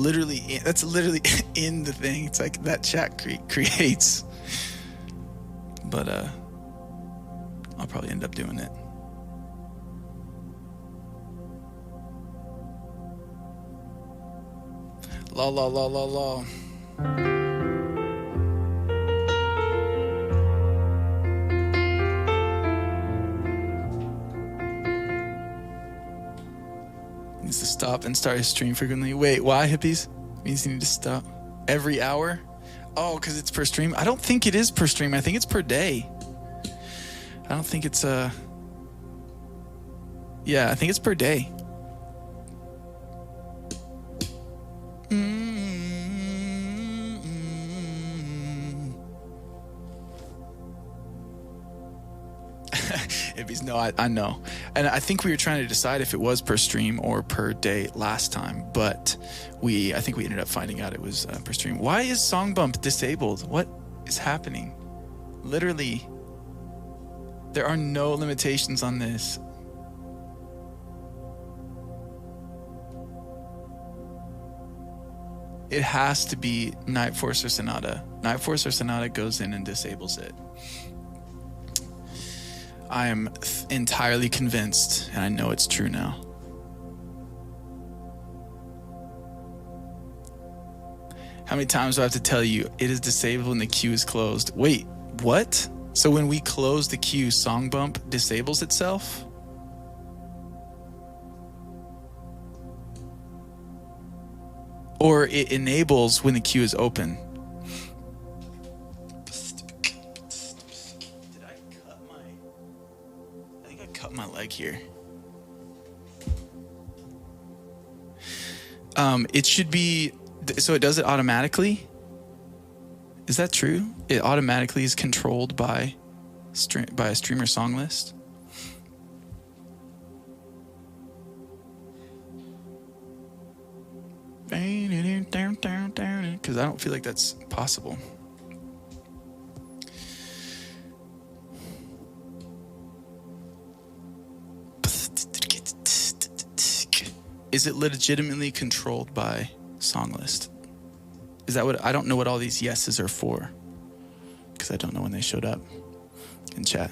that's literally in the thing. It's like that chat creates. But I'll probably end up doing it. La. Needs to stop and start his stream frequently. Wait, why, hippies? Means you need to stop every hour? Oh, because it's per stream? I don't think it is per stream. I think it's per day. I don't think it's yeah, I think it's per day. No, I know. And I think we were trying to decide if it was per stream or per day last time, but I think we ended up finding out it was per stream. Why is Song Bump disabled? What is happening? Literally, there are no limitations on this. It has to be Night Force or Sonata. Night Force or Sonata goes in and disables it. I am entirely convinced, and I know it's true now. How many times do I have to tell you it is disabled when the queue is closed? Wait, what? So when we close the queue, song bump disables itself? Or it enables when the queue is open? Did I cut I think I cut my leg here. It should be, so it does it automatically? Is that true? It automatically is controlled by a streamer song list? Because I don't feel like that's possible. Is it legitimately controlled by song list? Is that what, I don't know what all these yeses are for, because I don't know when they showed up in chat.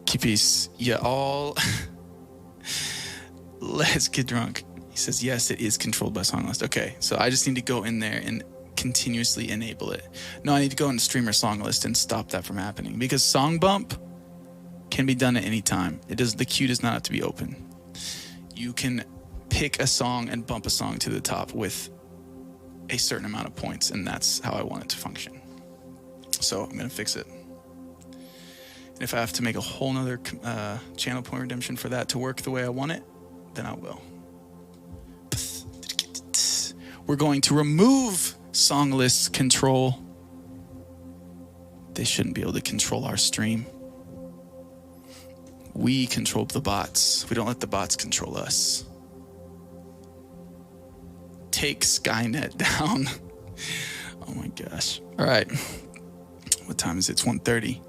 Keepies, yeah, all let's get drunk. He says, yes, it is controlled by song list. Okay, so I just need to go in there and continuously enable it. No, I need to go in streamer song list and stop that from happening, because song bump can be done at any time. The queue does not have to be open. You can pick a song and bump a song to the top with a certain amount of points, and that's how I want it to function. So I'm going to fix it. And if I have to make a whole nother channel point redemption for that to work the way I want it, then I will. We're going to remove song lists control. They shouldn't be able to control our stream. We control the bots. We don't let the bots control us. Take Skynet down. Oh my gosh. All right. What time is it? It's 1:30.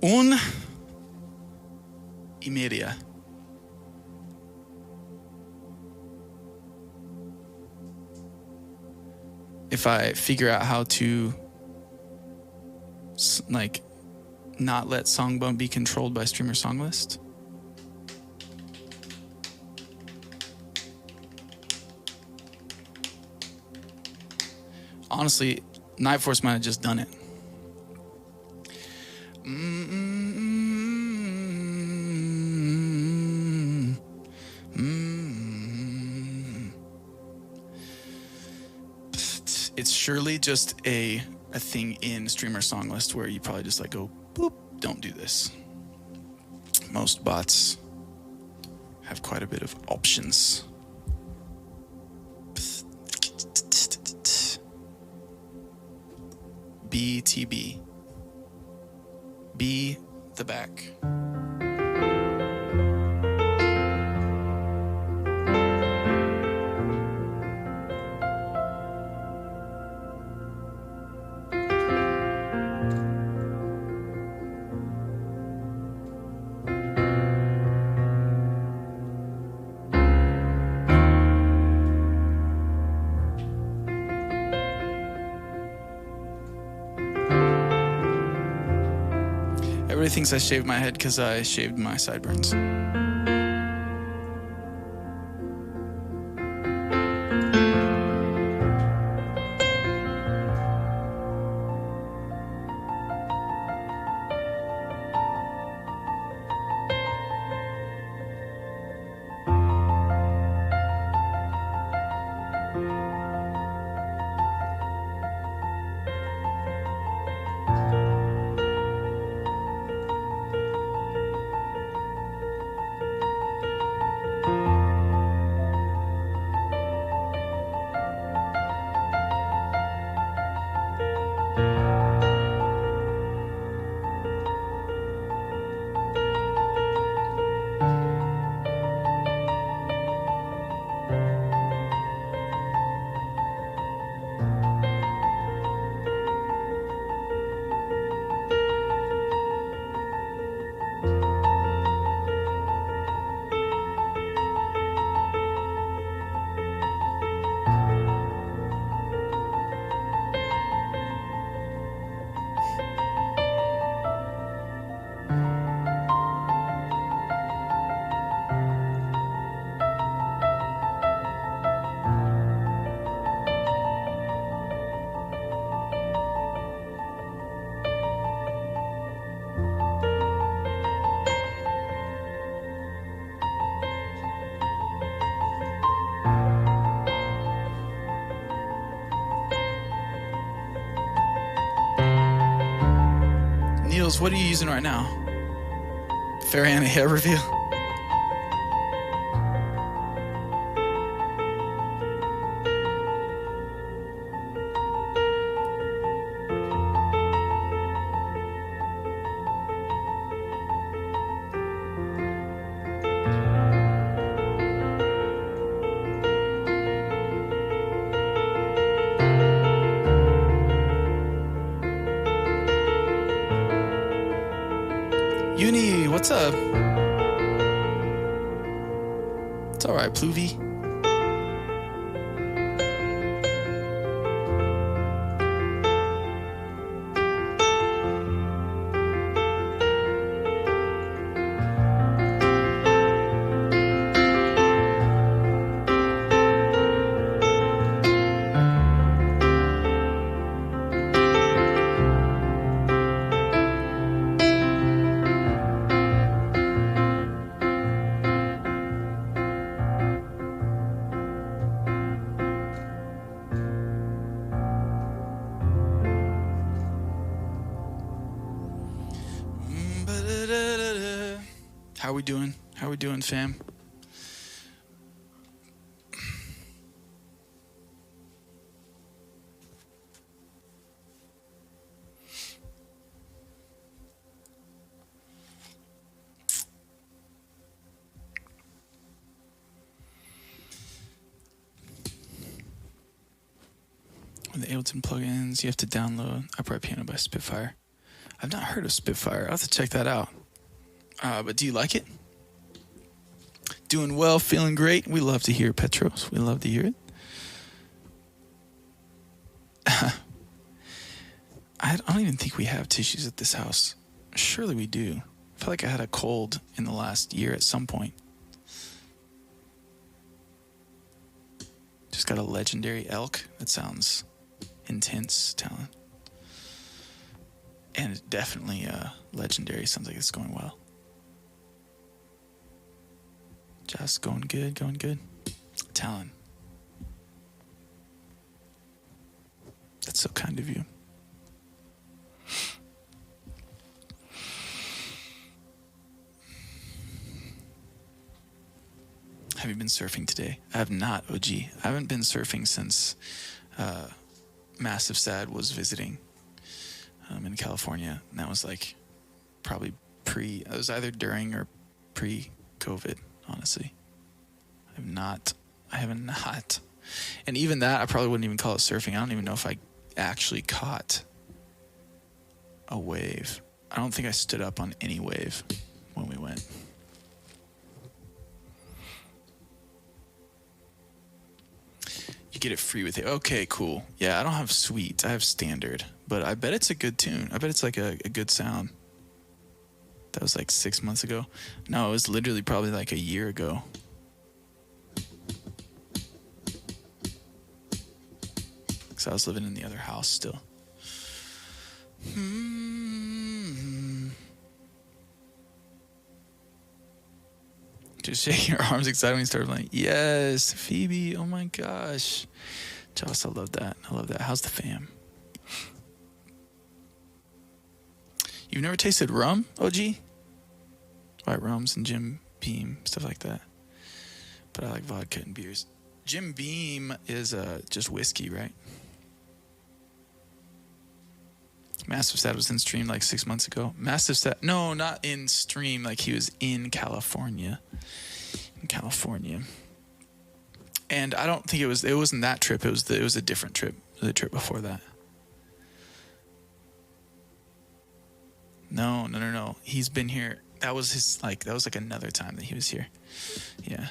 1:30. If I figure out how to not let song bump be controlled by streamer song list. Honestly, Night Force might have just done it. It's surely just a thing in streamer song list where you probably just go boop, don't do this. Most bots have quite a bit of options. BTB. B the back. Everybody thinks I shaved my head because I shaved my sideburns. Jules, what are you using right now? Fariana hair reveal. Uni, what's up? It's all right, Pluvy. How we doing? How we doing, fam? With the Ableton plugins, you have to download Upright Piano by Spitfire. I've not heard of Spitfire. I'll have to check that out. But do you like it? Doing well, feeling great. We love to hear it, Petros. We love to hear it. I don't even think we have tissues at this house. Surely we do. I feel like I had a cold in the last year at some point. Just got a legendary elk. That sounds intense talent. And definitely legendary. Sounds like it's going well. Just going good, going good. Talon. That's so kind of you. Have you been surfing today? I have not, OG. I haven't been surfing since Massive Sad was visiting in California. And that was like probably it was either during or pre-COVID. Honestly, I have not. And even that, I probably wouldn't even call it surfing. I don't even know if I actually caught a wave. I don't think I stood up on any wave when we went. You get it free with it. Okay, cool. Yeah, I don't have sweet. I have standard. But I bet it's a good tune. I bet it's like a good sound. That was like 6 months ago. No, it was literally probably like a year ago. Because I was living in the other house still. Just shaking your arms excited when you started playing. Yes, Phoebe. Oh my gosh. Joss, I love that. I love that. How's the fam? You've never tasted rum, OG? White rums and Jim Beam, stuff like that. But I like vodka and beers. Jim Beam is just whiskey, right? Massive Sad was in stream like 6 months ago. Massive Sad, no, not in stream. Like he was in California. And I don't think it wasn't that trip. It was a different trip. The trip before that. No. He's been here. That was like another time that he was here. Yeah.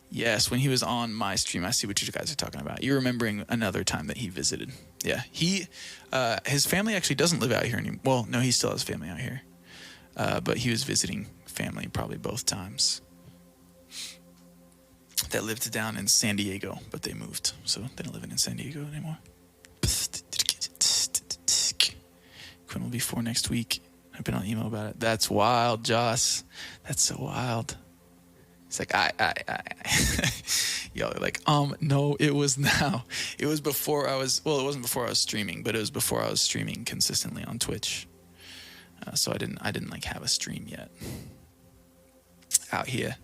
Yes, when he was on my stream. I see what you guys are talking about. You're remembering another time that he visited. Yeah. His family actually doesn't live out here anymore. Well, no, he still has family out here. But he was visiting family probably both times. That lived down in San Diego, but they moved. So they don't live in San Diego anymore. Quinn will be 4 next week. I've been on email about it. That's wild, Joss. That's so wild. It's like, Y'all are like, no, it was now. It was before it wasn't before I was streaming, but it was before I was streaming consistently on Twitch. So I didn't like have a stream yet out here.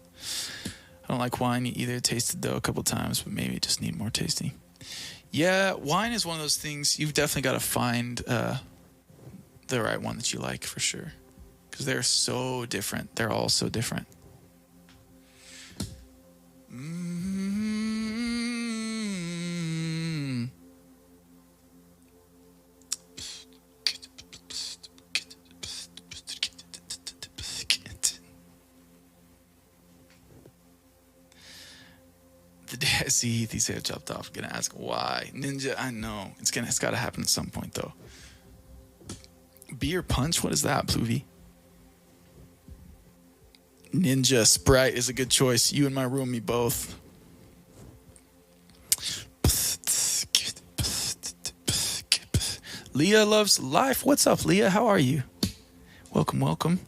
I don't like wine either. Tasted though a couple times, but maybe just need more tasting. Yeah, wine is one of those things you've definitely got to find the right one that you like for sure, because they're so different. They're all so different. The day I see Heathie's hair chopped off, I'm gonna ask why. Ninja, I know it's got to happen at some point though. Beer punch, what is that, Pluvy? Ninja Sprite is a good choice. You and my roomie both. Leah loves life. What's up, Leah? How are you? Welcome.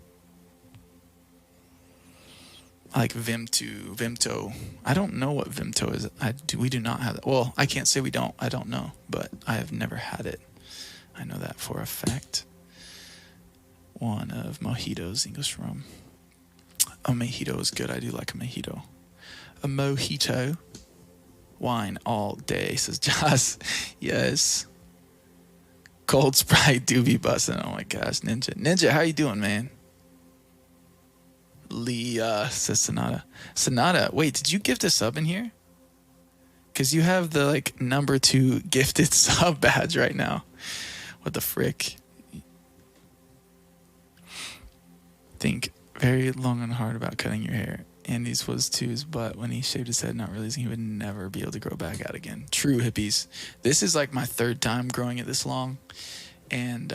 I like Vimto. I don't know what Vimto is. We do not have that. Well, I can't say we don't. I don't know, but I have never had it. I know that for a fact. One of mojitos, English rum. A mojito is good. I do like a mojito. A mojito. Wine all day, says Joss. Yes. Cold Sprite do be busting. Oh my gosh, Ninja, how you doing, man? Leah says Sonata, wait, did you gift a sub in here? Because you have the like number 2 gifted sub badge right now. What the frick? Think very long and hard about cutting your hair. Andy's was to his butt when he shaved his head, not realizing he would never be able to grow back out again. True, hippies. This is like my 3rd time growing it this long. And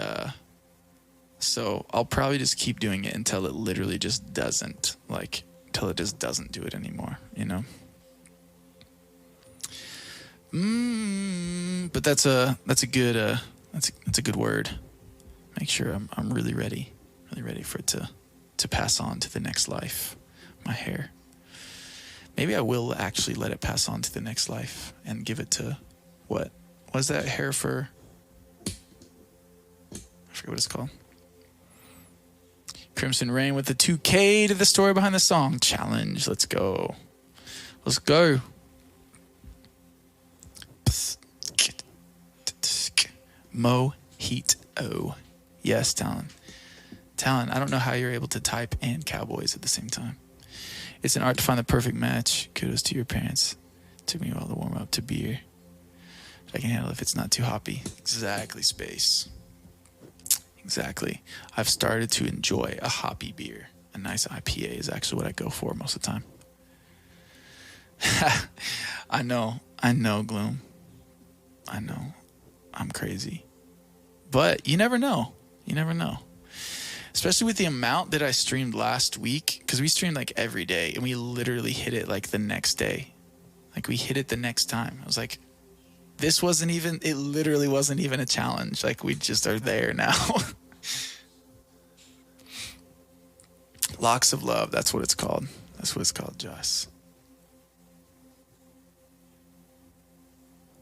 so I'll probably just keep doing it until it literally just doesn't, until it just doesn't do it anymore, you know? But that's a good word. Make sure I'm really ready for it to pass on to the next life. My hair. Maybe I will actually let it pass on to the next life and give it to what was that hair for? I forget what it's called. Crimson Rain with the 2K to the story behind the song challenge. Let's go. Mojito. Yes, Talon. I don't know how you're able to type and Cowboys at the same time. It's an art to find the perfect match. Kudos to your parents. Took me a while to warm up to beer. But I can handle it if it's not too hoppy. Exactly, Space. Exactly. I've started to enjoy a hoppy beer. A nice IPA is actually what I go for most of the time. I know, Gloom. I know. I'm crazy. But you never know. Especially with the amount that I streamed last week, because we streamed like every day and we literally hit it like the next day. Like we hit it the next time. I was like, it literally wasn't even a challenge. Like we just are there now. Locks of Love, that's what it's called. Joss.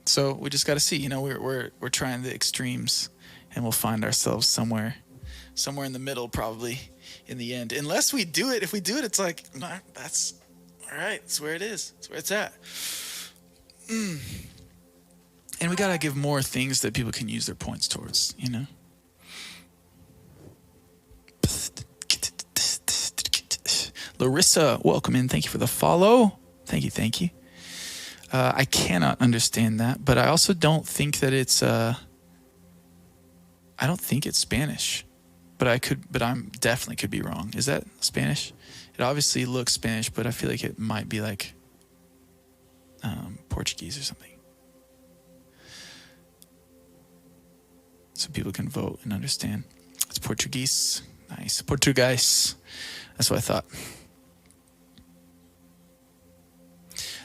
So we just got to see, we're trying the extremes and we'll find ourselves somewhere in the middle, probably in the end. Unless we do it. If we do it, it's like, nah, that's all right. It's where it is. It's where it's at. And we got to give more things that people can use their points towards, Larissa, welcome in. Thank you for the follow. Thank you. I cannot understand that, but I also don't think that it's, I don't think it's Spanish. But I'm definitely could be wrong. Is that Spanish? It obviously looks Spanish, but I feel like it might be like Portuguese or something. So people can vote and understand. It's Portuguese. Nice. Portuguese. That's what I thought.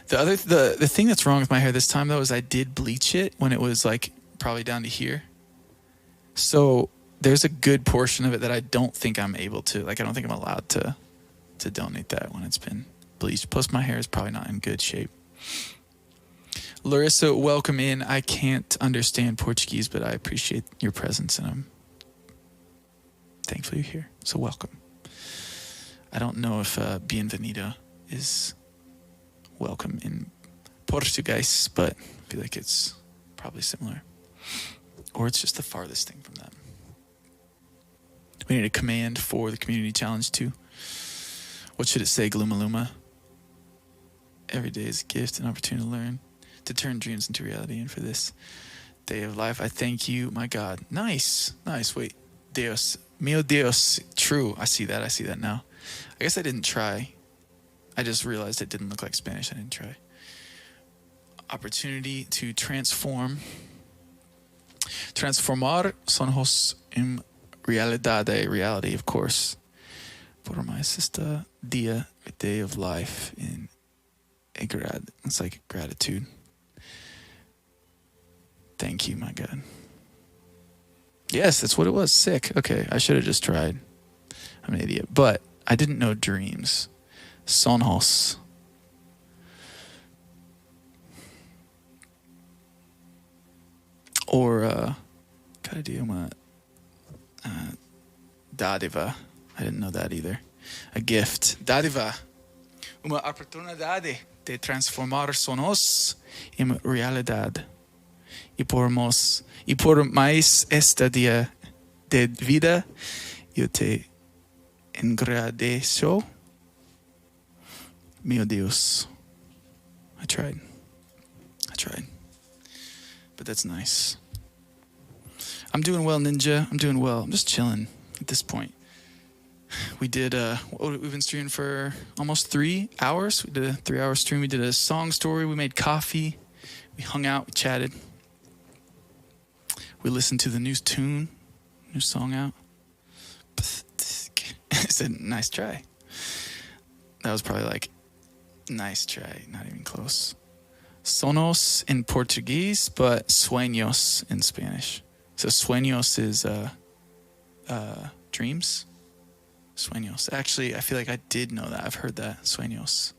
The thing that's wrong with my hair this time though is I did bleach it when it was like probably down to here. So there's a good portion of it that I don't think I'm able to, I don't think I'm allowed to donate that when it's been bleached. Plus my hair is probably not in good shape. Larissa, welcome in. I can't understand Portuguese, but I appreciate your presence and thankful you're here. So welcome. I don't know if bienvenido is welcome in Portuguese, but I feel like it's probably similar. Or it's just the farthest thing from that. We need a command for the community challenge too. What should it say, Gluma Luma? Every day is a gift, an opportunity to learn, to turn dreams into reality. And for this day of life, I thank you, my God. Nice. Wait, Dios. Mio Dios. True. I see that now. I guess I didn't try. I just realized it didn't look like Spanish. I didn't try. Opportunity to transformar sonhos en reality, of course. Por my sister, dia, a day of life in it's like gratitude. Thank you, my God. Yes, that's what it was. Sick. Okay, I should have just tried. I'm an idiot. But I didn't know dreams. Sonhos. Or, cada dia uma dádiva. I didn't know that either. A gift. Dádiva. Uma oportunidade de transformar sonhos em realidade. E por mais esta dia de vida, eu te agradeço. Meu Deus. I tried. But that's nice. I'm doing well, Ninja. I'm doing well. I'm just chilling at this point. We did, we've been streaming for almost 3 hours. We did a 3-hour stream. We did a song story. We made coffee. We hung out. We chatted. We listened to the new song out. I said, nice try. That was probably like, nice try. Not even close. Sonos in Portuguese, but sueños in Spanish. So sueños is dreams. Sueños. Actually, I feel like I did know that. I've heard that. Sueños.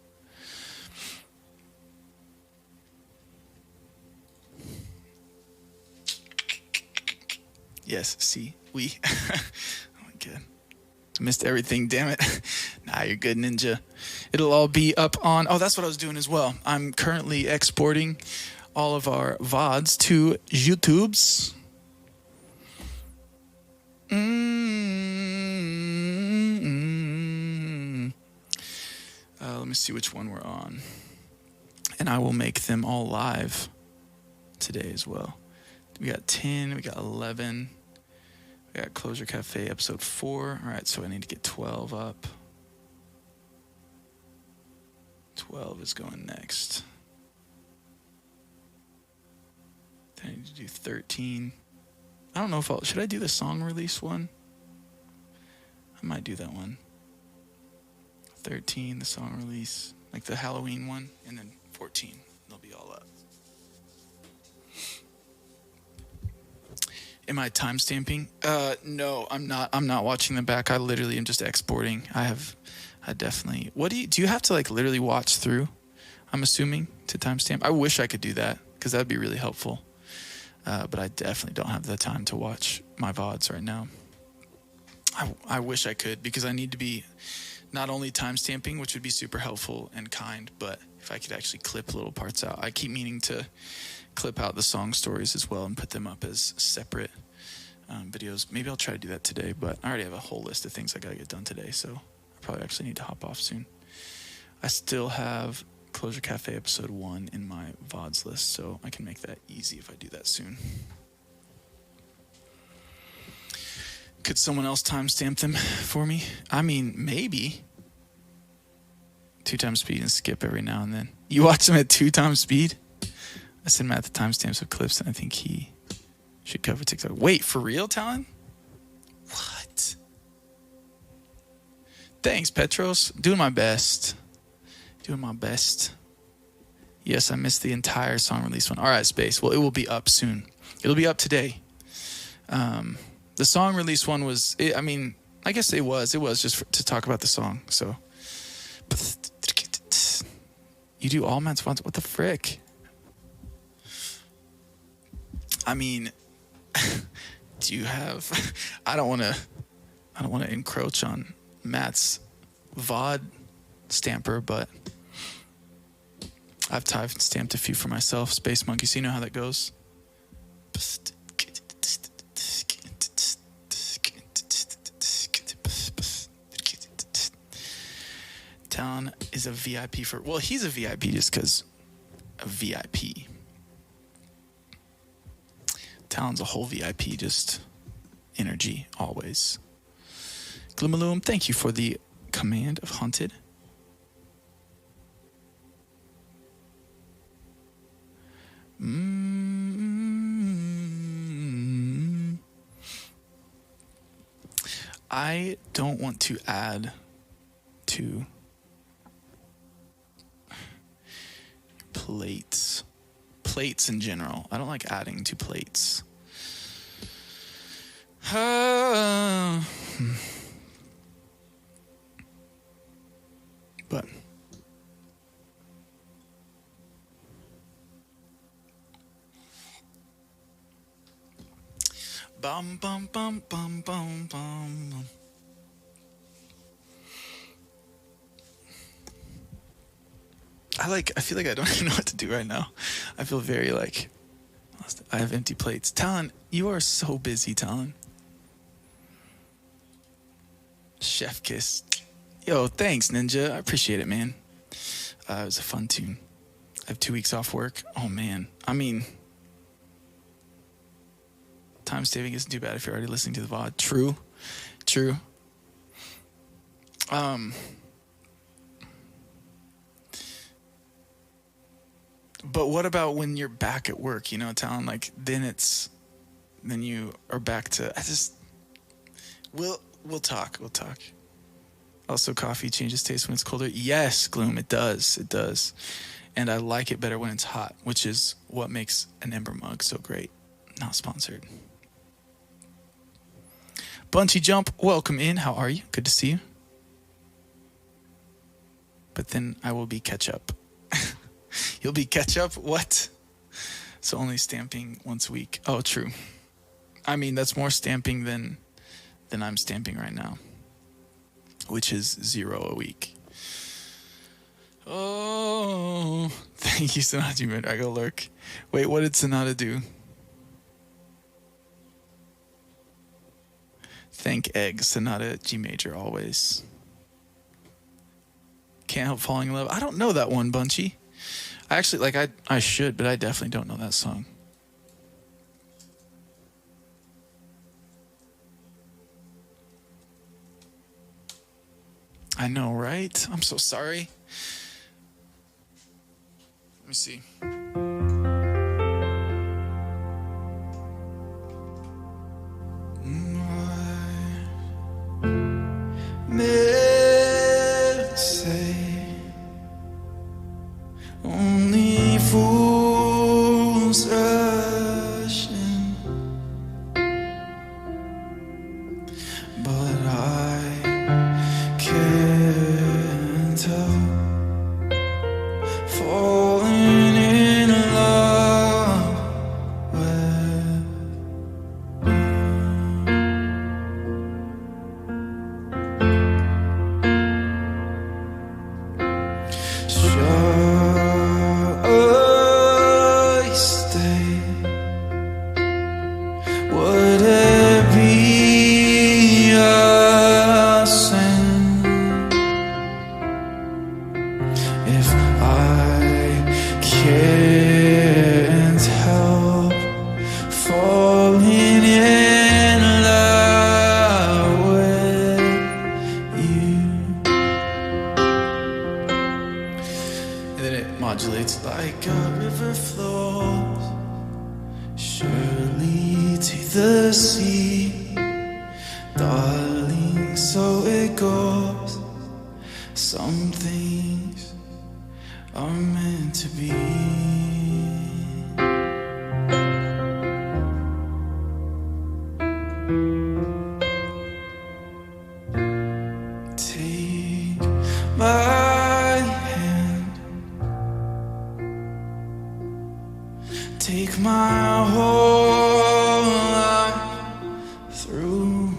Yes, see, we. Oh my God. I missed everything, damn it. Nah, you're good, Ninja. It'll all be up on... Oh, that's what I was doing as well. I'm currently exporting all of our VODs to YouTube's. Let me see which one we're on. And I will make them all live today as well. We got 10, we got 11. We got Closure Cafe episode 4. All right, so I need to get 12 up. 12 is going next. Then I need to do 13. I don't know if should I do the song release one? I might do that one. 13, the song release, like the Halloween one, and then 14. They'll be all up. Am I timestamping? No, I'm not. I'm not watching them back. I literally am just exporting. I definitely. What do you have to like literally watch through? I'm assuming to timestamp. I wish I could do that because that'd be really helpful. But I definitely don't have the time to watch my VODs right now. I wish I could because I need to be not only timestamping, which would be super helpful and kind, but if I could actually clip little parts out. I keep meaning to clip out the song stories as well and put them up as separate videos. Maybe I'll try to do that today, but I already have a whole list of things I gotta get done today, so I probably actually need to hop off soon. I still have Closure Cafe episode 1 in my VODs list, so I can make that easy if I do that soon. Could someone else timestamp them for me? I mean, maybe. 2 times speed and skip every now and then. You watch them at 2 times speed? I send Matt the timestamps of clips, and I think he should cover TikTok. Wait, for real, Talon? What? Thanks, Petros. Doing my best. Yes, I missed the entire song release one. All right, Space. Well, it will be up soon. It'll be up today. The song release one was, I guess it was just to talk about the song. So, you do all Matt's ones. What the frick? I mean, do you have? I don't want to. I don't want to encroach on Matt's VOD stamper, but I've stamped a few for myself. Space Monkey, so you know how that goes. Talon is a VIP for... Well, he's a VIP just because a VIP. Talon's a whole VIP, just energy, always. Gloomaloom, thank you for the command of Haunted. I don't want to add to plates in general. I don't like adding to plates. But bum bum bum bum bum bum. I feel like I don't even know what to do right now. I feel very like I have empty plates. Talon, you are so busy, Talon. Chef Kiss. Yo, thanks, Ninja. I appreciate it, man. It was a fun tune. I have 2 weeks off work. Oh, man. I mean, time saving isn't too bad if you're already listening to the VOD. True. But what about when you're back at work, you know, Talon? Like, then you are back to, we'll talk. Also, coffee changes taste when it's colder. Yes, Gloom, it does. And I like it better when it's hot, which is what makes an Ember mug so great. Not sponsored. Bunchy Jump, welcome in. How are you? Good to see you. But then I will be ketchup. You'll be ketchup? What? So only stamping once a week. Oh, true. I mean, that's more stamping than I'm stamping right now, which is 0 a week. Oh, thank you, Sonata. I go lurk. Wait, what did Sonata do? Thank Egg, Sonata, G major, always. Can't help falling in love. I don't know that one, Bunchy. I actually, I should, but I definitely don't know that song. I know, right? I'm so sorry. Let me see. Only fools rush in, but I can't help falling in love with would it be a sin if I can't help falling in love with you? And then it modulates Like a river flows surely to the sea, darling, so it goes. Some things are meant to be. Take my hand, take my whole life through.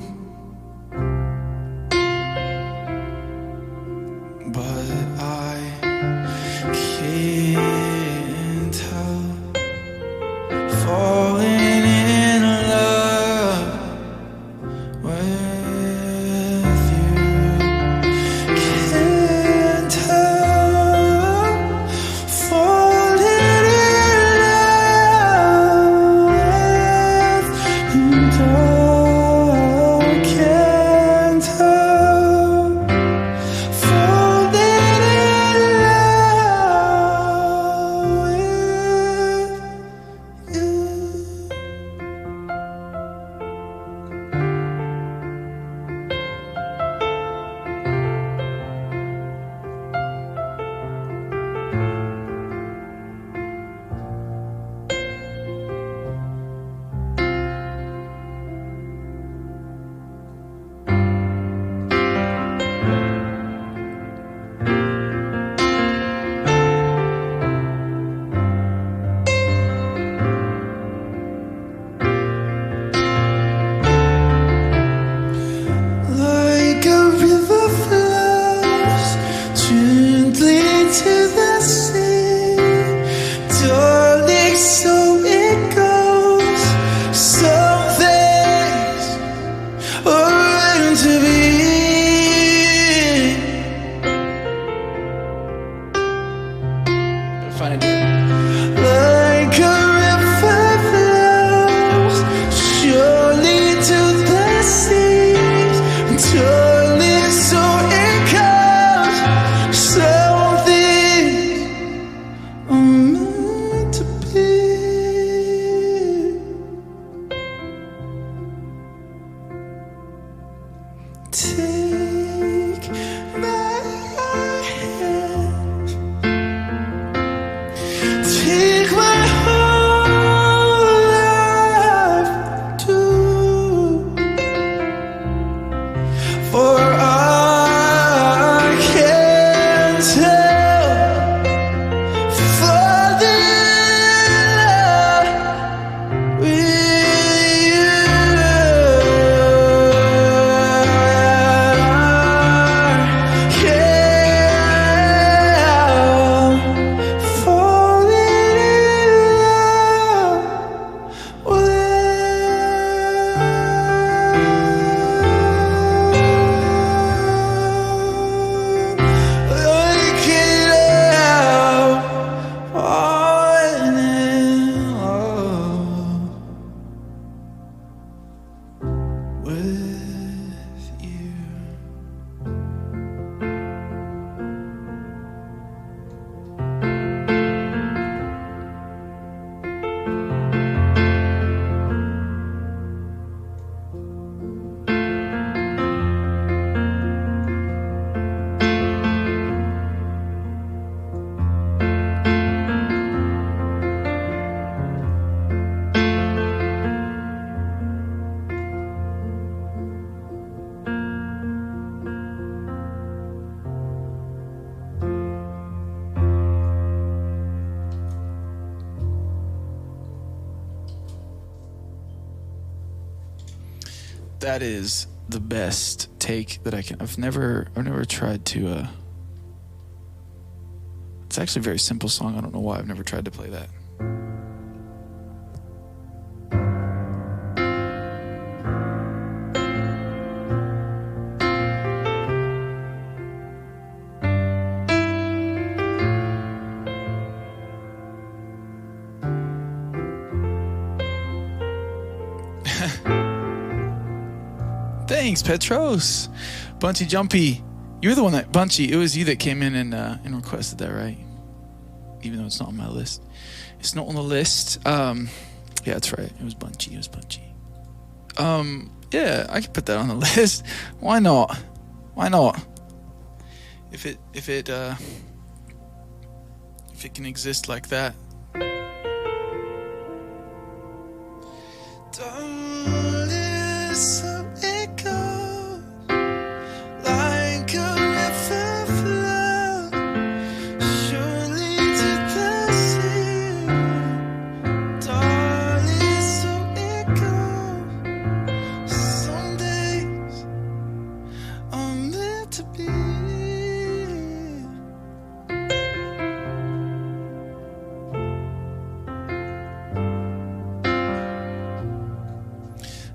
Take my hand, take my whole life too, for I can't tell, falling in love with you. That is the best take that I can. I've never tried to. It's actually a very simple song. I don't know why I've never tried to play that. Thanks, Petros. Bunchy Jumpy. You're the one that, Bunchy, it was you that came in and requested that, right? Even though it's not on my list. It's not on the list. Yeah, that's right. It was Bunchy. Yeah, I can put that on the list. Why not? If it can exist like that.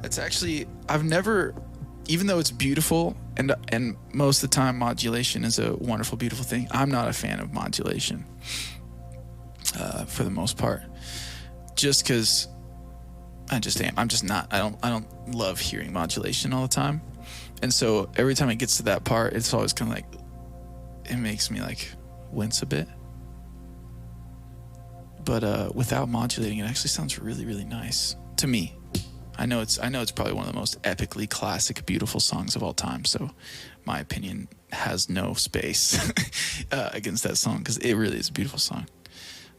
It's actually, I've never, even though it's beautiful and most of the time modulation is a wonderful, beautiful thing, I'm not a fan of modulation for the most part. Just because I just am. I'm just not. I don't love hearing modulation all the time. And so every time it gets to that part, it's always kind of like, it makes me like wince a bit. But without modulating, it actually sounds really, really nice to me. I know it's probably one of the most epically classic, beautiful songs of all time. So my opinion has no space against that song because it really is a beautiful song.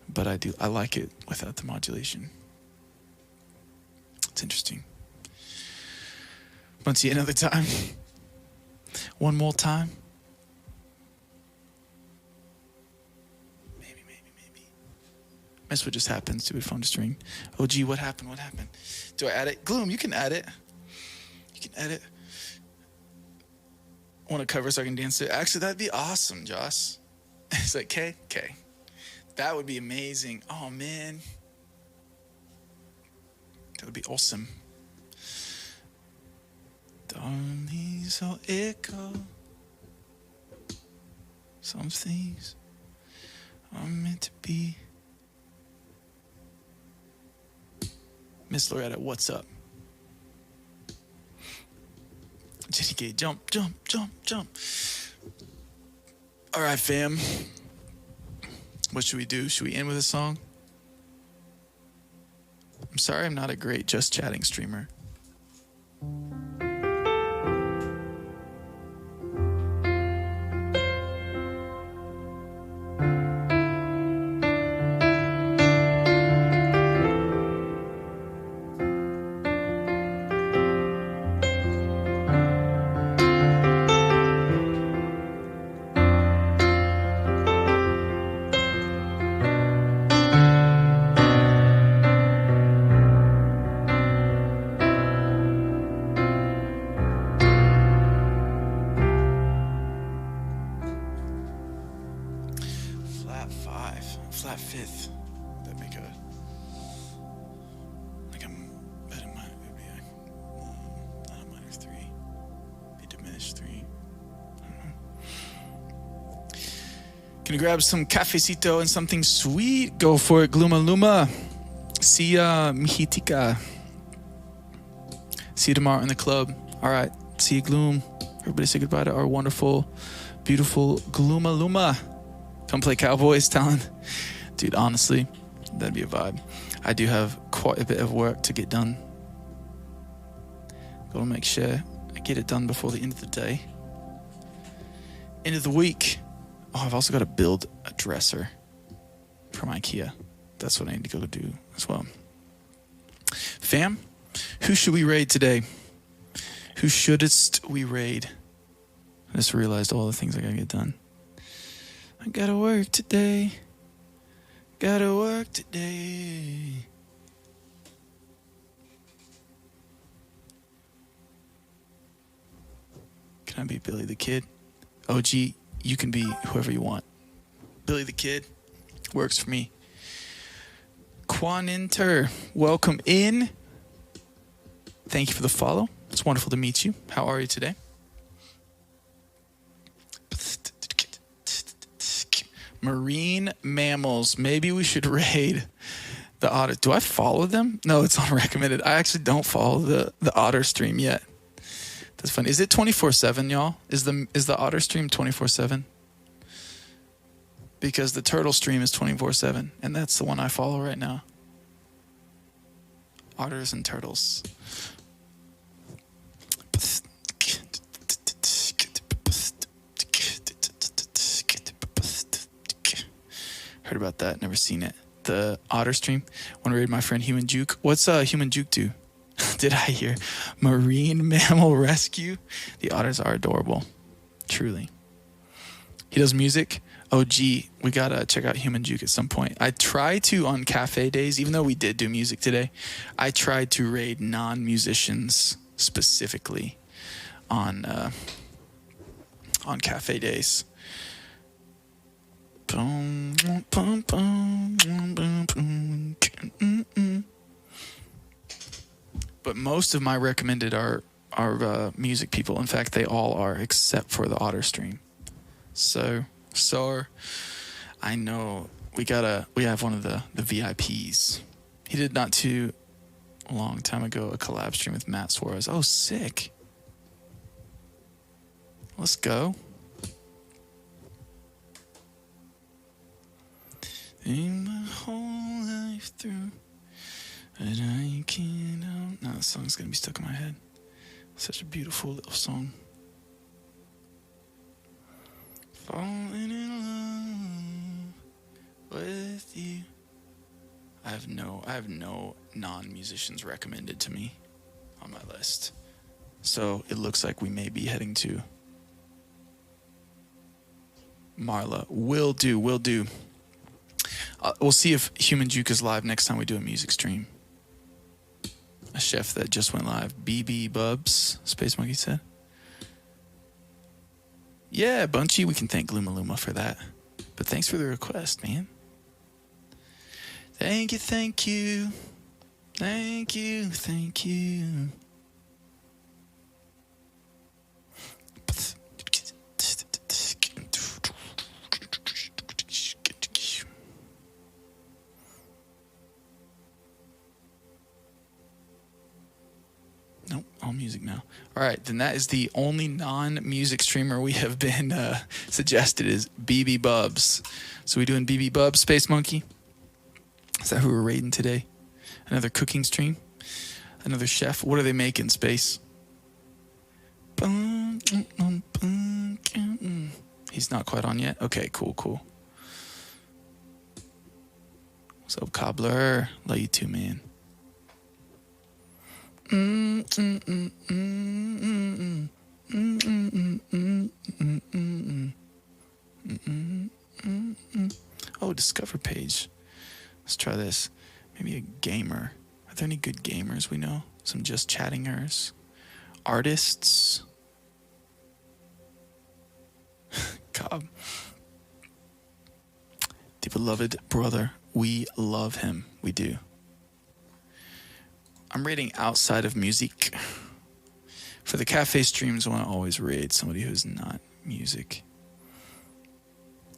But I like it without the modulation. It's interesting. Want to see another time? One more time? Maybe. That's what just happened. Stupid phone just ring. Oh, gee, what happened? Do I add it? Gloom, you can add it. I want to cover so I can dance to it. Actually, that'd be awesome, Joss. It's like, okay. That would be amazing. Oh, man. That would be awesome. Darling, so echo. Some things are meant to be. Miss Loretta, what's up? Jenny K, jump. All right, fam. What should we do? Should we end with a song? I'm sorry I'm not a great just chatting streamer. Can you grab some cafecito and something sweet? Go for it, Gluma Luma. See ya, mijitica. See you tomorrow in the club. All right, see you, Gloom. Everybody say goodbye to our wonderful, beautiful Gluma Luma. Come play Cowboys, Talon. Dude, honestly, that'd be a vibe. I do have quite a bit of work to get done. Gotta make sure I get it done before the end of the day. End of the week. Oh, I've also got to build a dresser from IKEA. That's what I need to go do as well. Fam, who should we raid today? Who shouldest we raid? I just realized all the things I gotta get done. I gotta work today. Gotta work today. Can I be Billy the Kid? OG, you can be whoever you want. Billy the Kid works for me. Quaninter, welcome in. Thank you for the follow. It's wonderful to meet you. How are you today? Marine mammals. Maybe we should raid the otter. Do I follow them? No, it's unrecommended. I actually don't follow the otter stream yet. That's funny. Is it 24/7, y'all? Is the otter stream 24/7? Because the turtle stream is 24/7, and that's the one I follow right now. Otters and turtles. Heard about that, never seen it. The otter stream. Want to raid my friend Human Juke. What's Human Juke do? Did I hear marine mammal rescue? The otters are adorable. Truly. He does music. Oh, gee, we got to check out Human Juke at some point. I try to, on cafe days, even though we did do music today, I tried to raid non-musicians specifically on cafe days. But most of my recommended are music people. In fact, they all are, except for the otter stream. So I know we have one of the VIPs. He did not too long time ago a collab stream with Matt Suarez. Oh, sick. Let's go. In my whole life through, but I can't help. No, the song's gonna be stuck in my head. Such a beautiful little song. Falling in love with you. I have no non-musicians recommended to me on my list. So it looks like we may be heading to Marla. Will do. We'll see if Human Juke is live next time we do a music stream. A chef that just went live. BB Bubs, Space Monkey said. Yeah, Bunchy, we can thank Gluma Luma for that. But thanks for the request, man. Thank you. Thank you. Nope, all music now. All right, then that is the only non-music streamer we have been suggested is BB Bubs. So we doing BB Bubs, Space Monkey? Is that who we're raiding today? Another cooking stream? Another chef? What are they making, Space? He's not quite on yet? Okay, cool. What's up, Cobbler? Love you too, man. Oh, discover page. Let's try this. Maybe a gamer. Are there any good gamers we know? Some just chattingers? Artists? Cobb. The beloved brother. We love him. We do. I'm raiding outside of music. For the cafe streams, I want to always raid somebody who's not music.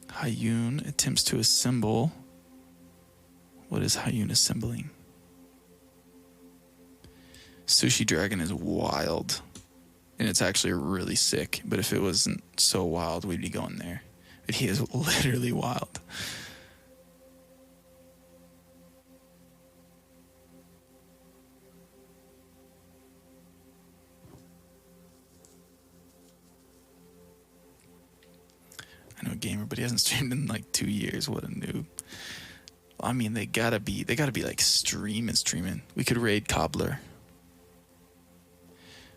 Hayun attempts to assemble. What is Hayun assembling? Sushi Dragon is wild. And it's actually really sick. But if it wasn't so wild, we'd be going there. But he is literally wild. I know a gamer, but he hasn't streamed in like 2 years. What a noob. I mean, they gotta be like streaming. We could raid Cobbler.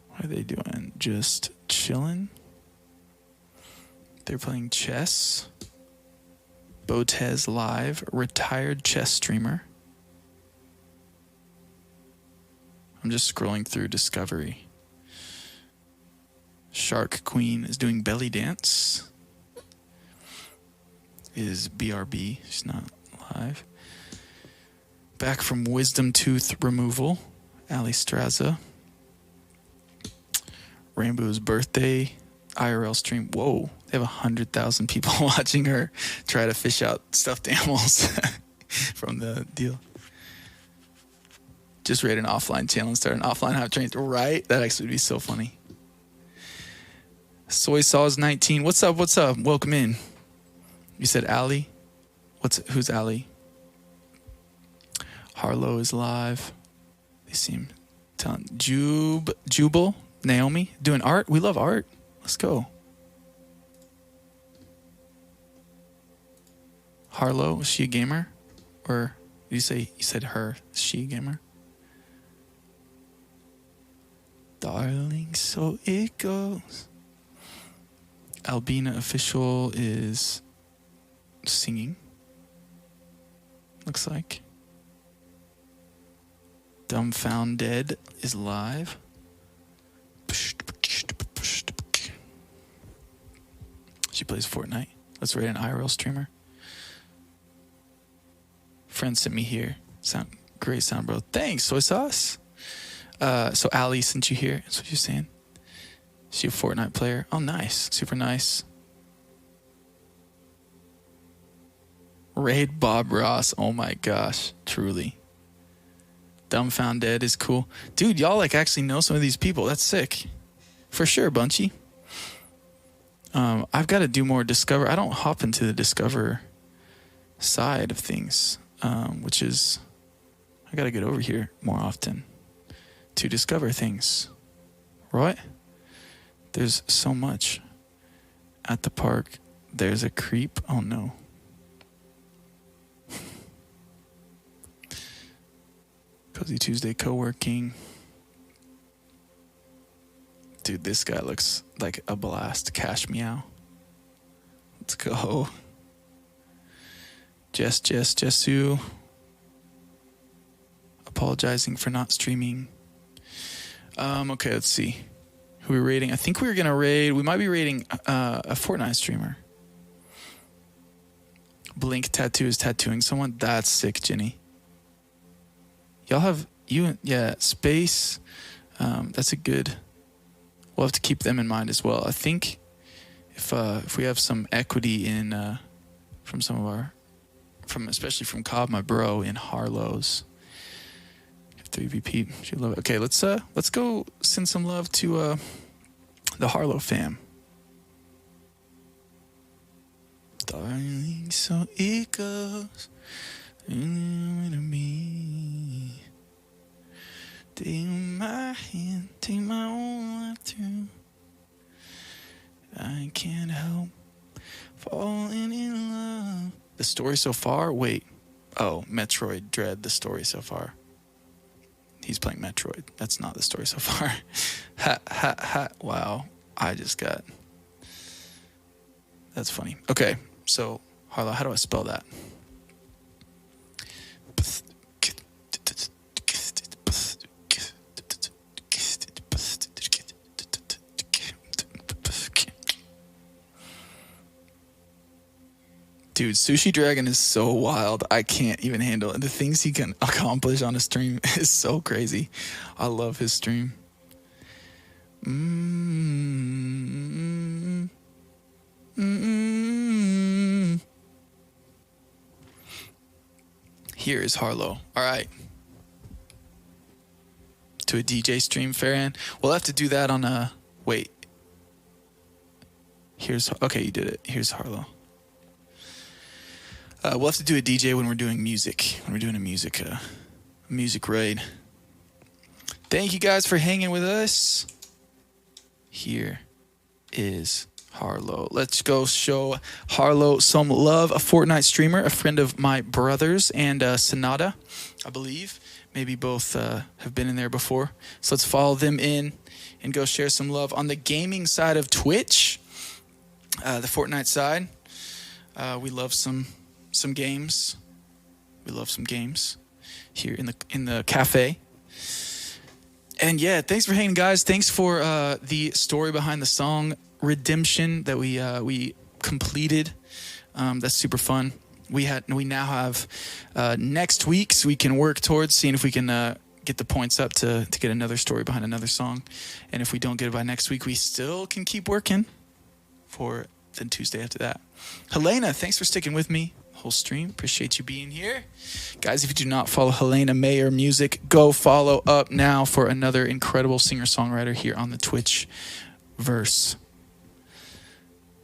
What are they doing? Just chilling? They're playing chess. Botez Live, retired chess streamer. I'm just scrolling through Discovery. Shark Queen is doing belly dance. Is BRB. She's not live. Back from wisdom tooth removal. Ali Straza. Rainbow's birthday IRL stream. Whoa, they have 100,000 people watching her try to fish out stuffed animals from the deal. Just raid an offline channel and start an offline hype train. Right? That actually would be so funny. Soy Sauce 19. What's up? What's up? Welcome in. You said Ali? Who's Ali? Harlow is live. They seem talented. Jubal, Naomi, doing art. We love art. Let's go. Harlow, is she a gamer? Or did you said her? Is she a gamer? Darling, so it goes. Albina Official is singing. Looks like. Dumbfounded is live. She plays Fortnite. Let's rate an IRL streamer. Friend sent me here. Great sound, bro. Thanks, Soy Sauce. So Ali sent you here. That's what you're saying. She a Fortnite player. Oh, nice. Super nice. Raid Bob Ross. Oh my gosh. Truly. Dumbfounded is cool. Dude, y'all like actually know some of these people. That's sick. For sure, Bunchy. I've got to do more Discover. I don't hop into the Discover side of things, which is I got to get over here more often to discover things. Right? There's so much at the park. There's a creep. Oh no. Cozy Tuesday co-working. Dude, this guy looks like a blast. Cash meow. Let's go. Jessu. Apologizing for not streaming. Okay, let's see. Who are we rating? I think we might be rating a Fortnite streamer. Blink Tattoo is tattooing someone. That's sick, Jenny. Y'all have Space. That's a good. We'll have to keep them in mind as well. I think if we have some equity in from some of especially from Cobb, my bro, in Harlow's 3VP, she'd love it. Okay, let's go send some love to the Harlow fam. Darling, so it goes. Me. Take my hand, take my whole life through. I can't help falling in love. The story so far? Wait. Oh, Metroid Dread, the story so far. He's playing Metroid. That's not the story so far. Ha. Wow. That's funny. Okay, so Harlow, how do I spell that? Dude, Sushi Dragon is so wild. I can't even handle it. The things he can accomplish on a stream is so crazy. I love his stream. Here is Harlow. All right. To a DJ stream, Farhan. We'll have to do that on a... Wait. Okay, you did it. Here's Harlow. We'll have to do a DJ when we're doing music. When we're doing a music raid. Thank you guys for hanging with us. Here is Harlow. Let's go show Harlow some love. A Fortnite streamer, a friend of my brother's, and Sonata, I believe. Maybe both have been in there before. So let's follow them in and go share some love. On the gaming side of Twitch, the Fortnite side, we love some games. We love some games here in the cafe. And yeah, thanks for hanging, guys. Thanks for the story behind the song Redemption that we completed. That's super fun. We now have next week, so we can work towards seeing if we can get the points up to get another story behind another song. And if we don't get it by next week, we still can keep working for the Tuesday after that. Helena, thanks for sticking with me whole stream. Appreciate you being here. Guys, if you do not follow Helena Mayer Music, go follow up now for another incredible singer-songwriter here on the Twitch verse.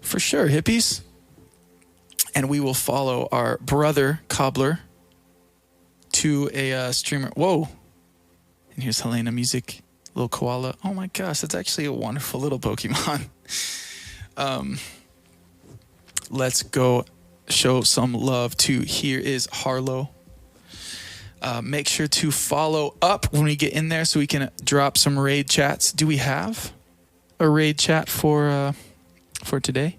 For sure, hippies. And we will follow our brother, Cobbler, to a streamer. Whoa. And here's Helena Music, little koala. Oh my gosh, that's actually a wonderful little Pokemon. Let's go show some love to Here is Harlow. Make sure to follow up when we get in there so we can drop some raid chats. Do we have a raid chat for today?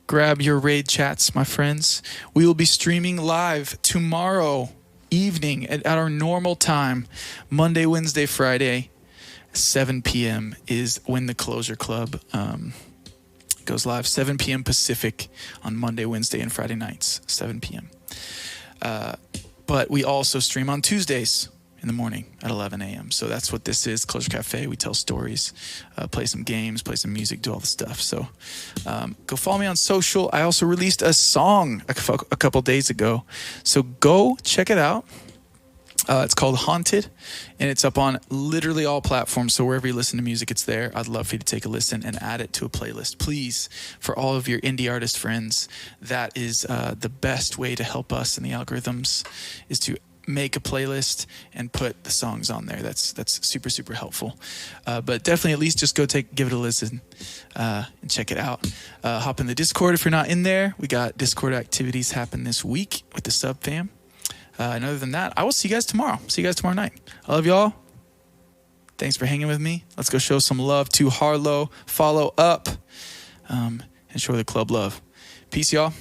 Grab your raid chats, my friends. We will be streaming live tomorrow evening at our normal time. Monday, Wednesday, Friday, 7 p.m. is when the Closure Club goes live. 7 p.m. Pacific on Monday, Wednesday, and Friday nights, 7 p.m. But we also stream on Tuesdays in the morning at 11 a.m. So that's what this is, Closure Cafe. We tell stories, play some games, play some music, do all the stuff. So go follow me on social. I also released a song a couple days ago. So go check it out. It's called Haunted, and it's up on literally all platforms. So wherever you listen to music, it's there. I'd love for you to take a listen and add it to a playlist. Please, for all of your indie artist friends, that is the best way to help us in the algorithms, is to make a playlist and put the songs on there. That's super, super helpful. But definitely at least just go give it a listen and check it out. Hop in the Discord if you're not in there. We got Discord activities happen this week with the sub fam. And other than that, I will see you guys tomorrow. See you guys tomorrow night. I love y'all. Thanks for hanging with me. Let's go show some love to Harlow. Follow up and show the club love. Peace, y'all.